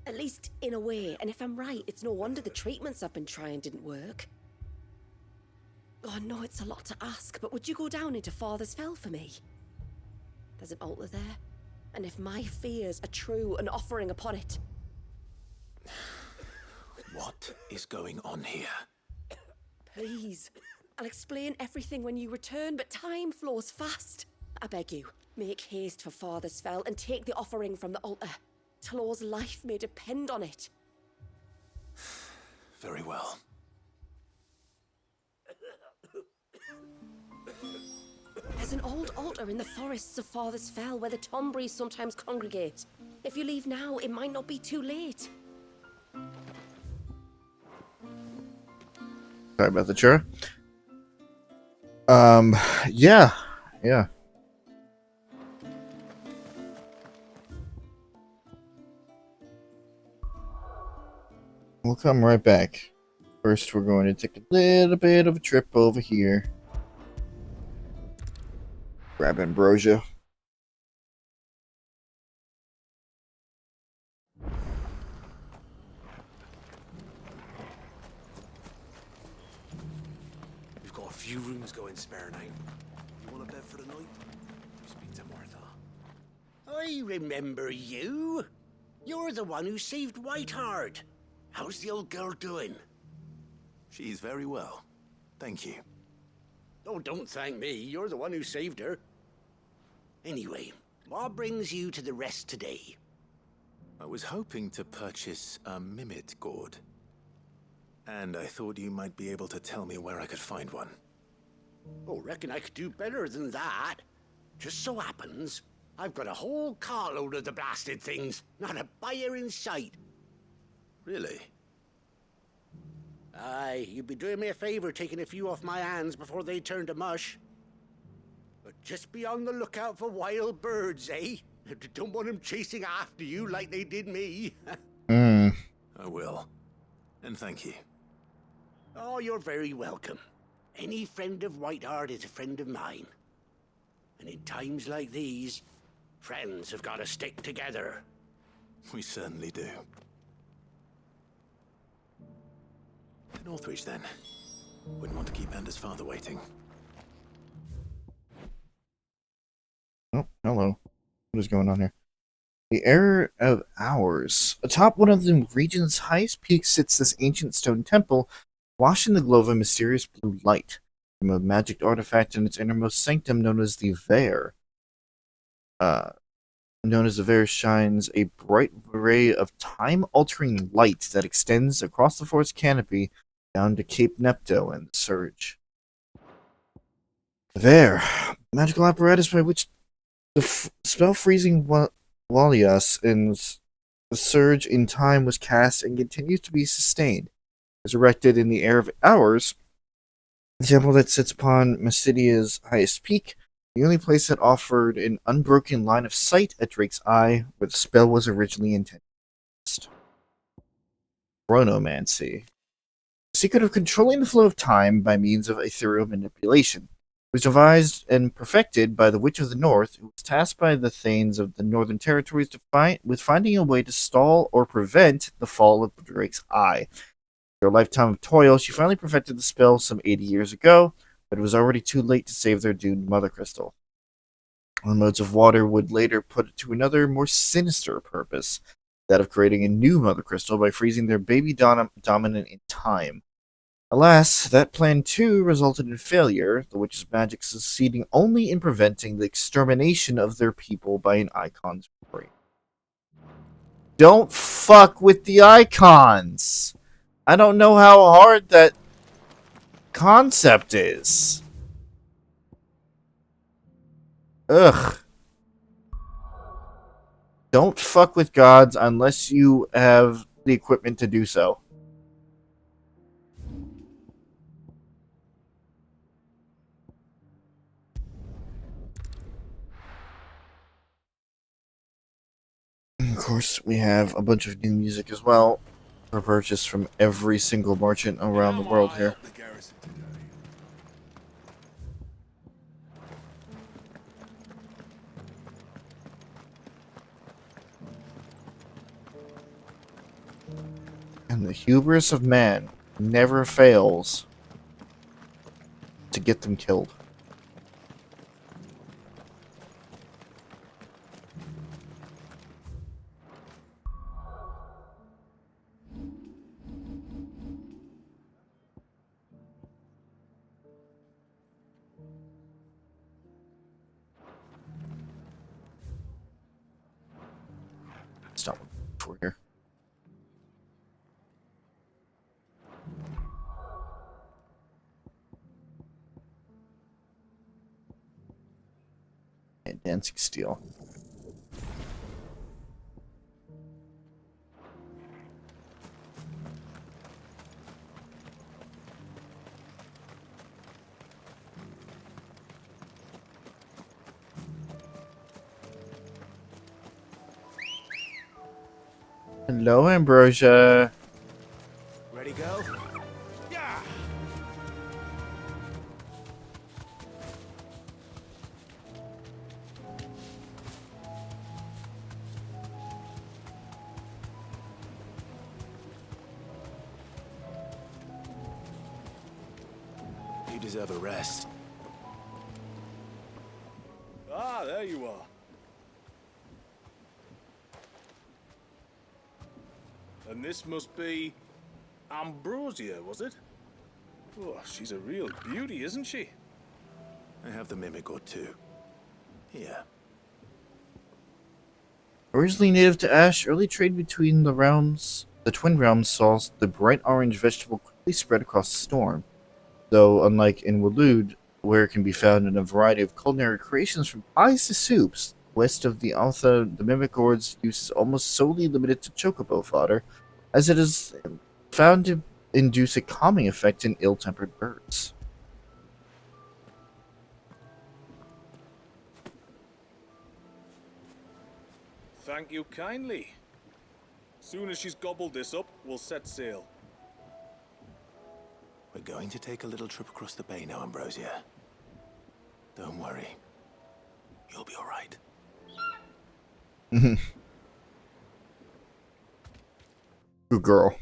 At least in a way. And if I'm right, it's no wonder the treatments I've been trying didn't work. Oh, I know it's a lot to ask, but would you go down into Father's Fell for me? There's an altar there. And if my fears are true, an offering upon it. What is going on here? Please. I'll explain everything when you return, but time flows fast. I beg you, make haste for Father's Fell and take the offering from the altar. Talor's life may depend on it. Very well. There's an old altar in the forests of Father's Fell where the Tomberries sometimes congregate. If you leave now, it might not be too late. Sorry about the chur. Yeah. We'll come right back. First, we're going to take a little bit of a trip over here. Grab ambrosia. We've got a few rooms going spare now. You want a bed for the night? Speak to Martha. I remember you. You're the one who saved Whiteheart. How's the old girl doing? She's very well. Thank you. Oh, don't thank me. You're the one who saved her. Anyway, what brings you to the rest today? I was hoping to purchase a Mimit gourd. And I thought you might be able to tell me where I could find one. Oh, reckon I could do better than that. Just so happens, I've got a whole carload of the blasted things. Not a buyer in sight. Really? Aye, you'd be doing me a favor taking a few off my hands before they turn to mush. But just be on the lookout for wild birds, eh? Don't want them chasing after you like they did me. I will. And thank you. Oh, you're very welcome. Any friend of Whiteheart is a friend of mine. And in times like these, friends have got to stick together. We certainly do. To Northridge, then. Wouldn't want to keep Anders' father waiting. Oh, hello. What is going on here? The Era of Hours. Atop one of the region's highest peaks sits this ancient stone temple, washed in the glow of a mysterious blue light. From a magic artifact in its innermost sanctum known as the Vare. Shines a bright ray of time-altering light that extends across the forest canopy down to Cape Nepto and the Surge. Vare, magical apparatus by which the spell freezing Walias in the Surge in time was cast and continues to be sustained. Is erected in the Era of Hours, the temple that sits upon Mysidia's highest peak, the only place that offered an unbroken line of sight at Drake's Eye, where the spell was originally intended. Chronomancy. The secret of controlling the flow of time by means of ethereal manipulation. It was devised and perfected by the Witch of the North, who was tasked by the Thanes of the Northern Territories with finding a way to stall or prevent the fall of Drake's Eye. After a lifetime of toil, she finally perfected the spell some 80 years ago, but it was already too late to save their doomed Mother Crystal. The modes of water would later put it to another, more sinister purpose, that of creating a new Mother Crystal by freezing their baby dominant in time. Alas, that plan too resulted in failure, the witch's magic succeeding only in preventing the extermination of their people by an Eikon's brain. Don't fuck with the Eikons! I don't know how hard that concept is. Ugh. Don't fuck with gods unless you have the equipment to do so. Of course, we have a bunch of new music as well for purchase from every single merchant around the world here. And the hubris of man never fails to get them killed. Stop for here. And dancing steel. Hello, Ambrosia. Ready, go? Yeah! You deserve a rest. Ah, there you are. And this must be Ambrosia, was it? Oh, she's a real beauty, isn't she? I have the mimic or two. Here. Originally native to Ash, early trade between the realms, the twin realms, saw the bright orange vegetable quickly spread across the storm. Though, unlike in Waloed, where it can be found in a variety of culinary creations from pies to soups, west of the Altha, the mimic gourd's use is almost solely limited to chocobo fodder, as it is found to induce a calming effect in ill-tempered birds. Thank you kindly. Soon as she's gobbled this up, we'll set sail. We're going to take a little trip across the bay now, Ambrosia. Don't worry. You'll be all right. Good girl.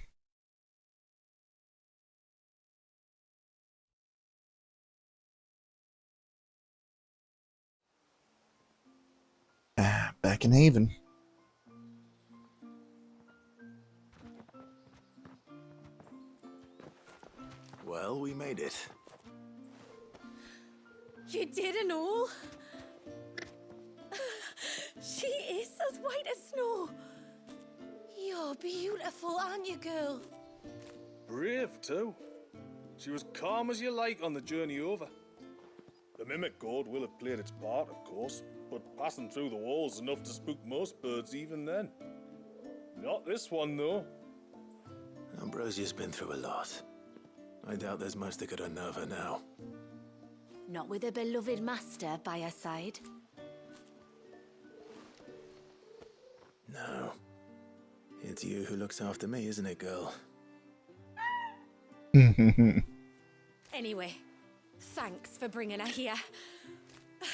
Back in Haven. Well, we made it. You didn't all? She is as white as snow. You're beautiful, aren't you, girl? Brave, too. She was calm as you like on the journey over. The mimic gourd will have played its part, of course, but passing through the walls is enough to spook most birds even then. Not this one, though. Ambrosia's been through a lot. I doubt there's much that could unnerve her now. Not with a beloved master by her side. No. It's you who looks after me, isn't it, girl? Anyway, thanks for bringing her here.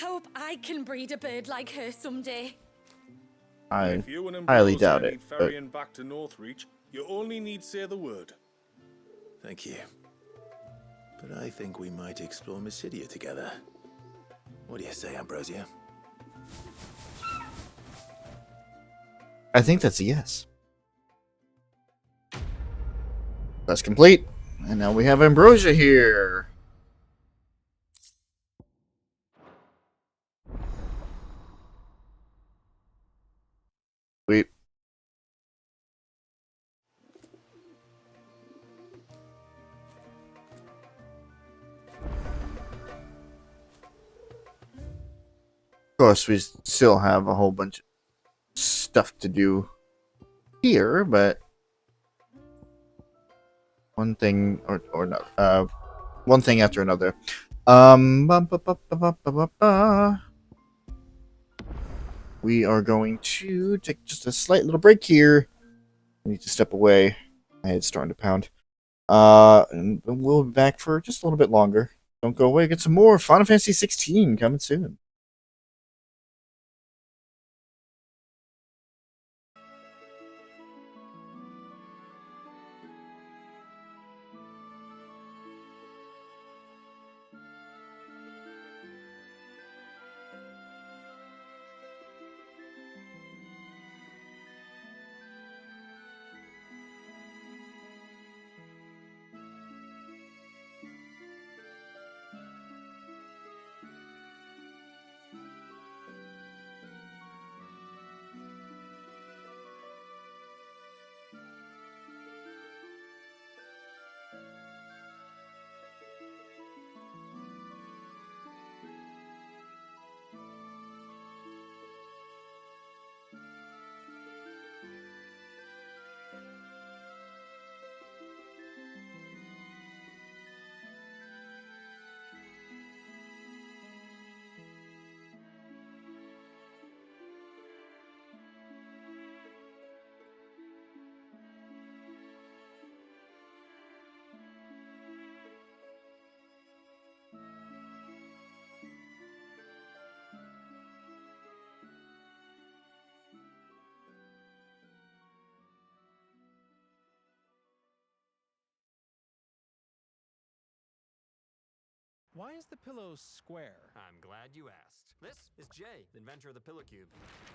Hope I can breed a bird like her someday. I If you and highly Ambrosia doubt need it. But ferrying back to Northreach, you only need say the word. Thank you. But I think we might explore Mysidia together. What do you say, Ambrosia? I think that's a yes. That's complete. And now we have Ambrosia here. Sweet. Of course, we still have a whole bunch of stuff to do here, but one thing or another. One thing after another. Bum, ba, ba, ba, ba, ba, ba, ba. we are going to take just a slight little break here. I need to step away. My head's starting to pound. And we'll be back for just a little bit longer. Don't go away. Get some more Final Fantasy 16 coming soon. Why is the pillow square? I'm glad you asked. This is Jay, the inventor of the Pillow Cube.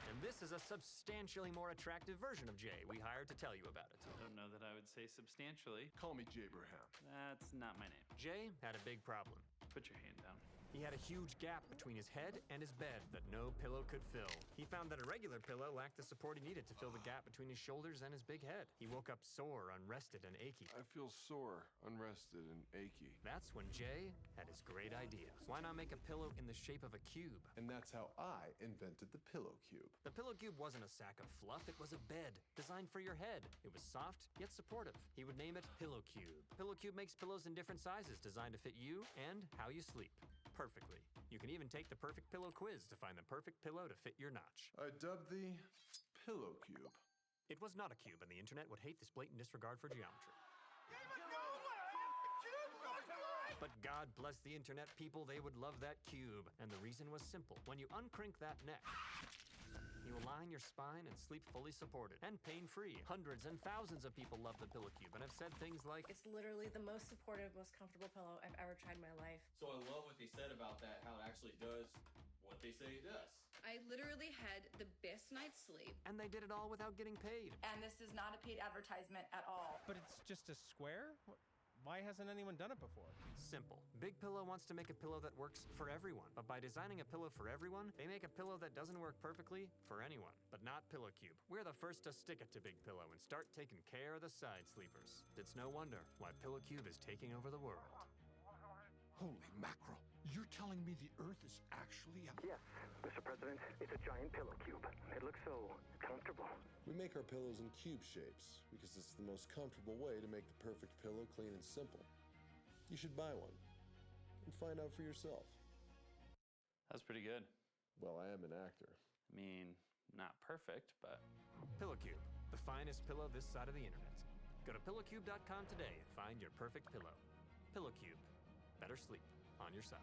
And this is a substantially more attractive version of Jay we hired to tell you about it. I don't know that I would say substantially. Call me Jabraham. That's not my name. Jay had a big problem. Put your hand down. He had a huge gap between his head and his bed that no pillow could fill. He found that a regular pillow lacked the support he needed to fill the gap between his shoulders and his big head. He woke up sore, unrested, and achy. I feel sore, unrested, and achy. That's when Jay had his great idea. Why not make a pillow in the shape of a cube? And that's how I invented the Pillow Cube. The Pillow Cube wasn't a sack of fluff, it was a bed designed for your head. It was soft, yet supportive. He would name it Pillow Cube. Pillow Cube makes pillows in different sizes designed to fit you and how you sleep perfectly. You can even take the perfect pillow quiz to find the perfect pillow to fit your notch. I dubbed the Pillow Cube. It was not a cube, and the internet would hate this blatant disregard for geometry. But God bless the internet people, they would love that cube. And the reason was simple. When you uncrinked that neck, you align your spine and sleep fully supported and pain-free. Hundreds and thousands of people love the Pillow Cube and have said things like, "It's literally the most supportive, most comfortable pillow I've ever tried in my life." So I love what they said about that, how it actually does what they say it does. I literally had the best night's sleep. And they did it all without getting paid. And this is not a paid advertisement at all. But it's just a square? Why hasn't anyone done it before? Simple. Big Pillow wants to make a pillow that works for everyone. But by designing a pillow for everyone, they make a pillow that doesn't work perfectly for anyone. But not Pillow Cube. We're the first to stick it to Big Pillow and start taking care of the side sleepers. It's no wonder why Pillow Cube is taking over the world. Holy mackerel. You're telling me the Earth is actually a... Yes, Mr. President. It's a giant pillow cube. It looks so comfortable. We make our pillows in cube shapes because it's the most comfortable way to make the perfect pillow clean and simple. You should buy one and find out for yourself. That's pretty good. Well, I am an actor. I mean, not perfect, but... Pillow Cube, the finest pillow this side of the internet. Go to pillowcube.com today and find your perfect pillow. Pillow Cube. Better sleep on your side.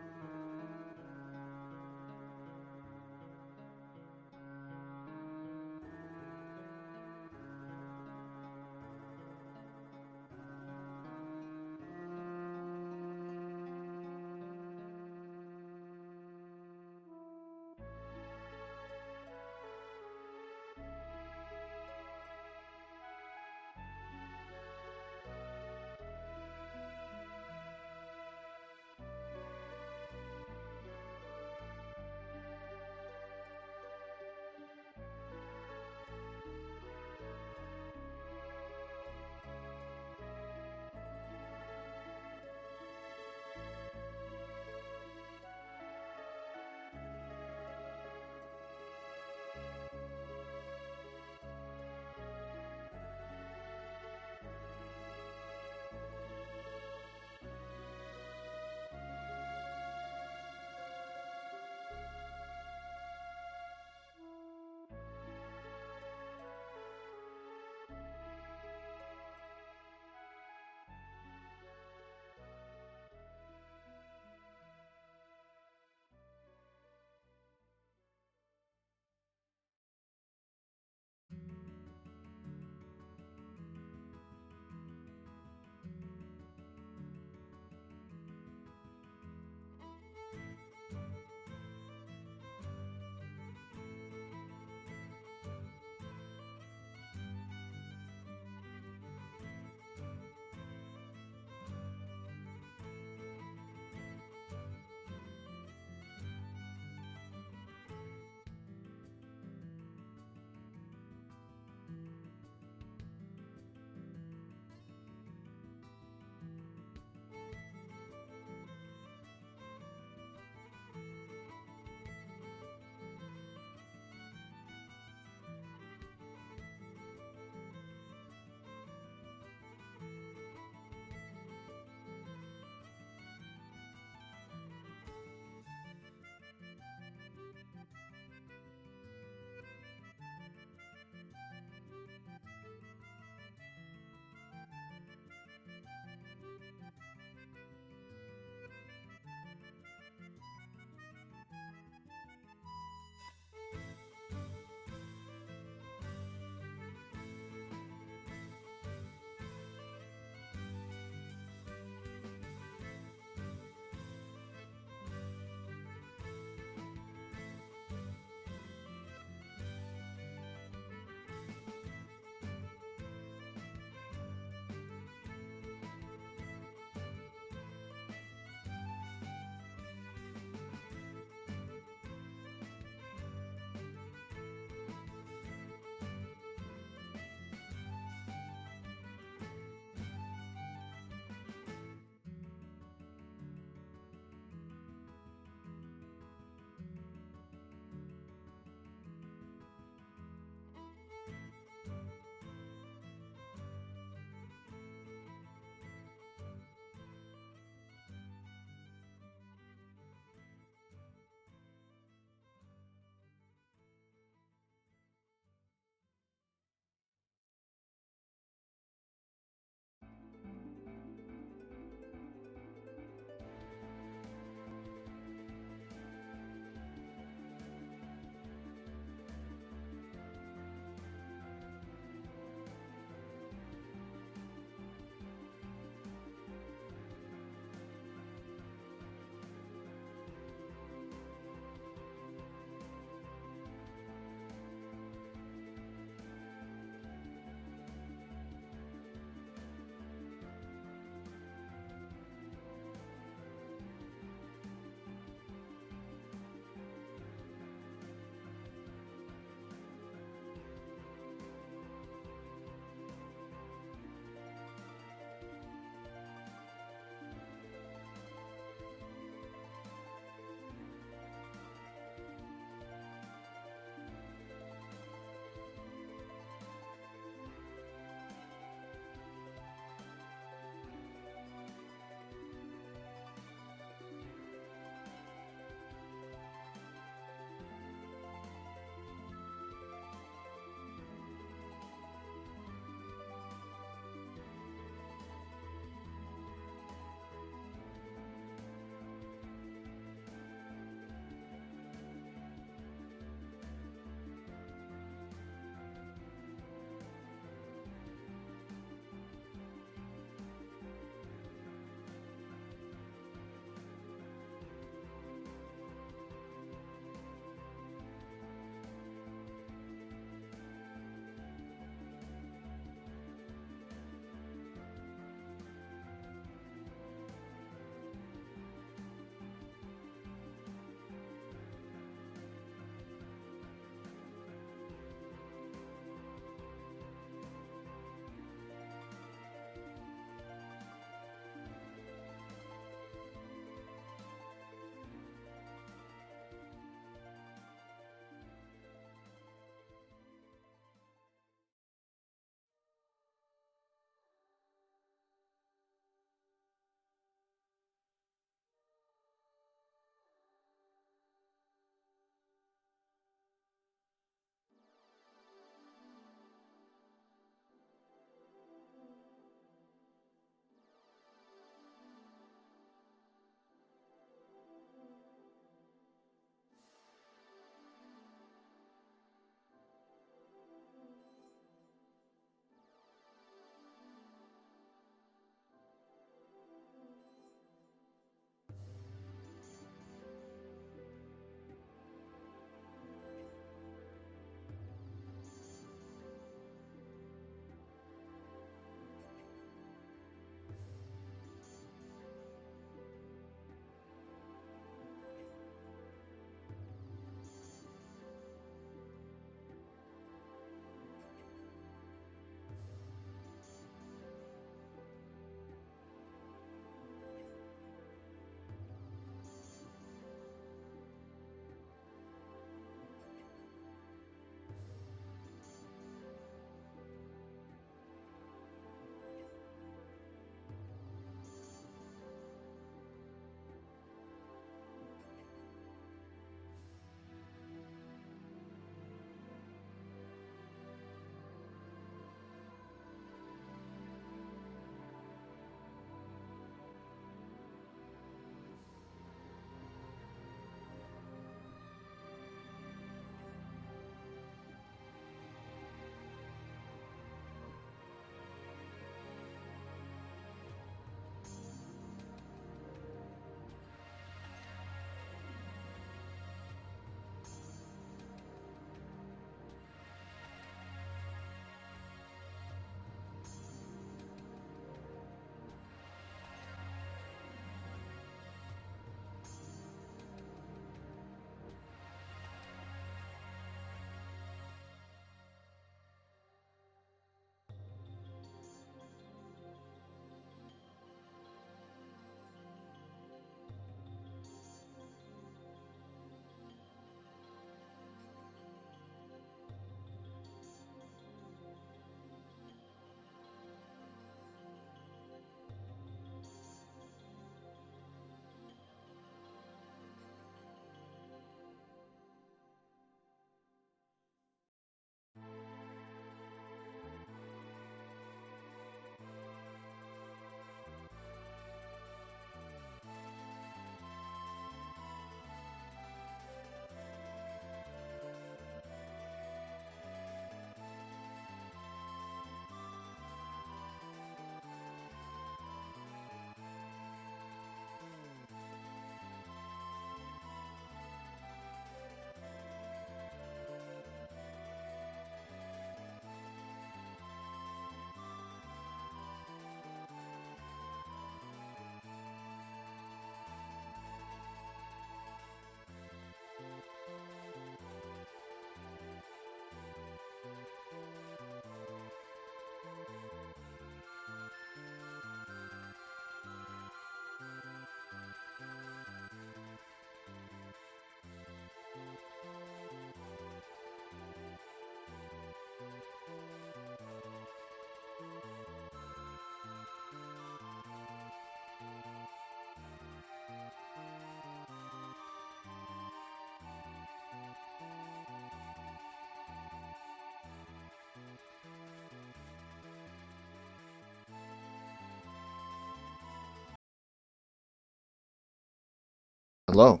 Hello.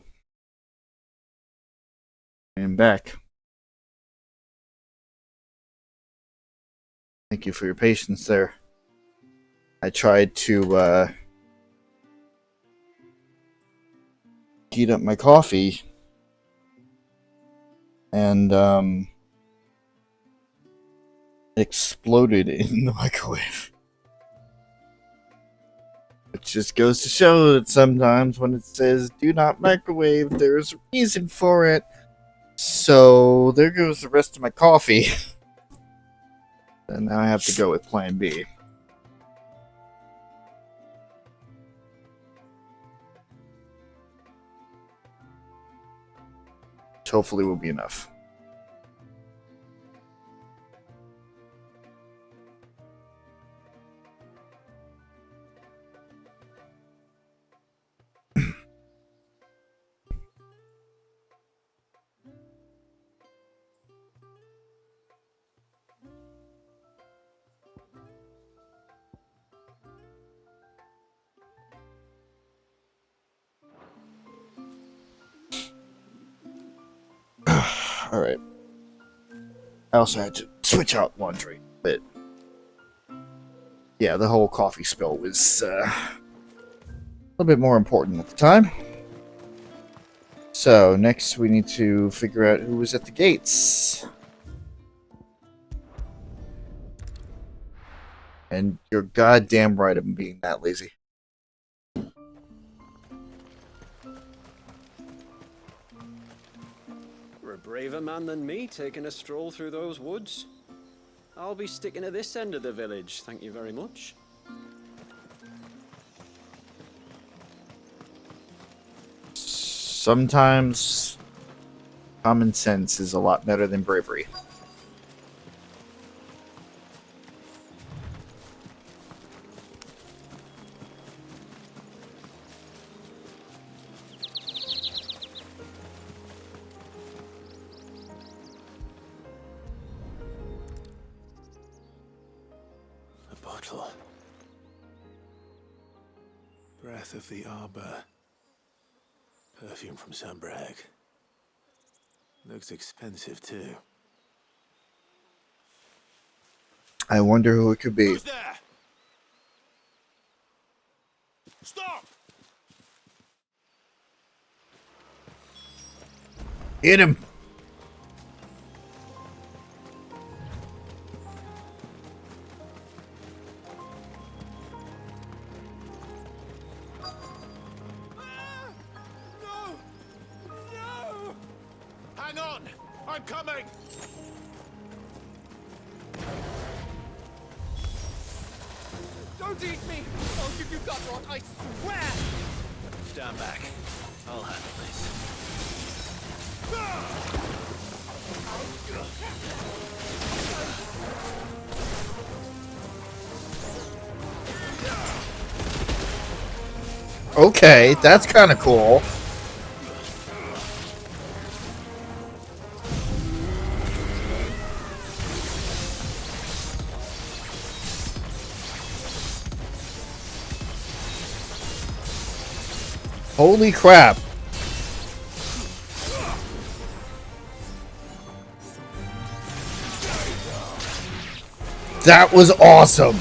I am back. Thank you for your patience there. I tried to heat up my coffee and exploded in the microwave. It just goes to show that sometimes when it says do not microwave, there's a reason for it. So there goes the rest of my coffee. And now I have to go with plan B. Which hopefully will be enough. Alright. I also had to switch out laundry, but yeah, the whole coffee spill was a little bit more important at the time. So, next we need to figure out who was at the gates. And you're goddamn right I'm being that lazy. You're a braver man than me, taking a stroll through those woods. I'll be sticking to this end of the village, thank you very much. Sometimes common sense is a lot better than bravery. A bottle. Breath of the Arbor. Perfume from Sunbrag. Looks expensive too. I wonder who it could be. Who's there? Stop! Hit him! Hang on! I'm coming! Don't eat me! I'll give you gut rot, I swear! Stand back. I'll handle this. Okay, that's kind of cool. Holy crap. That was awesome.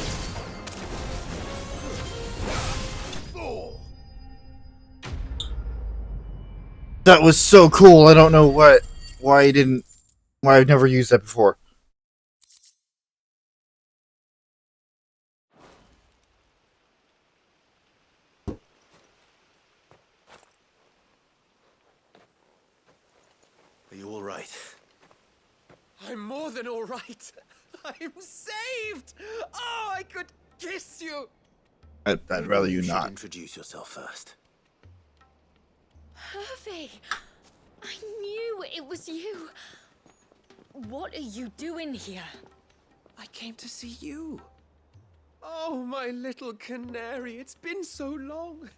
That was so cool. I don't know why I've never used that before. Are you all right? I'm more than all right. I'm saved! Oh, I could kiss you! I'd rather you should not. Introduce yourself first. Hervey! I knew it was you. What are you doing here? I came to see you. Oh, my little canary, it's been so long.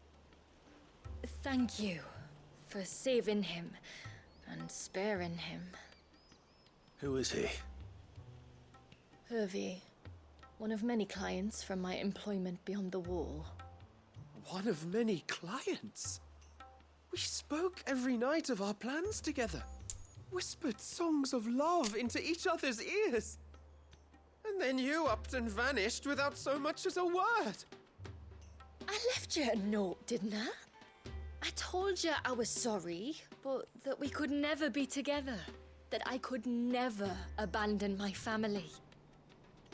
Thank you for saving him and sparing him. Who is he? Hervey, one of many clients from my employment beyond the wall. One of many clients? We spoke every night of our plans together. Whispered songs of love into each other's ears. And then you upped and vanished without so much as a word. I left you a note, didn't I? I told you I was sorry, but that we could never be together. That I could never abandon my family.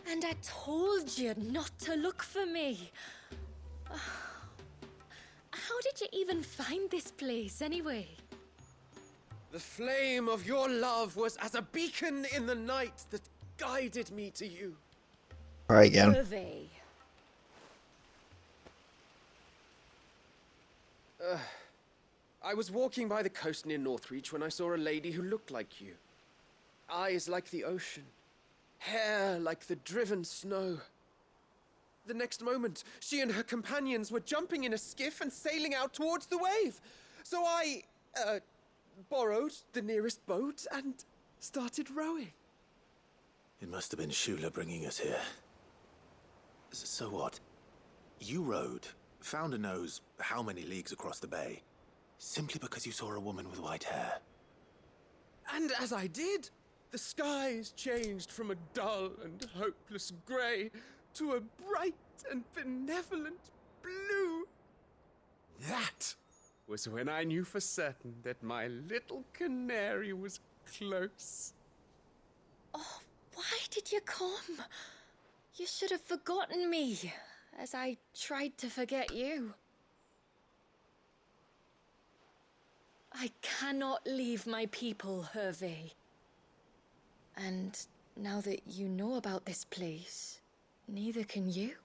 And I told you not to look for me. How did you even find this place, anyway? The flame of your love was as a beacon in the night that guided me to you. Try again. Survey. I was walking by the coast near Northreach when I saw a lady who looked like you. Eyes like the ocean. Hair like the driven snow. The next moment, she and her companions were jumping in a skiff and sailing out towards the wave. So I, borrowed the nearest boat and started rowing. It must have been Shula bringing us here. So what? You rowed, found a nose how many leagues across the bay, simply because you saw a woman with white hair. And as I did, the skies changed from a dull and hopeless grey to a bright and benevolent blue. That was when I knew for certain that my little canary was close. Oh, why did you come? You should have forgotten me, as I tried to forget you. I cannot leave my people, Hervé. And now that you know about this place, neither can you.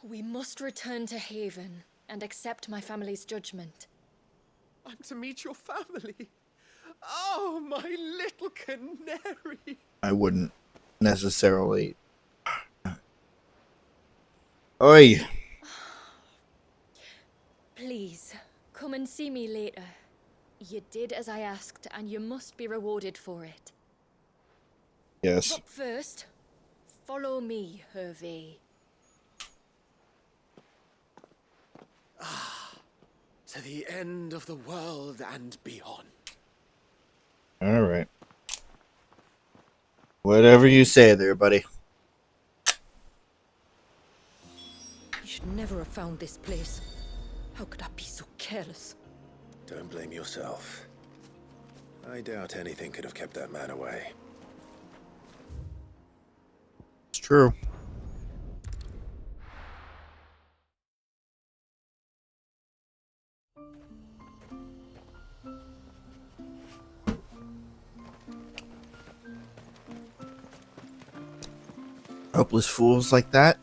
We must return to Haven and accept my family's judgment. I'm to meet your family. Oh, my little canary. I wouldn't necessarily. Oi! Please, come and see me later. You did as I asked, and you must be rewarded for it. Yes. But first, follow me, Hervé. To the end of the world and beyond. Alright. Whatever you say there, buddy. You should never have found this place. How could I be so careless? Don't blame yourself. I doubt anything could have kept that man away. It's true. Hopeless fools like that?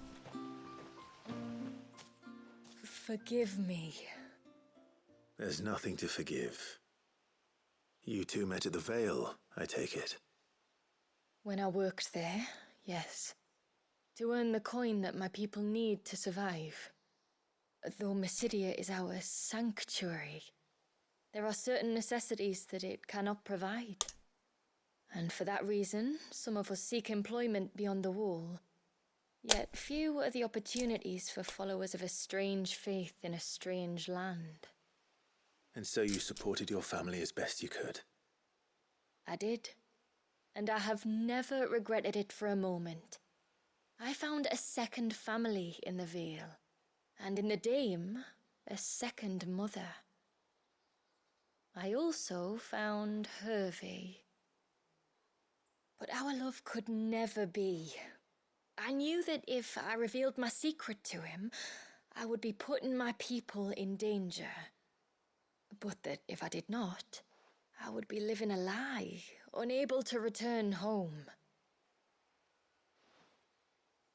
Forgive me. There's nothing to forgive. You two met at the Vale, I take it. When I worked there, yes. To earn the coin that my people need to survive. Though Mysidia is our sanctuary, there are certain necessities that it cannot provide. And for that reason, some of us seek employment beyond the wall. Yet few are the opportunities for followers of a strange faith in a strange land. And so you supported your family as best you could? I did. And I have never regretted it for a moment. I found a second family in the Vale. And in the Dame, a second mother. I also found Hervé. But our love could never be. I knew that if I revealed my secret to him, I would be putting my people in danger. But that if I did not, I would be living a lie, unable to return home.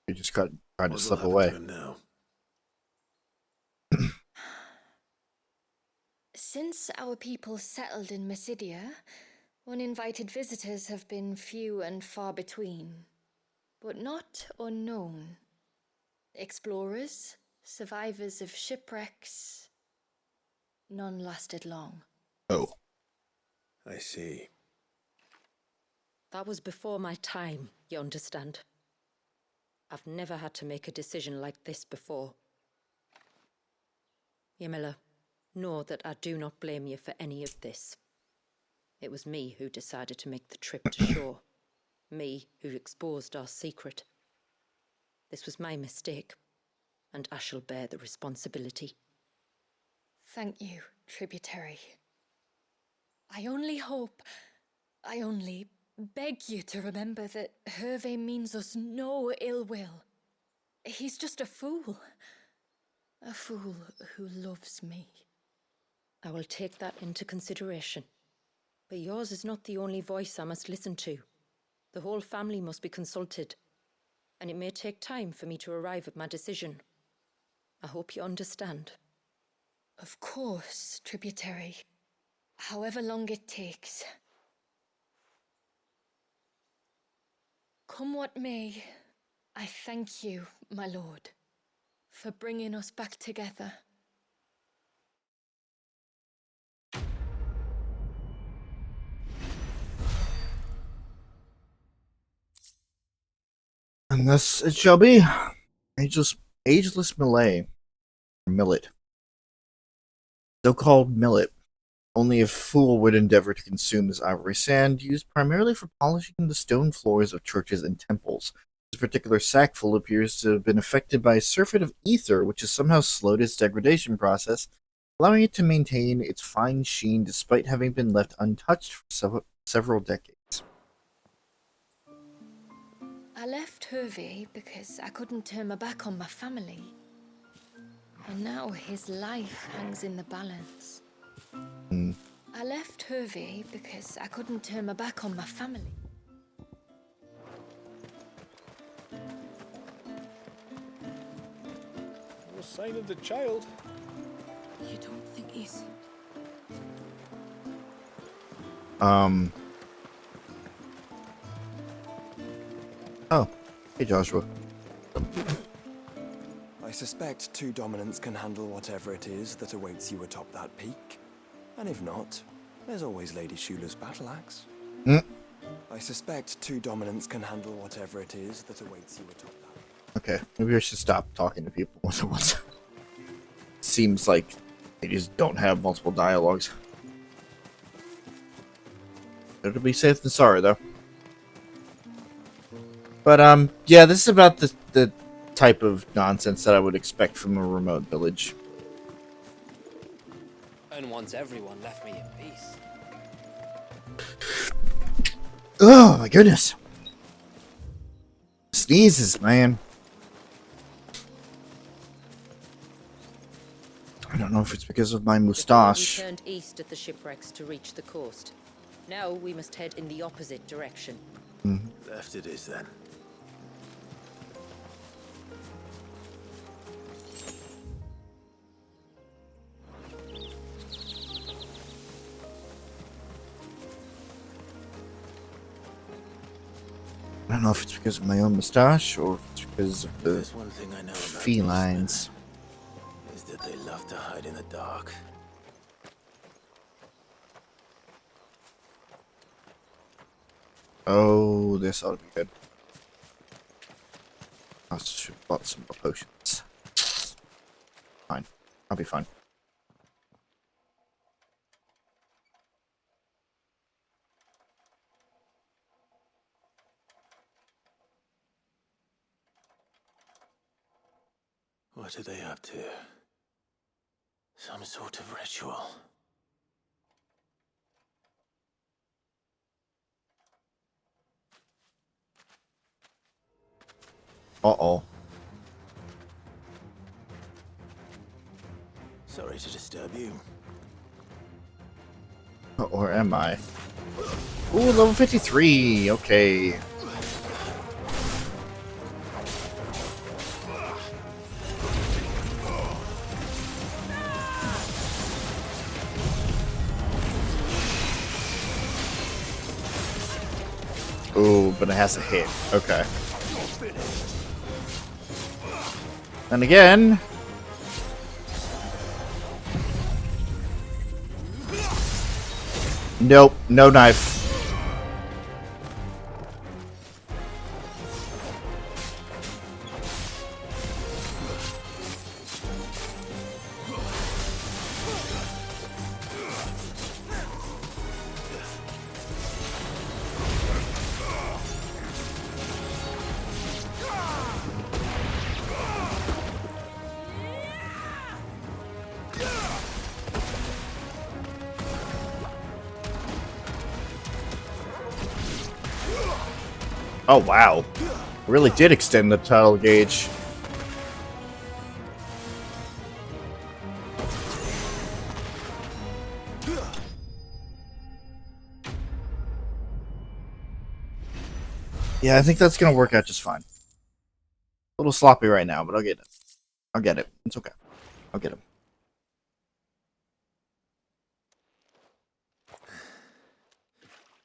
You just tried to What slip will happen away. to him now? Since our people settled in Mysidia, uninvited visitors have been few and far between, but not unknown. Explorers, survivors of shipwrecks, none lasted long. Oh. I see. That was before my time, you understand? I've never had to make a decision like this before. Yamila, Know that I do not blame you for any of this. It was me who decided to make the trip to shore. Me who exposed our secret. This was my mistake, and I shall bear the responsibility. Thank you, Tributary. I only beg you to remember that Hervé means us no ill will. He's just a fool. A fool who loves me. I will take that into consideration. But yours is not the only voice I must listen to. The whole family must be consulted, and it may take time for me to arrive at my decision. I hope you understand. Of course, Tributary. However long it takes. Come what may, I thank you, my lord, for bringing us back together. And thus it shall be. Ageless millet. Millet. So-called millet. Only a fool would endeavor to consume this ivory sand, used primarily for polishing the stone floors of churches and temples. This particular sackful appears to have been affected by a surfeit of ether, which has somehow slowed its degradation process, allowing it to maintain its fine sheen despite having been left untouched for several decades. I left Hervé because I couldn't turn my back on my family. And now his life hangs in the balance. I left Hervé because I couldn't turn my back on my family. No sign of the child. You don't think he's... Oh. Hey, Joshua. I suspect two dominants can handle whatever it is that awaits you atop that peak. And if not, there's always Lady Shula's battle axe. I suspect two dominants can handle whatever it is that awaits you atop that. Okay, maybe I should stop talking to people once. Seems like they just don't have multiple dialogues. Better be safe than sorry, though. But, yeah, this is about the type of nonsense that I would expect from a remote village. And once everyone left me in peace. Oh, my goodness. Sneezes, man. I don't know if it's because of my moustache. We turned east at the shipwrecks to reach the coast. Now we must head in the opposite direction. Left it is then. I don't know if it's because of my own moustache or if it's because of the There's one thing I know about felines. beastmen, is that they love to hide in the dark. Oh, this ought to be good. I should have bought some more potions. Fine. I'll be fine. What are they up to? Some sort of ritual. Uh-oh. Sorry to disturb you. Or am I? Ooh, level 53. Okay. Ooh, but it has to hit. Okay. Then again. Nope, no knife. Oh, wow. Really did extend the tile gauge. Yeah, I think that's gonna work out just fine. A little sloppy right now, but I'll get it. I'll get it. It's okay. I'll get him.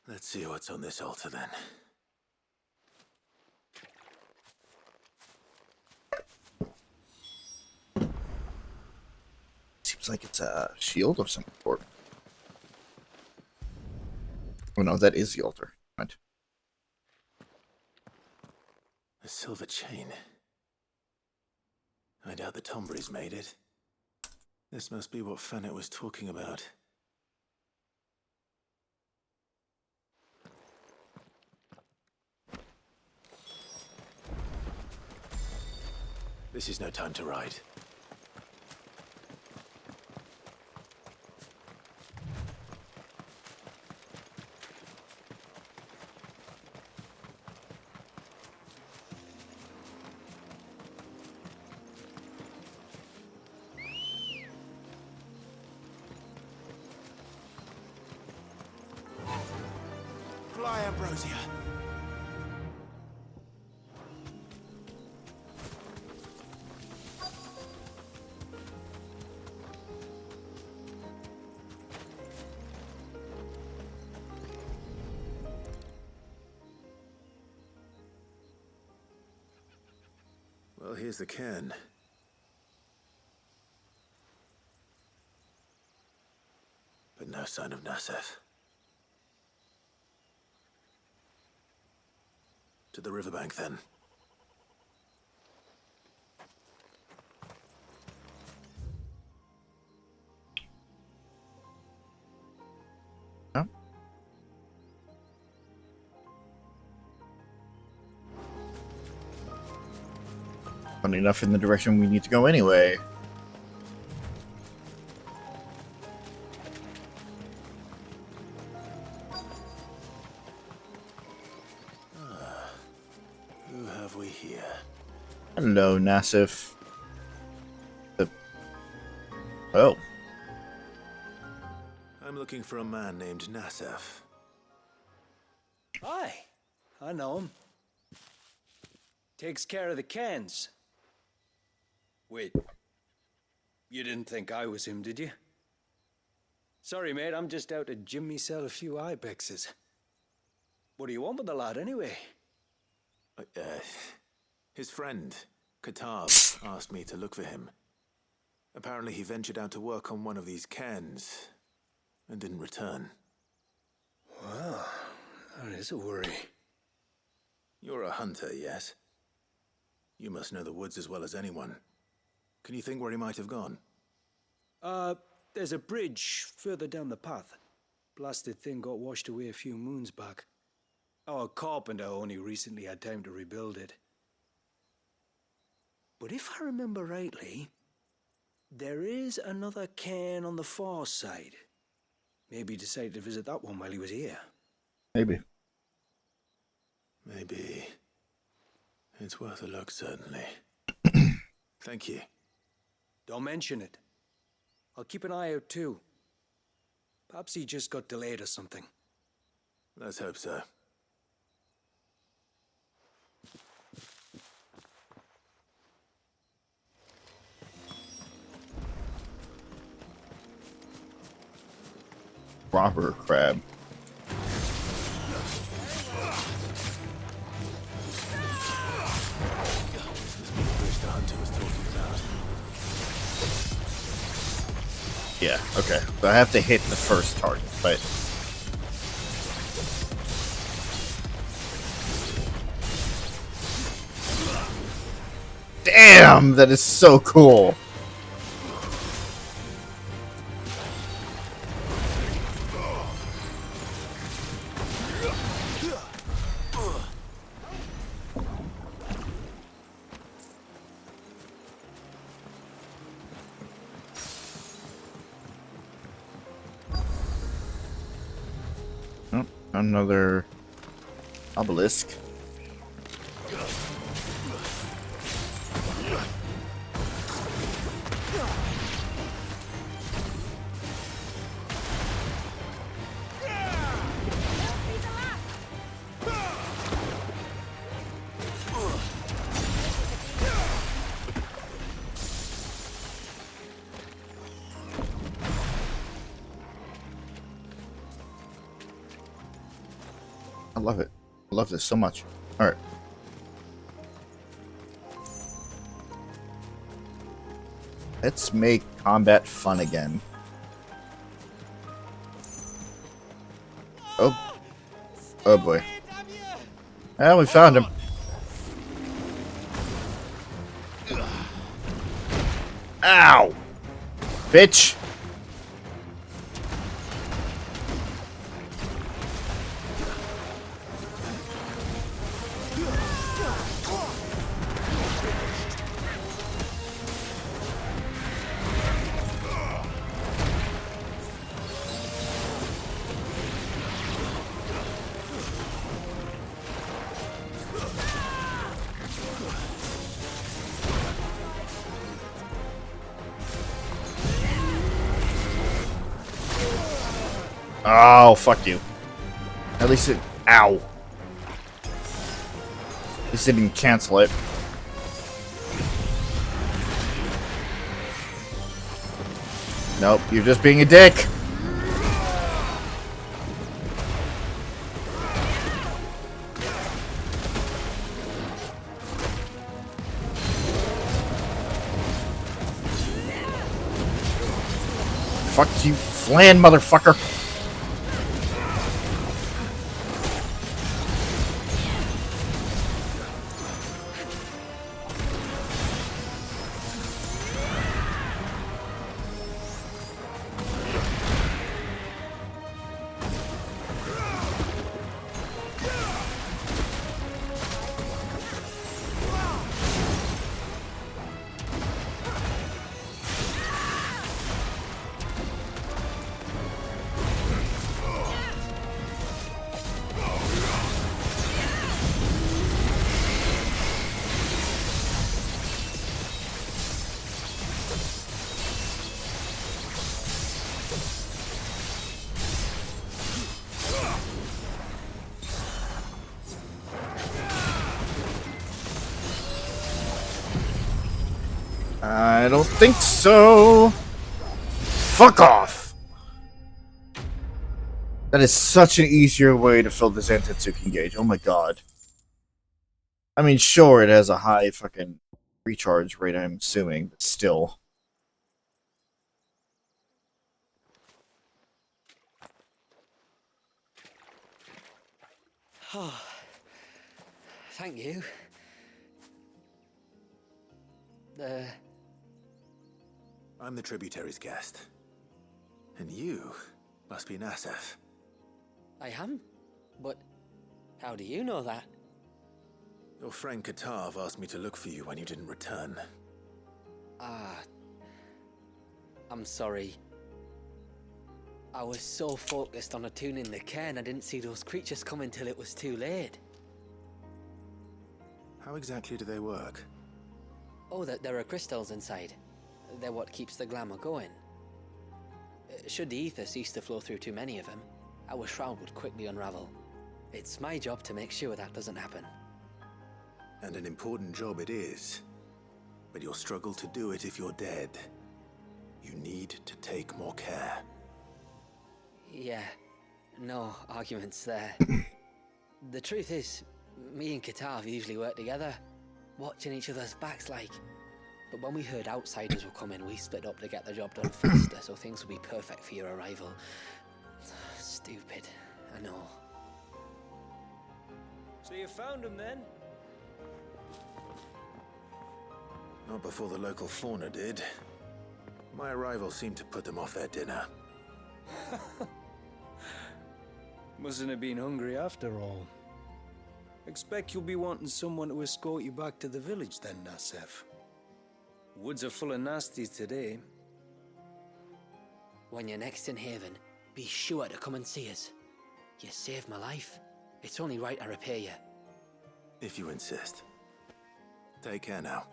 Let's see what's on this altar then. Seems like it's a shield of some sort. Oh no, that is the altar. Right. A silver chain. I doubt the Tombries made it. This must be what Fennec was talking about. This is no time to ride. Fly, Ambrosia! Well, here's the cairn. But no sign of Nasef. To the riverbank, then. Huh? Funny enough, in the direction we need to go anyway. Who have we here? Hello, Nasif. Oh. I'm looking for a man named Nasef. Hi, I know him. Takes care of the cans. Wait, you didn't think I was him, did you? Sorry, mate, I'm just out to jimmy sell a few ibexes. What do you want with the lad, anyway? His friend, Katab, asked me to look for him. Apparently he ventured out to work on one of these cairns and didn't return. Well, that is a worry. You're a hunter, yes? You must know the woods as well as anyone. Can you think where he might have gone? There's a bridge further down the path. Blasted thing got washed away a few moons back. Our carpenter only recently had time to rebuild it. But if I remember rightly, there is another cairn on the far side. Maybe he decided to visit that one while he was here. Maybe. Maybe. It's worth a look, certainly. Thank you. Don't mention it. I'll keep an eye out too. Perhaps he just got delayed or something. Let's hope so. Proper crab. Yeah, okay. So I have to hit the first target, but... Damn! That is so cool! Another obelisk. I love it. I love this so much. Alright. Let's make combat fun again. Oh. Oh boy. Well, we found him. Ow! Bitch! Oh, fuck you. At least it... Ow. At least it didn't cancel it. Nope, you're just being a dick. Fuck you, Flan, motherfucker. I don't think so. Fuck off. That is such an easier way to fill this Antetsuken gauge. Oh my god. I mean, sure, it has a high fucking recharge rate, I'm assuming, but still. Oh, thank you. I'm the tributary's guest. And you must be Nasef. I am? But how do you know that? Your friend Katav asked me to look for you when you didn't return. I'm sorry. I was so focused on attuning the cairn, I didn't see those creatures come until it was too late. How exactly do they work? Oh, there are crystals inside. They're what keeps the glamour going. Should the ether cease to flow through too many of them, our shroud would quickly unravel. It's my job to make sure that doesn't happen. And an important job it is. But you'll struggle to do it if you're dead. You need to take more care. Yeah, no arguments there. The truth is, me and Katav usually work together, watching each other's backs like. But when we heard outsiders were coming, we split up to get the job done faster, so things would be perfect for your arrival. Stupid, I know. So you found him then? Not before the local fauna did. My arrival seemed to put them off their dinner. Mustn't have been hungry after all. Expect you'll be wanting someone to escort you back to the village then, Nasef. Woods are full of nasties today. When you're next in Haven, be sure to come and see us. You saved my life. It's only right I repay you. If you insist. Take care now.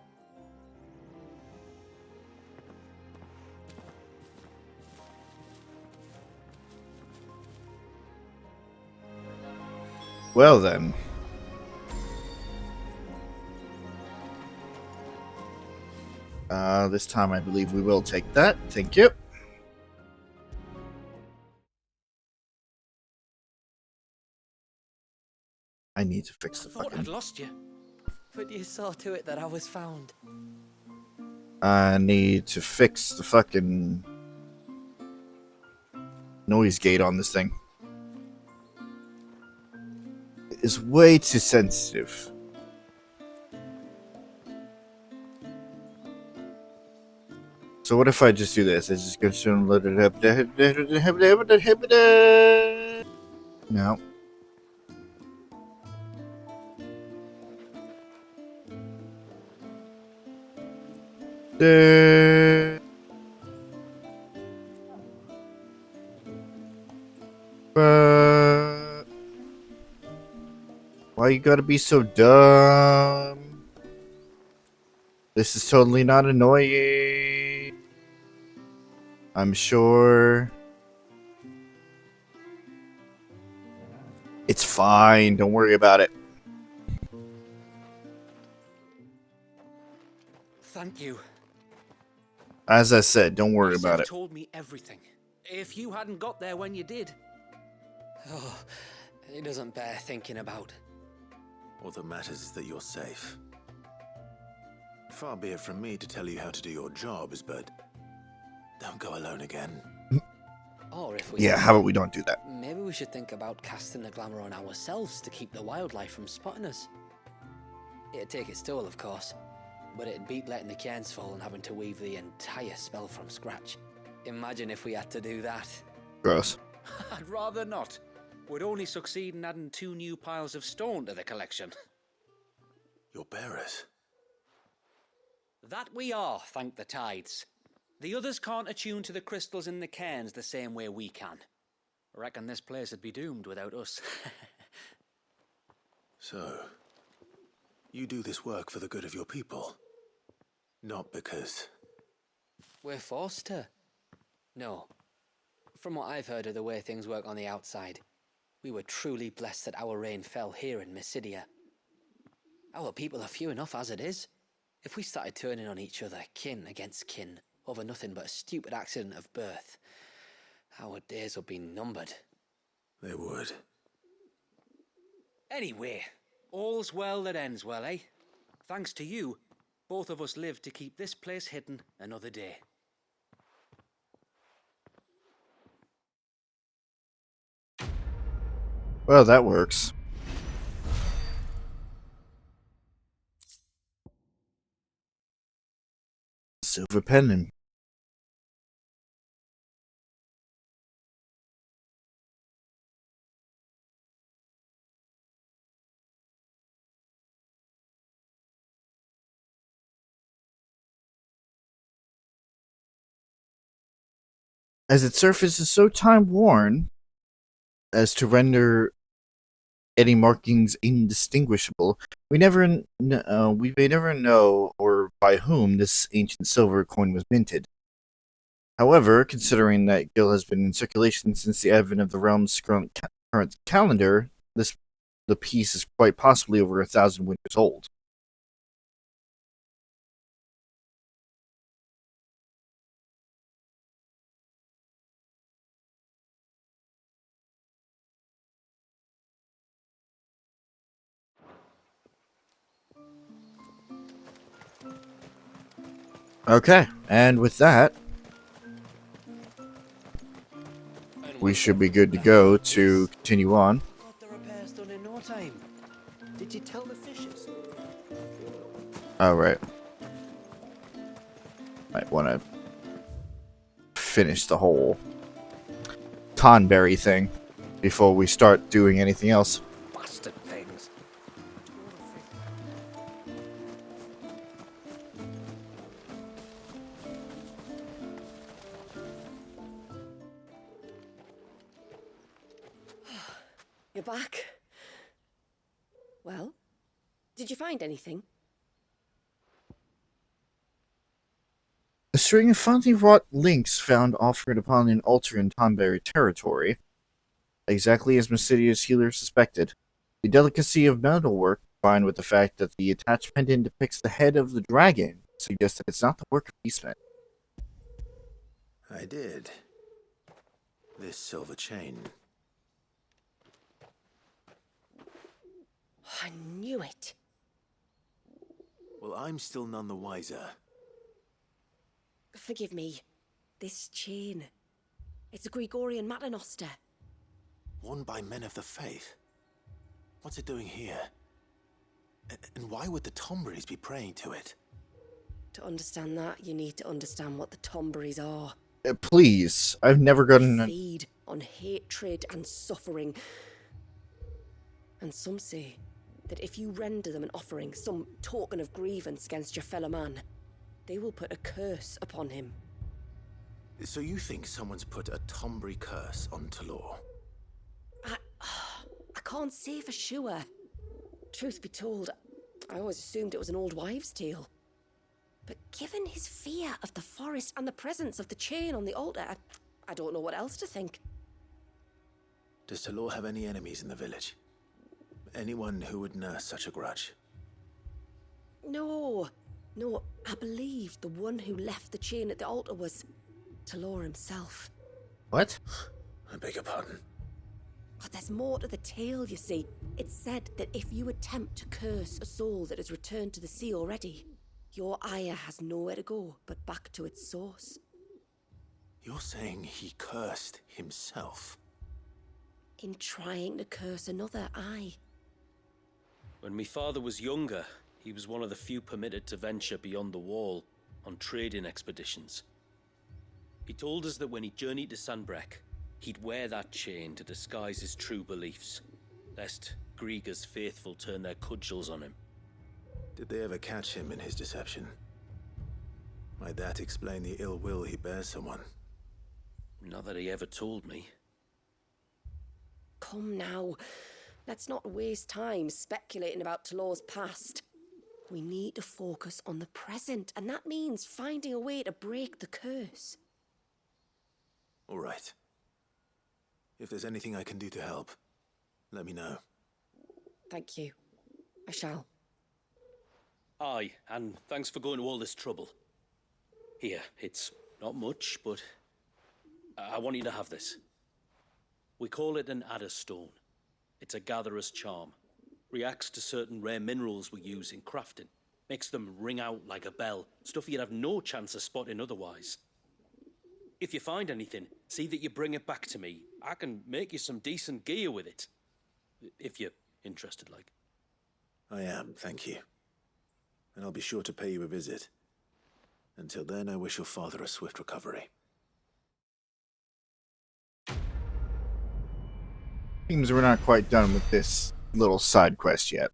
Well then. This time I believe we will take that. Thank you. I need to fix the Thought fucking... I'd lost you. But you saw to it that I was found. I need to fix the fucking noise gate on this thing. It is way too sensitive. So what if I just do this? I just go through and load it up. No. Why you gotta be so dumb? This is totally not annoying. I'm sure. It's fine. Don't worry about it. Thank you. As I said, don't worry about it. Told me everything. If you hadn't got there when you did. Oh, it doesn't bear thinking about. All that matters is that you're safe. Far be it from me to tell you how to do your jobs, but don't go alone again. Or if we Yeah, how about we don't do that? Maybe we should think about casting the glamour on ourselves to keep the wildlife from spotting us. It'd take its toll, of course, but it'd beat letting the cairns fall and having to weave the entire spell from scratch. Imagine if we had to do that. Gross. I'd rather not. We'd only succeed in adding 2 new piles of stone to the collection. Your bearers? That we are, thank the tides. The others can't attune to the crystals in the cairns the same way we can. I reckon this place would be doomed without us. So, you do this work for the good of your people? Not because... We're forced to. No. From what I've heard of the way things work on the outside, we were truly blessed that our rain fell here in Mysidia. Our people are few enough as it is. If we started turning on each other, kin against kin, over nothing but a stupid accident of birth, our days would be numbered. They would. Anyway, all's well that ends well, eh? Thanks to you, both of us lived to keep this place hidden another day. Well, that works. Silver pendant. As its surface is so time-worn as to render any markings indistinguishable, we may never know or by whom this ancient silver coin was minted. However, considering that Gil has been in circulation since the advent of the realm's current calendar, the piece is quite possibly over 1,000 winters old. Okay, and with that, we should be good to go to continue on. Got the repairs done in no time. Did you tell the fishes? Alright. Might want to finish the whole Tonberry thing before we start doing anything else. Bastard things. You're back. Well, did you find anything? A string of finely wrought links found offered upon an altar in Tonberry territory, exactly as Mysidia's healer suspected. The delicacy of metalwork, combined with the fact that the attached pendant depicts the head of the dragon, suggests that it's not the work of beastmen. I did. This silver chain. I knew it. Well, I'm still none the wiser. Forgive me. This chain. It's a Gregorian Maternoster. Worn by men of the faith. What's it doing here? And why would the Tomberries be praying to it? To understand that, you need to understand what the Tomberries are. Please, I've never gotten. They feed on hatred and suffering. And some say that if you render them an offering, some token of grievance against your fellow man, they will put a curse upon him. So you think someone's put a Tomberry curse on Talor? I can't say for sure. Truth be told, I always assumed it was an old wives' tale. But given his fear of the forest and the presence of the chain on the altar, I don't know what else to think. Does Talor have any enemies in the village? Anyone who would nurse such a grudge? No, I believe the one who left the chain at the altar was Talor himself. What? I beg your pardon. But there's more to the tale, you see. It's said that if you attempt to curse a soul that has returned to the sea already, your ire has nowhere to go but back to its source. You're saying he cursed himself? In trying to curse another, aye. When my father was younger, he was one of the few permitted to venture beyond the wall on trading expeditions. He told us that when he journeyed to Sanbreque, he'd wear that chain to disguise his true beliefs, lest Grieger's faithful turn their cudgels on him. Did they ever catch him in his deception? Might that explain the ill will he bears someone? Not that he ever told me. Come now, let's not waste time speculating about Talor's past. We need to focus on the present, and that means finding a way to break the curse. All right. If there's anything I can do to help, let me know. Thank you. I shall. Aye, and thanks for going to all this trouble. Here, it's not much, but I want you to have this. We call it an adder stone. It's a gatherer's charm. Reacts to certain rare minerals we use in crafting. Makes them ring out like a bell. Stuff you'd have no chance of spotting otherwise. If you find anything, see that you bring it back to me. I can make you some decent gear with it. If you're interested, like. I am, thank you. And I'll be sure to pay you a visit. Until then, I wish your father a swift recovery. Seems we're not quite done with this little side quest yet.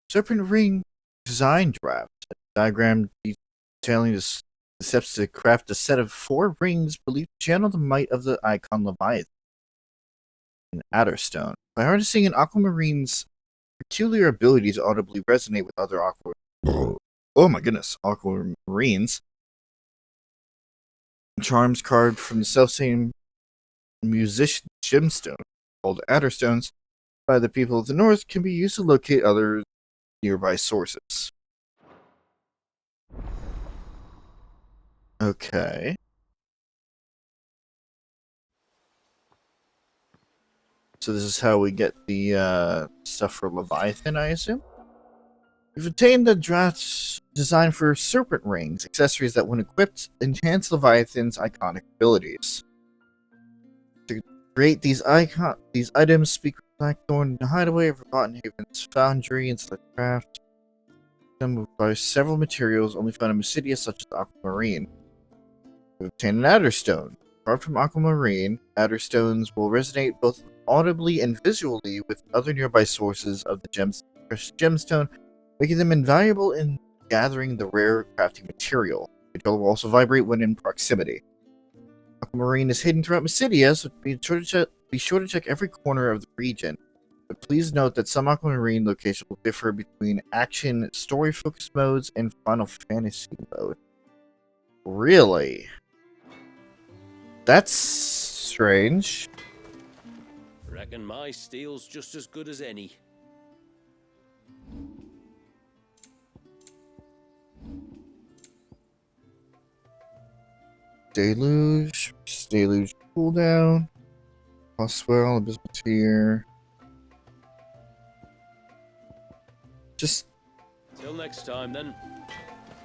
Serpent Ring design draft. A diagram detailing the steps to craft a set of 4 rings believed to channel the might of the Eikon Leviathan. An Adderstone. By harnessing an aquamarine's peculiar ability to audibly resonate with other aquamarines, charms carved from the selfsame musician gemstone, called Adderstones, by the people of the north, can be used to locate other nearby sources. Okay. So this is how we get the stuff for Leviathan, I assume? We've obtained the draft designed for serpent rings, accessories that, when equipped, enhance Leviathan's iconic abilities. To create these items, speak with Blackthorn, the Hideaway of Forgotten Haven's Foundry, and select craft. Them require several materials only found in Mysidia, such as aquamarine. We obtain an Adderstone. Carved from aquamarine, Adderstones will resonate both audibly and visually with other nearby sources of the gemstone, making them invaluable in gathering the rare crafting material. The will also vibrate when in proximity. Aquamarine is hidden throughout Mysidia, so be sure to check every corner of the region. But please note that some aquamarine locations will differ between action, story-focused modes, and Final Fantasy mode. Really? That's strange. Reckon my steel's just as good as any. Deluge cooldown. Swell, Abysmal Tier. Just, Till next time, then.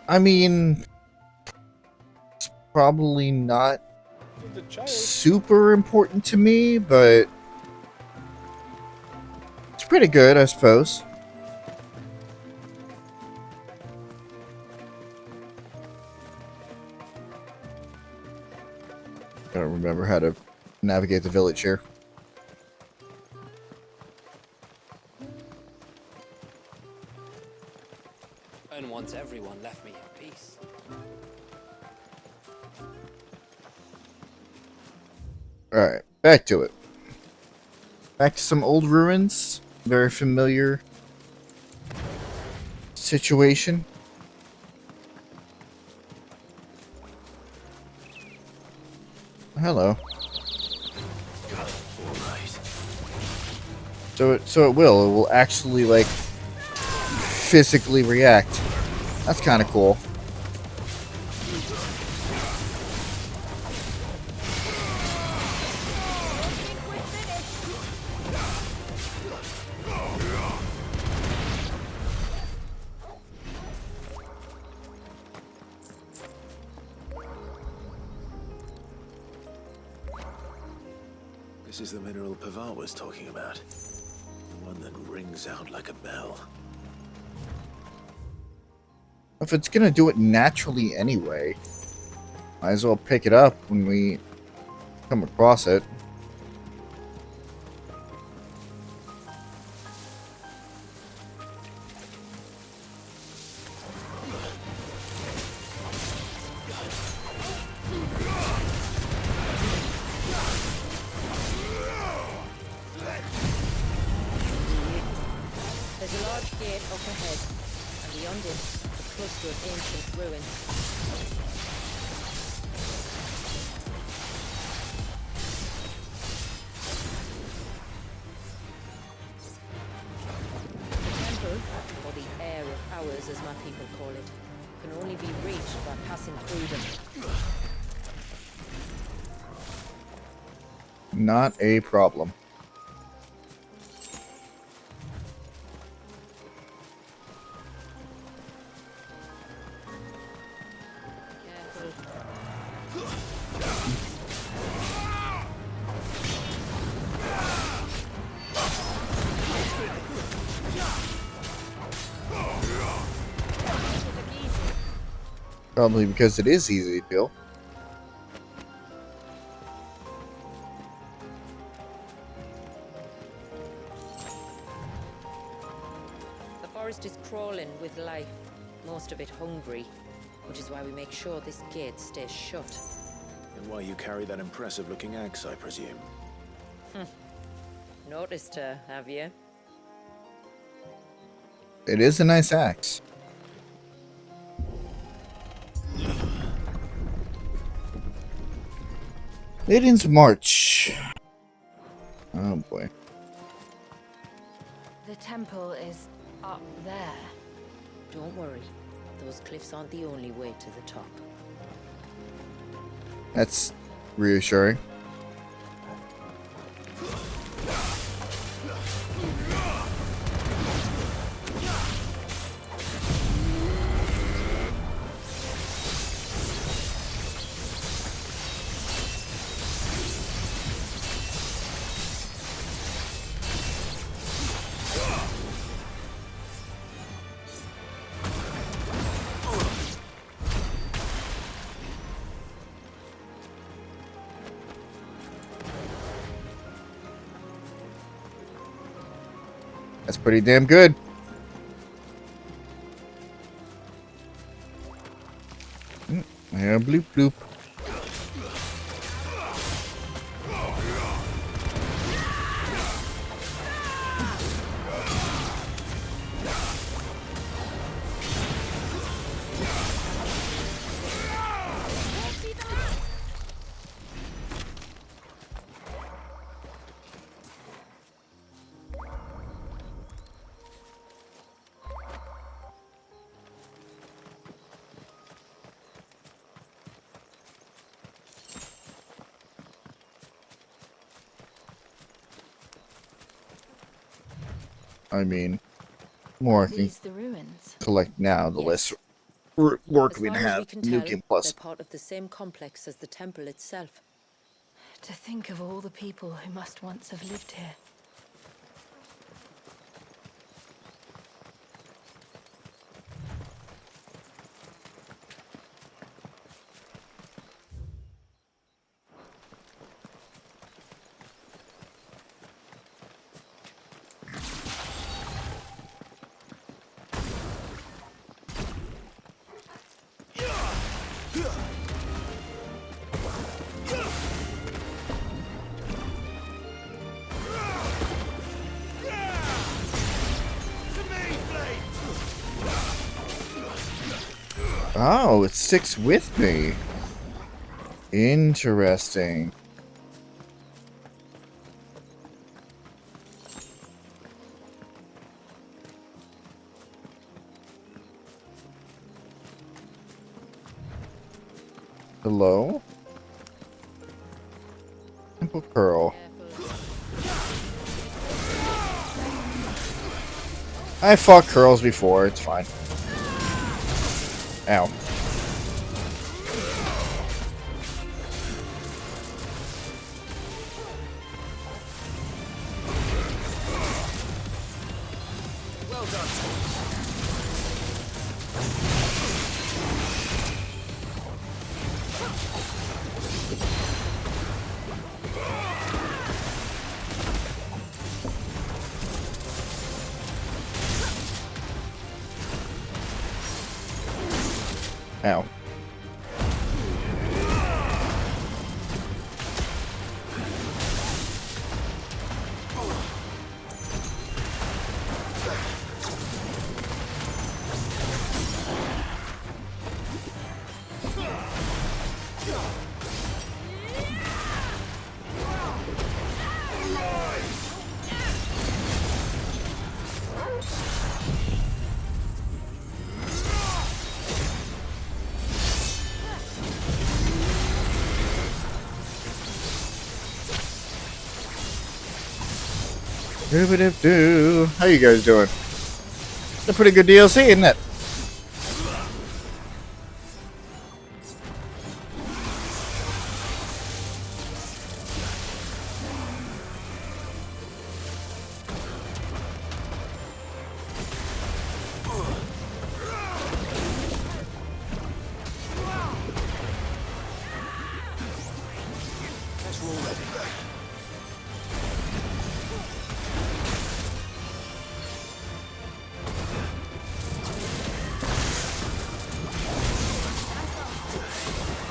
I mean, it's probably not The child. super important to me, but it's pretty good, I suppose. Gotta remember how to navigate the village here. And once everyone left me in peace. Alright, back to it. Back to some old ruins. Very familiar situation. Hello. So it will actually like physically react. That's kind of cool. This is the mineral Pavar was talking about. The one that rings out like a bell. If it's gonna do it naturally anyway, might as well pick it up when we come across it. There's a large gate up ahead, and beyond it, a cluster of ancient ruins. The temple, or the air of hours as my people call it, can only be reached by passing through them. Not a problem. Probably because it is easy to kill. The forest is crawling with life, most of it hungry, which is why we make sure this gate stays shut. And why you carry that impressive-looking axe, I presume. Noticed her, have you? It is a nice axe. Maiden's March. Oh boy. The temple is up there. Don't worry, those cliffs aren't the only way to the top. That's reassuring. That's pretty damn good. Yeah, bloop bloop. I mean, more I can These the ruins. collect now, the less work we'd have. New Game Plus. They're part of the same complex as the temple itself. To think of all the people who must once have lived here. Oh, it sticks with me. Interesting. Hello? Simple curl. I fought curls before, it's fine. Ow. Well done. Ow. Doo-ba-doo-doo. How you guys doing? It's a pretty good DLC, isn't it?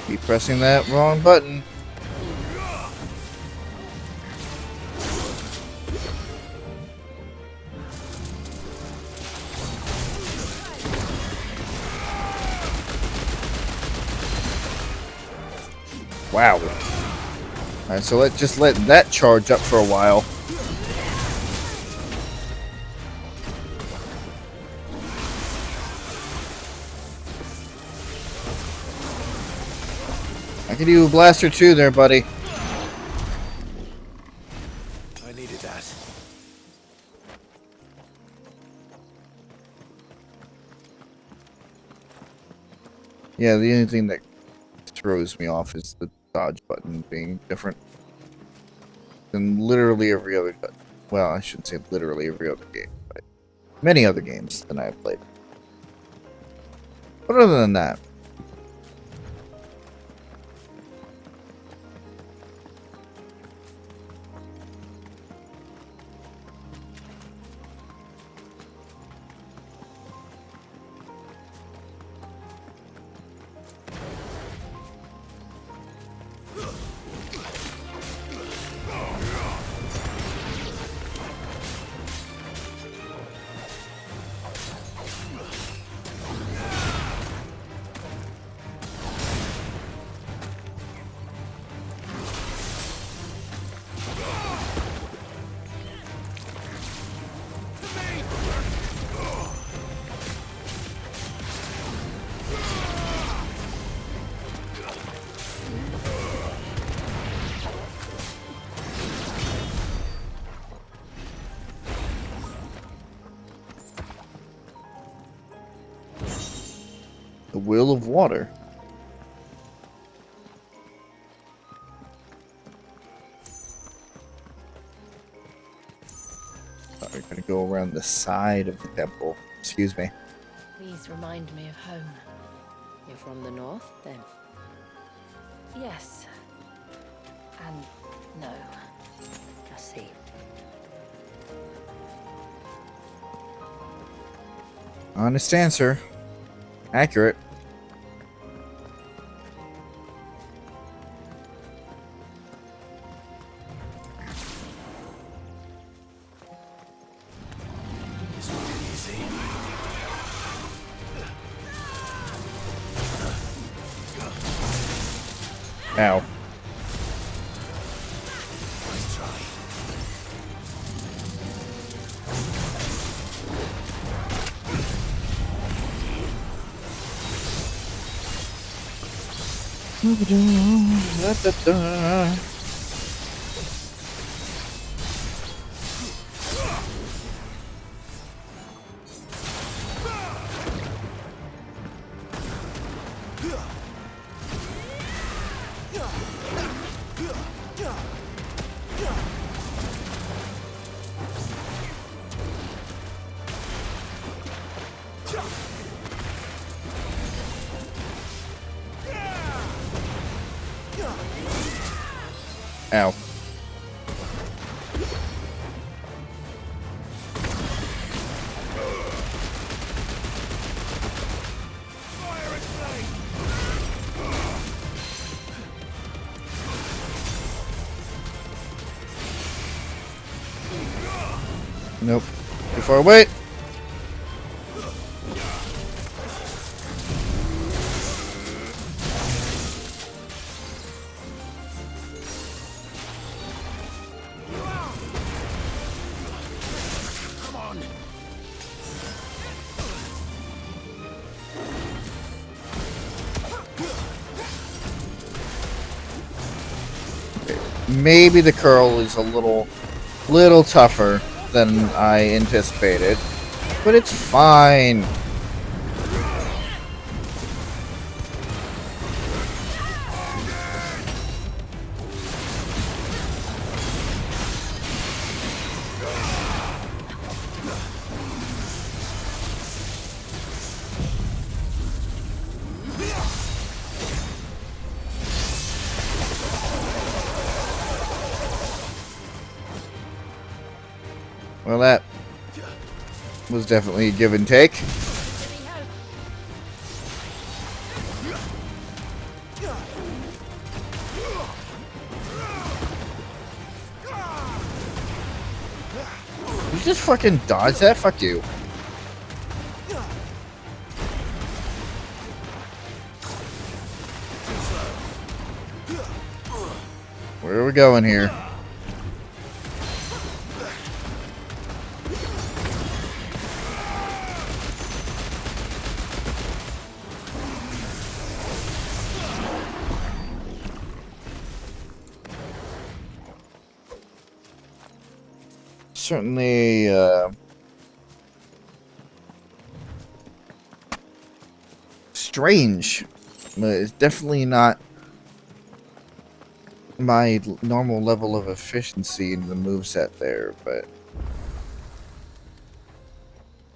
Keep pressing that wrong button. Wow. Alright, so let's just let that charge up for a while. I can do Blaster 2 there, buddy. I needed that. Yeah, the only thing that throws me off is the dodge button being different than literally every other. Well, I shouldn't say literally every other game, but many other games than I've played. But other than that, will of water. We're gonna go around the side of the temple. Excuse me. These remind me of home. You're from the north, then? Yes. And no. I see. Honest answer. Accurate. Ow. Ow. Nope. Too far away. Maybe the curl is a little tougher than I anticipated, but it's fine. Well, that was definitely a give and take. You just fucking dodge that? Fuck you. Where are we going here? Certainly, strange. It's definitely not my normal level of efficiency in the moveset there, but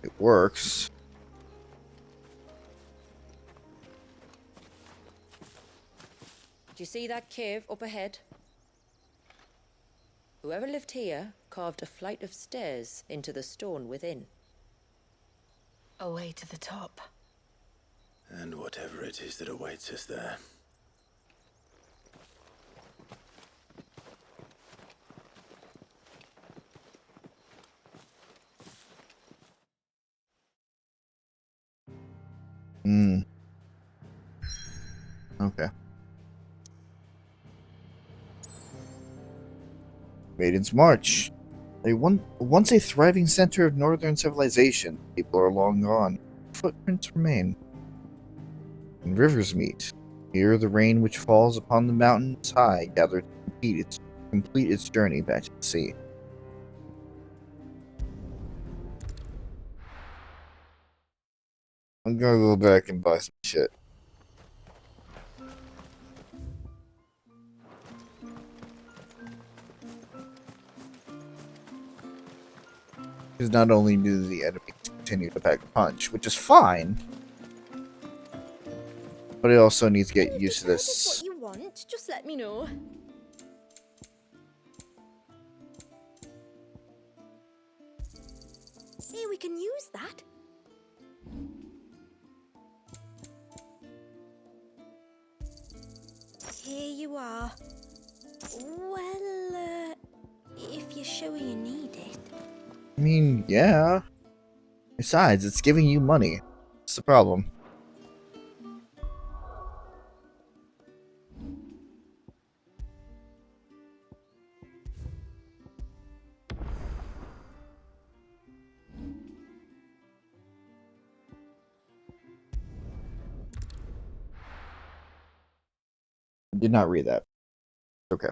it works. Do you see that cave up ahead? Whoever lived here carved a flight of stairs into the stone within. A way to the top. And whatever it is that awaits us there. Okay. Maiden's March. Once a thriving center of northern civilization, people are long gone. Footprints remain. And rivers meet. Here, the rain which falls upon the mountains high gathered to complete its journey back to the sea. I'm gonna go back and buy some shit. Because not only do the enemies continue to pack a punch, which is fine, but I also need to get used to this. What you want? Just let me know. Hey, we can use that. Here you are. Well, if you're sure you need it. I mean, yeah. Besides, it's giving you money. What's the problem? I did not read that. Okay.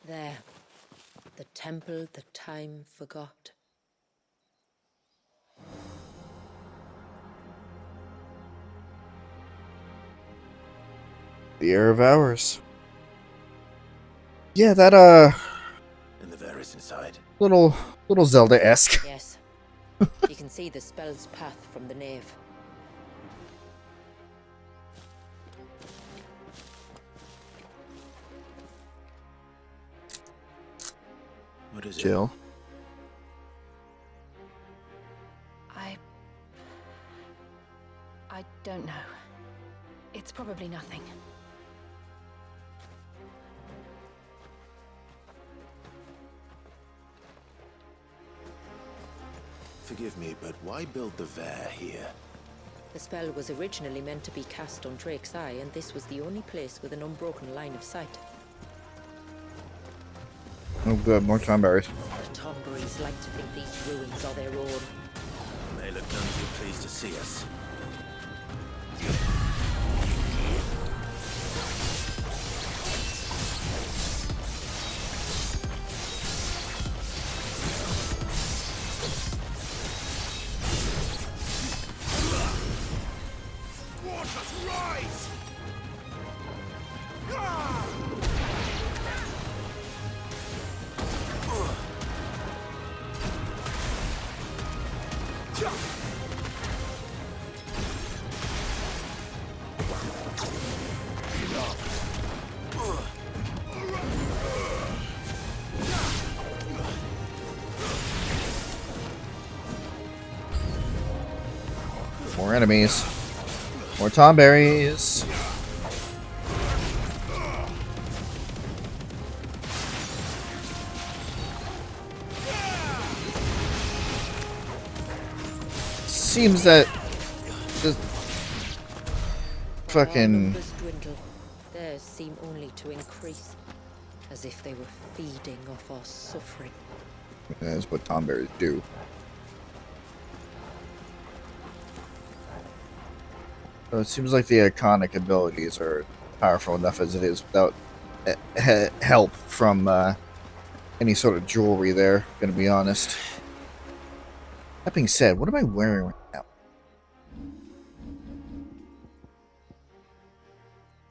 There. The temple the time forgot. The Air of Hours. Yeah, that And the Ver is inside. little Zelda-esque. Yes. You can see the spell's path from the nave. What is Jill. I don't know. It's probably nothing. Forgive me, but why build the Ver here? The spell was originally meant to be cast on Drake's Eye, and this was the only place with an unbroken line of sight. Oh good, more time berries. The Tomberries like to think these ruins are their own. They look none too pleased to see us. More enemies. More tomberries. Seems that the fucking Numbers dwindle. Theirs seem only to increase, as if they were feeding off our suffering. that's what tomberries do. So it seems like the iconic abilities are powerful enough as it is without help from any sort of jewelry there, gonna be honest. That being said, what am I wearing right now?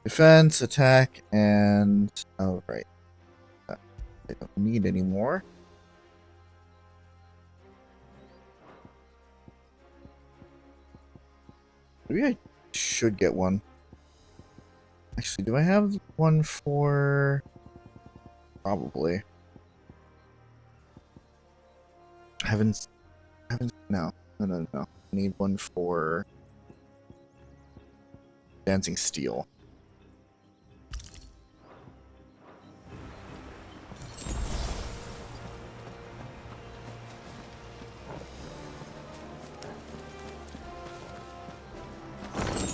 Defense, attack, and... oh, right. I don't need any more. Maybe I should get one. Actually, do I have one for... probably. No. I need one for... Dancing Steel.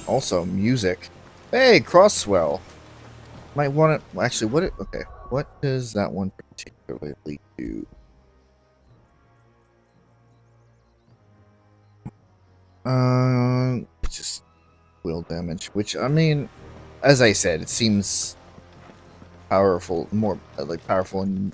Also, music. Hey, Crosswell. Might want it. Well, actually, what? Okay, what does that one particularly do? Just will damage. Which I mean, as I said, it seems powerful, more like powerful in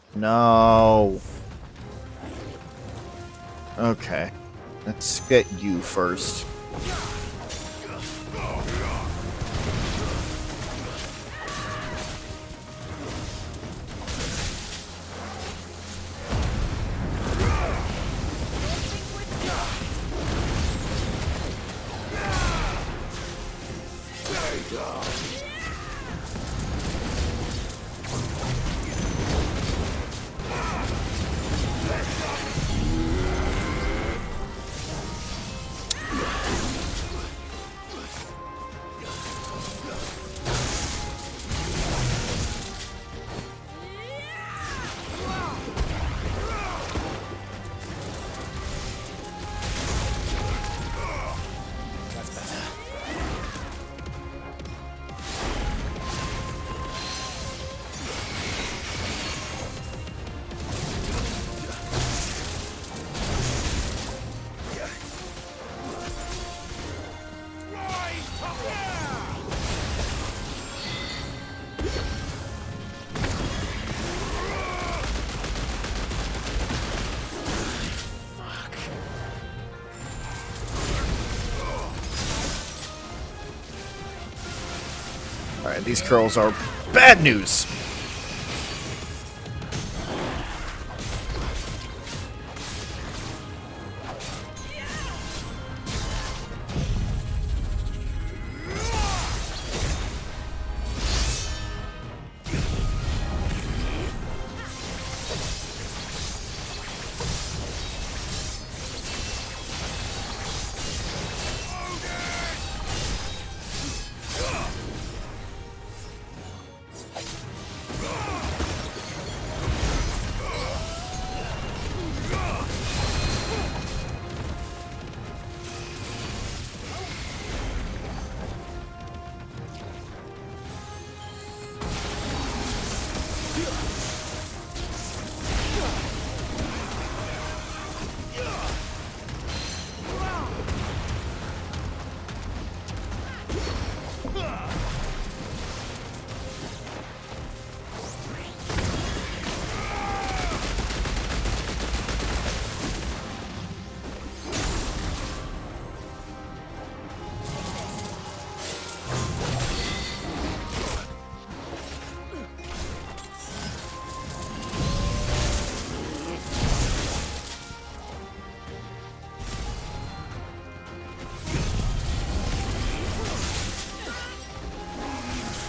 No. Okay. Let's get you first. Alright, these curls are bad news.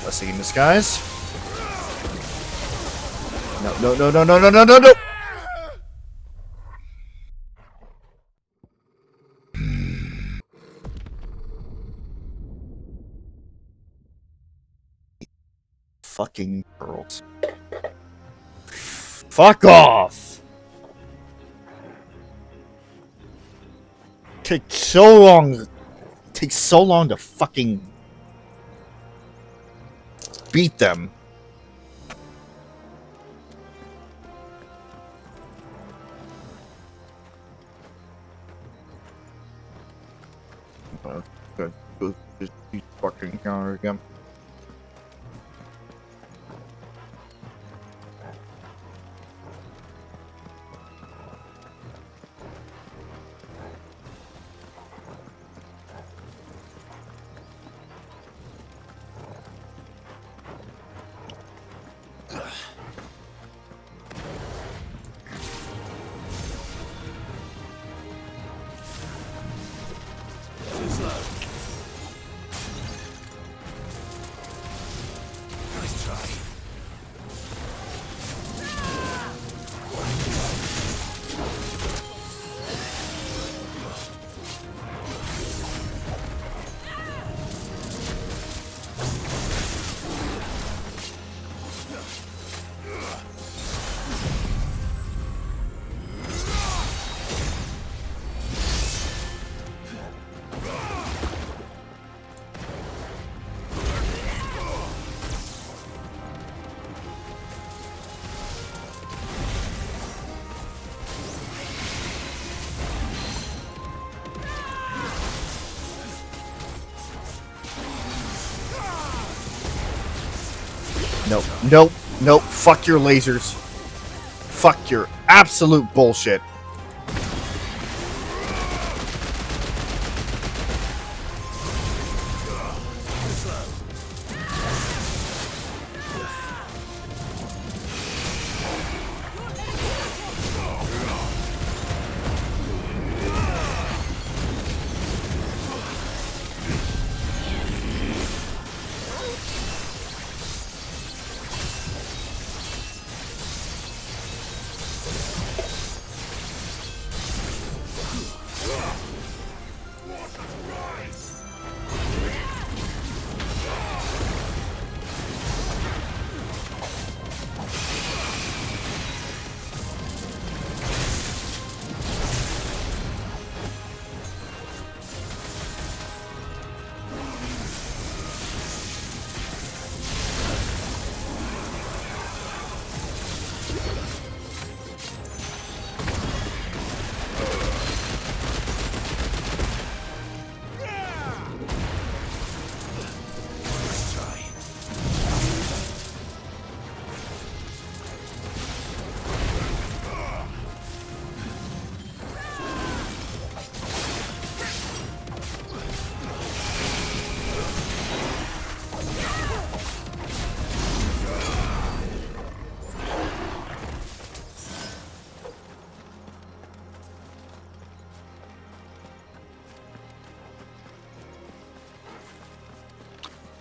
Blessing in disguise. No, no, no, no, no, no, no, no, no! Fucking girls. Fuck off! Takes so long to fucking beat them. Good. Just fucking counter again. Nope, nope, nope, fuck your lasers. fuck your absolute bullshit.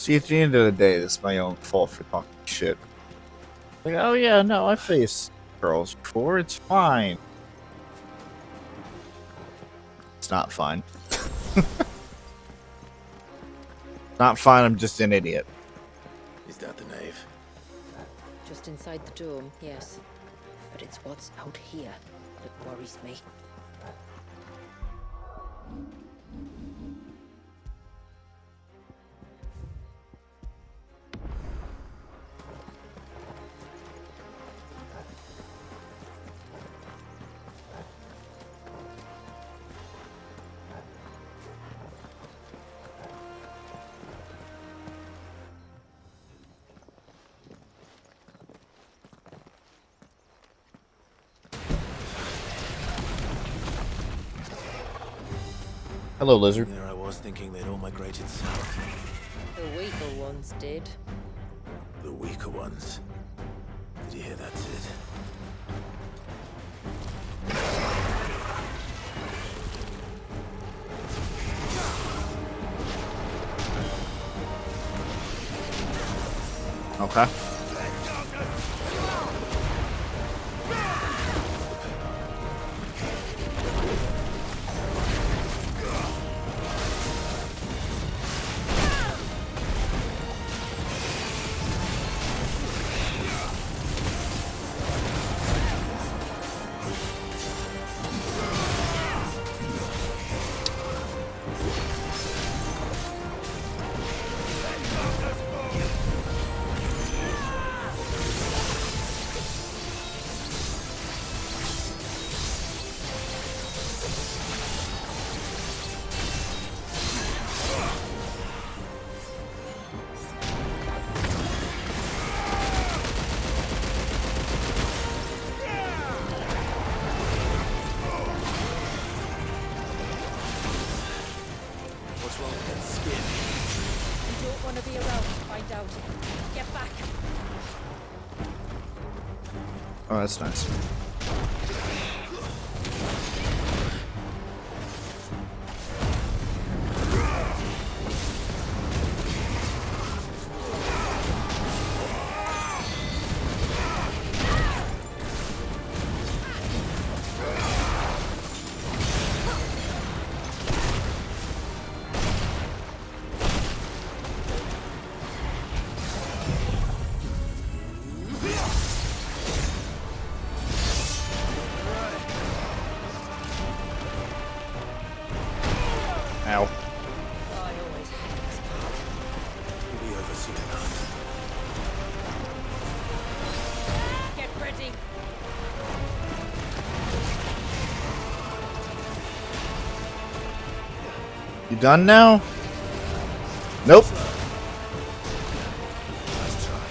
See, at the end of the day, it's my own fault for talking shit. Like, oh yeah, no, I faced girls before, it's fine. It's not fine. Not fine, I'm just an idiot. Is that the nave? Just inside the dome, yes. But it's what's out here that worries me. Hello, lizard. There I was thinking they'd all migrated south. The weaker ones did. The weaker ones. Did you hear that, Sid? Okay. Oh, that's nice. Ow. I always hate this part. We'll be over soon enough. Get ready. You done now? Nope. Let's try.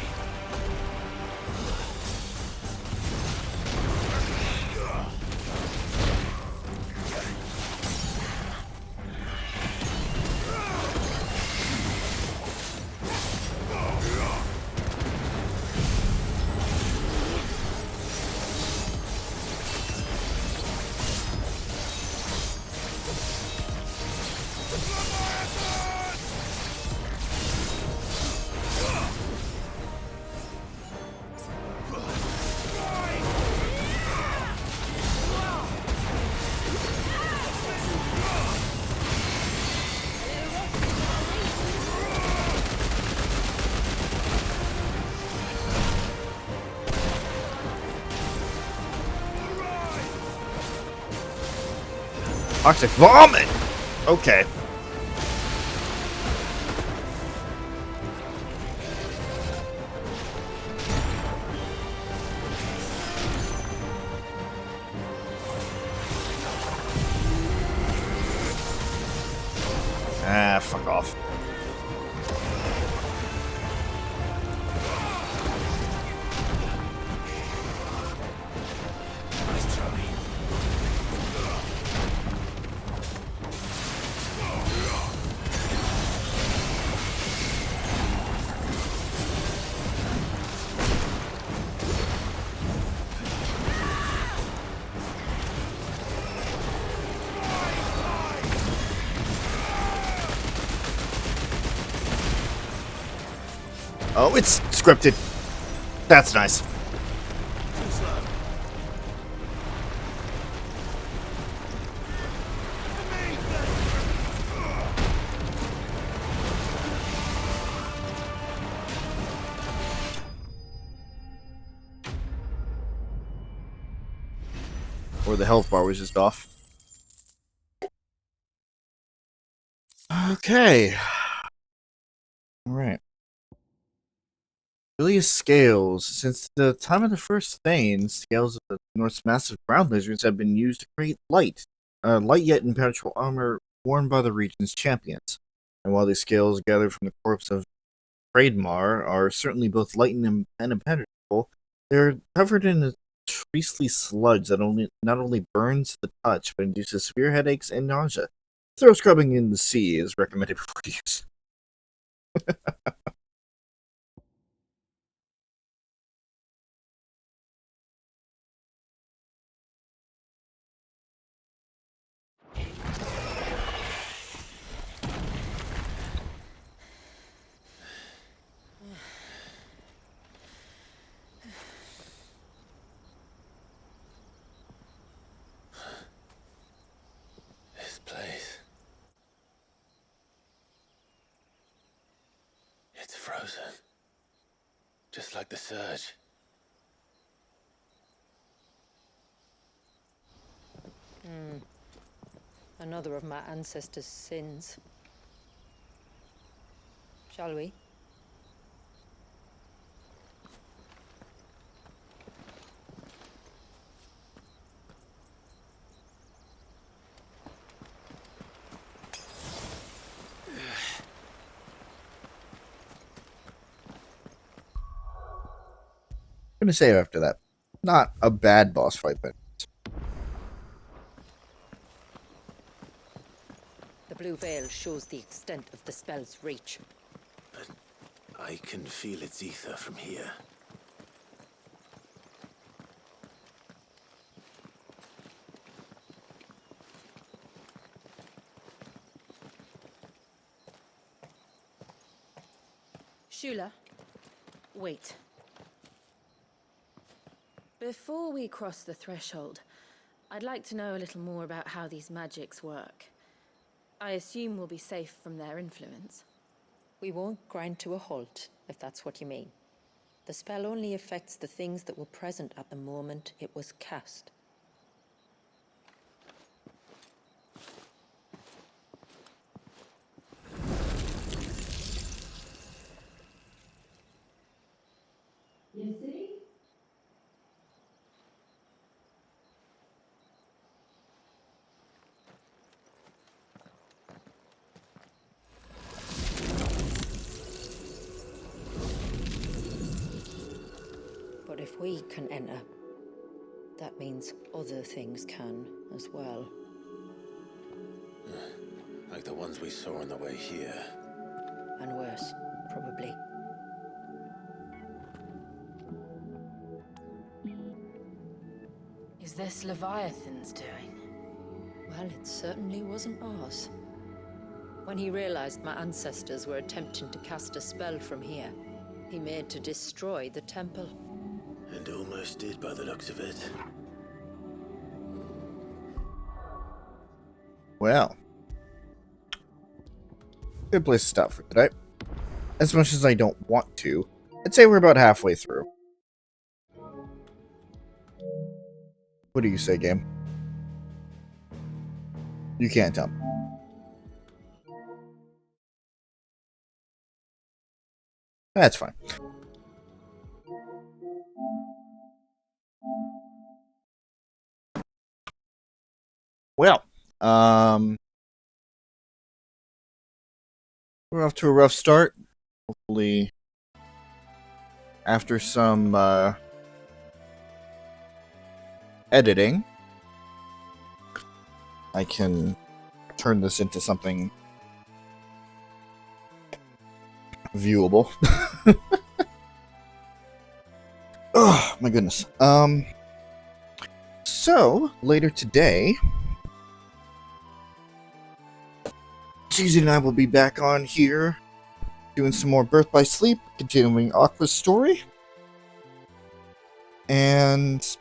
Toxic vomit! Okay. Ah, fuck off. Oh, it's scripted. That's nice. Or the health bar was just off. Okay. Alright. Earliest scales. Since the time of the first Thane, scales of the North's massive ground lizards have been used to create light yet impenetrable armor worn by the region's champions. And while these scales gathered from the corpse of Praedmar are certainly both light and impenetrable, they're covered in a priestly sludge that not only burns the touch, but induces severe headaches and nausea. Throw scrubbing in the sea is recommended before use. This place. It's frozen. Just like the surge. Another of my ancestors' sins. Shall we? I'm gonna say after that, not a bad boss fight, but The blue veil shows the extent of the spell's reach. But I can feel its ether from here. Shula, wait. Before we cross the threshold, I'd like to know a little more about how these magics work. I assume we'll be safe from their influence. We won't grind to a halt, if that's what you mean. The spell only affects the things that were present at the moment it was cast. You see? But if we can enter, that means other things can as well. Like the ones we saw on the way here. And worse, probably. Is this Leviathan's doing? Well, it certainly wasn't ours. When he realized my ancestors were attempting to cast a spell from here, he made to destroy the temple. And almost did by the looks of it. well. Good place to stop for today. As much as I don't want to, I'd say we're about halfway through. What do you say, game? You can't tell me. That's fine. Well, we're off to a rough start. Hopefully, after some editing, I can turn this into something viewable. Oh my goodness. So later today, Suzie and I will be back on here doing some more Birth by Sleep, continuing Aqua's story, and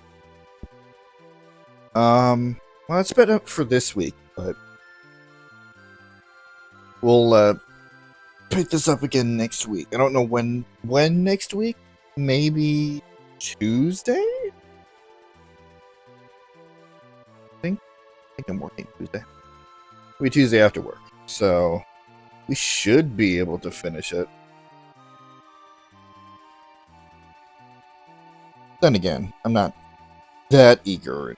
well, it's been up for this week, but we'll pick this up again next week. I don't know when next week. Maybe Tuesday? I think I'm working Tuesday. It'll be Tuesday after work, so we should be able to finish it. Then again, I'm not that eager in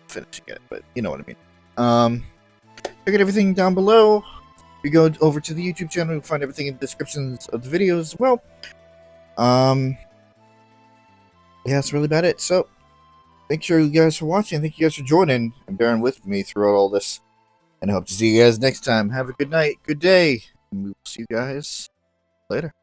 finishing it, but you know what I mean. Check out everything down below. If you go over to the YouTube channel, you'll find everything in the descriptions of the videos as well. Yeah, that's really about it. So, thank you guys for watching. Thank you guys for joining and bearing with me throughout all this. And I hope to see you guys next time. Have a good night, good day, and we will see you guys later.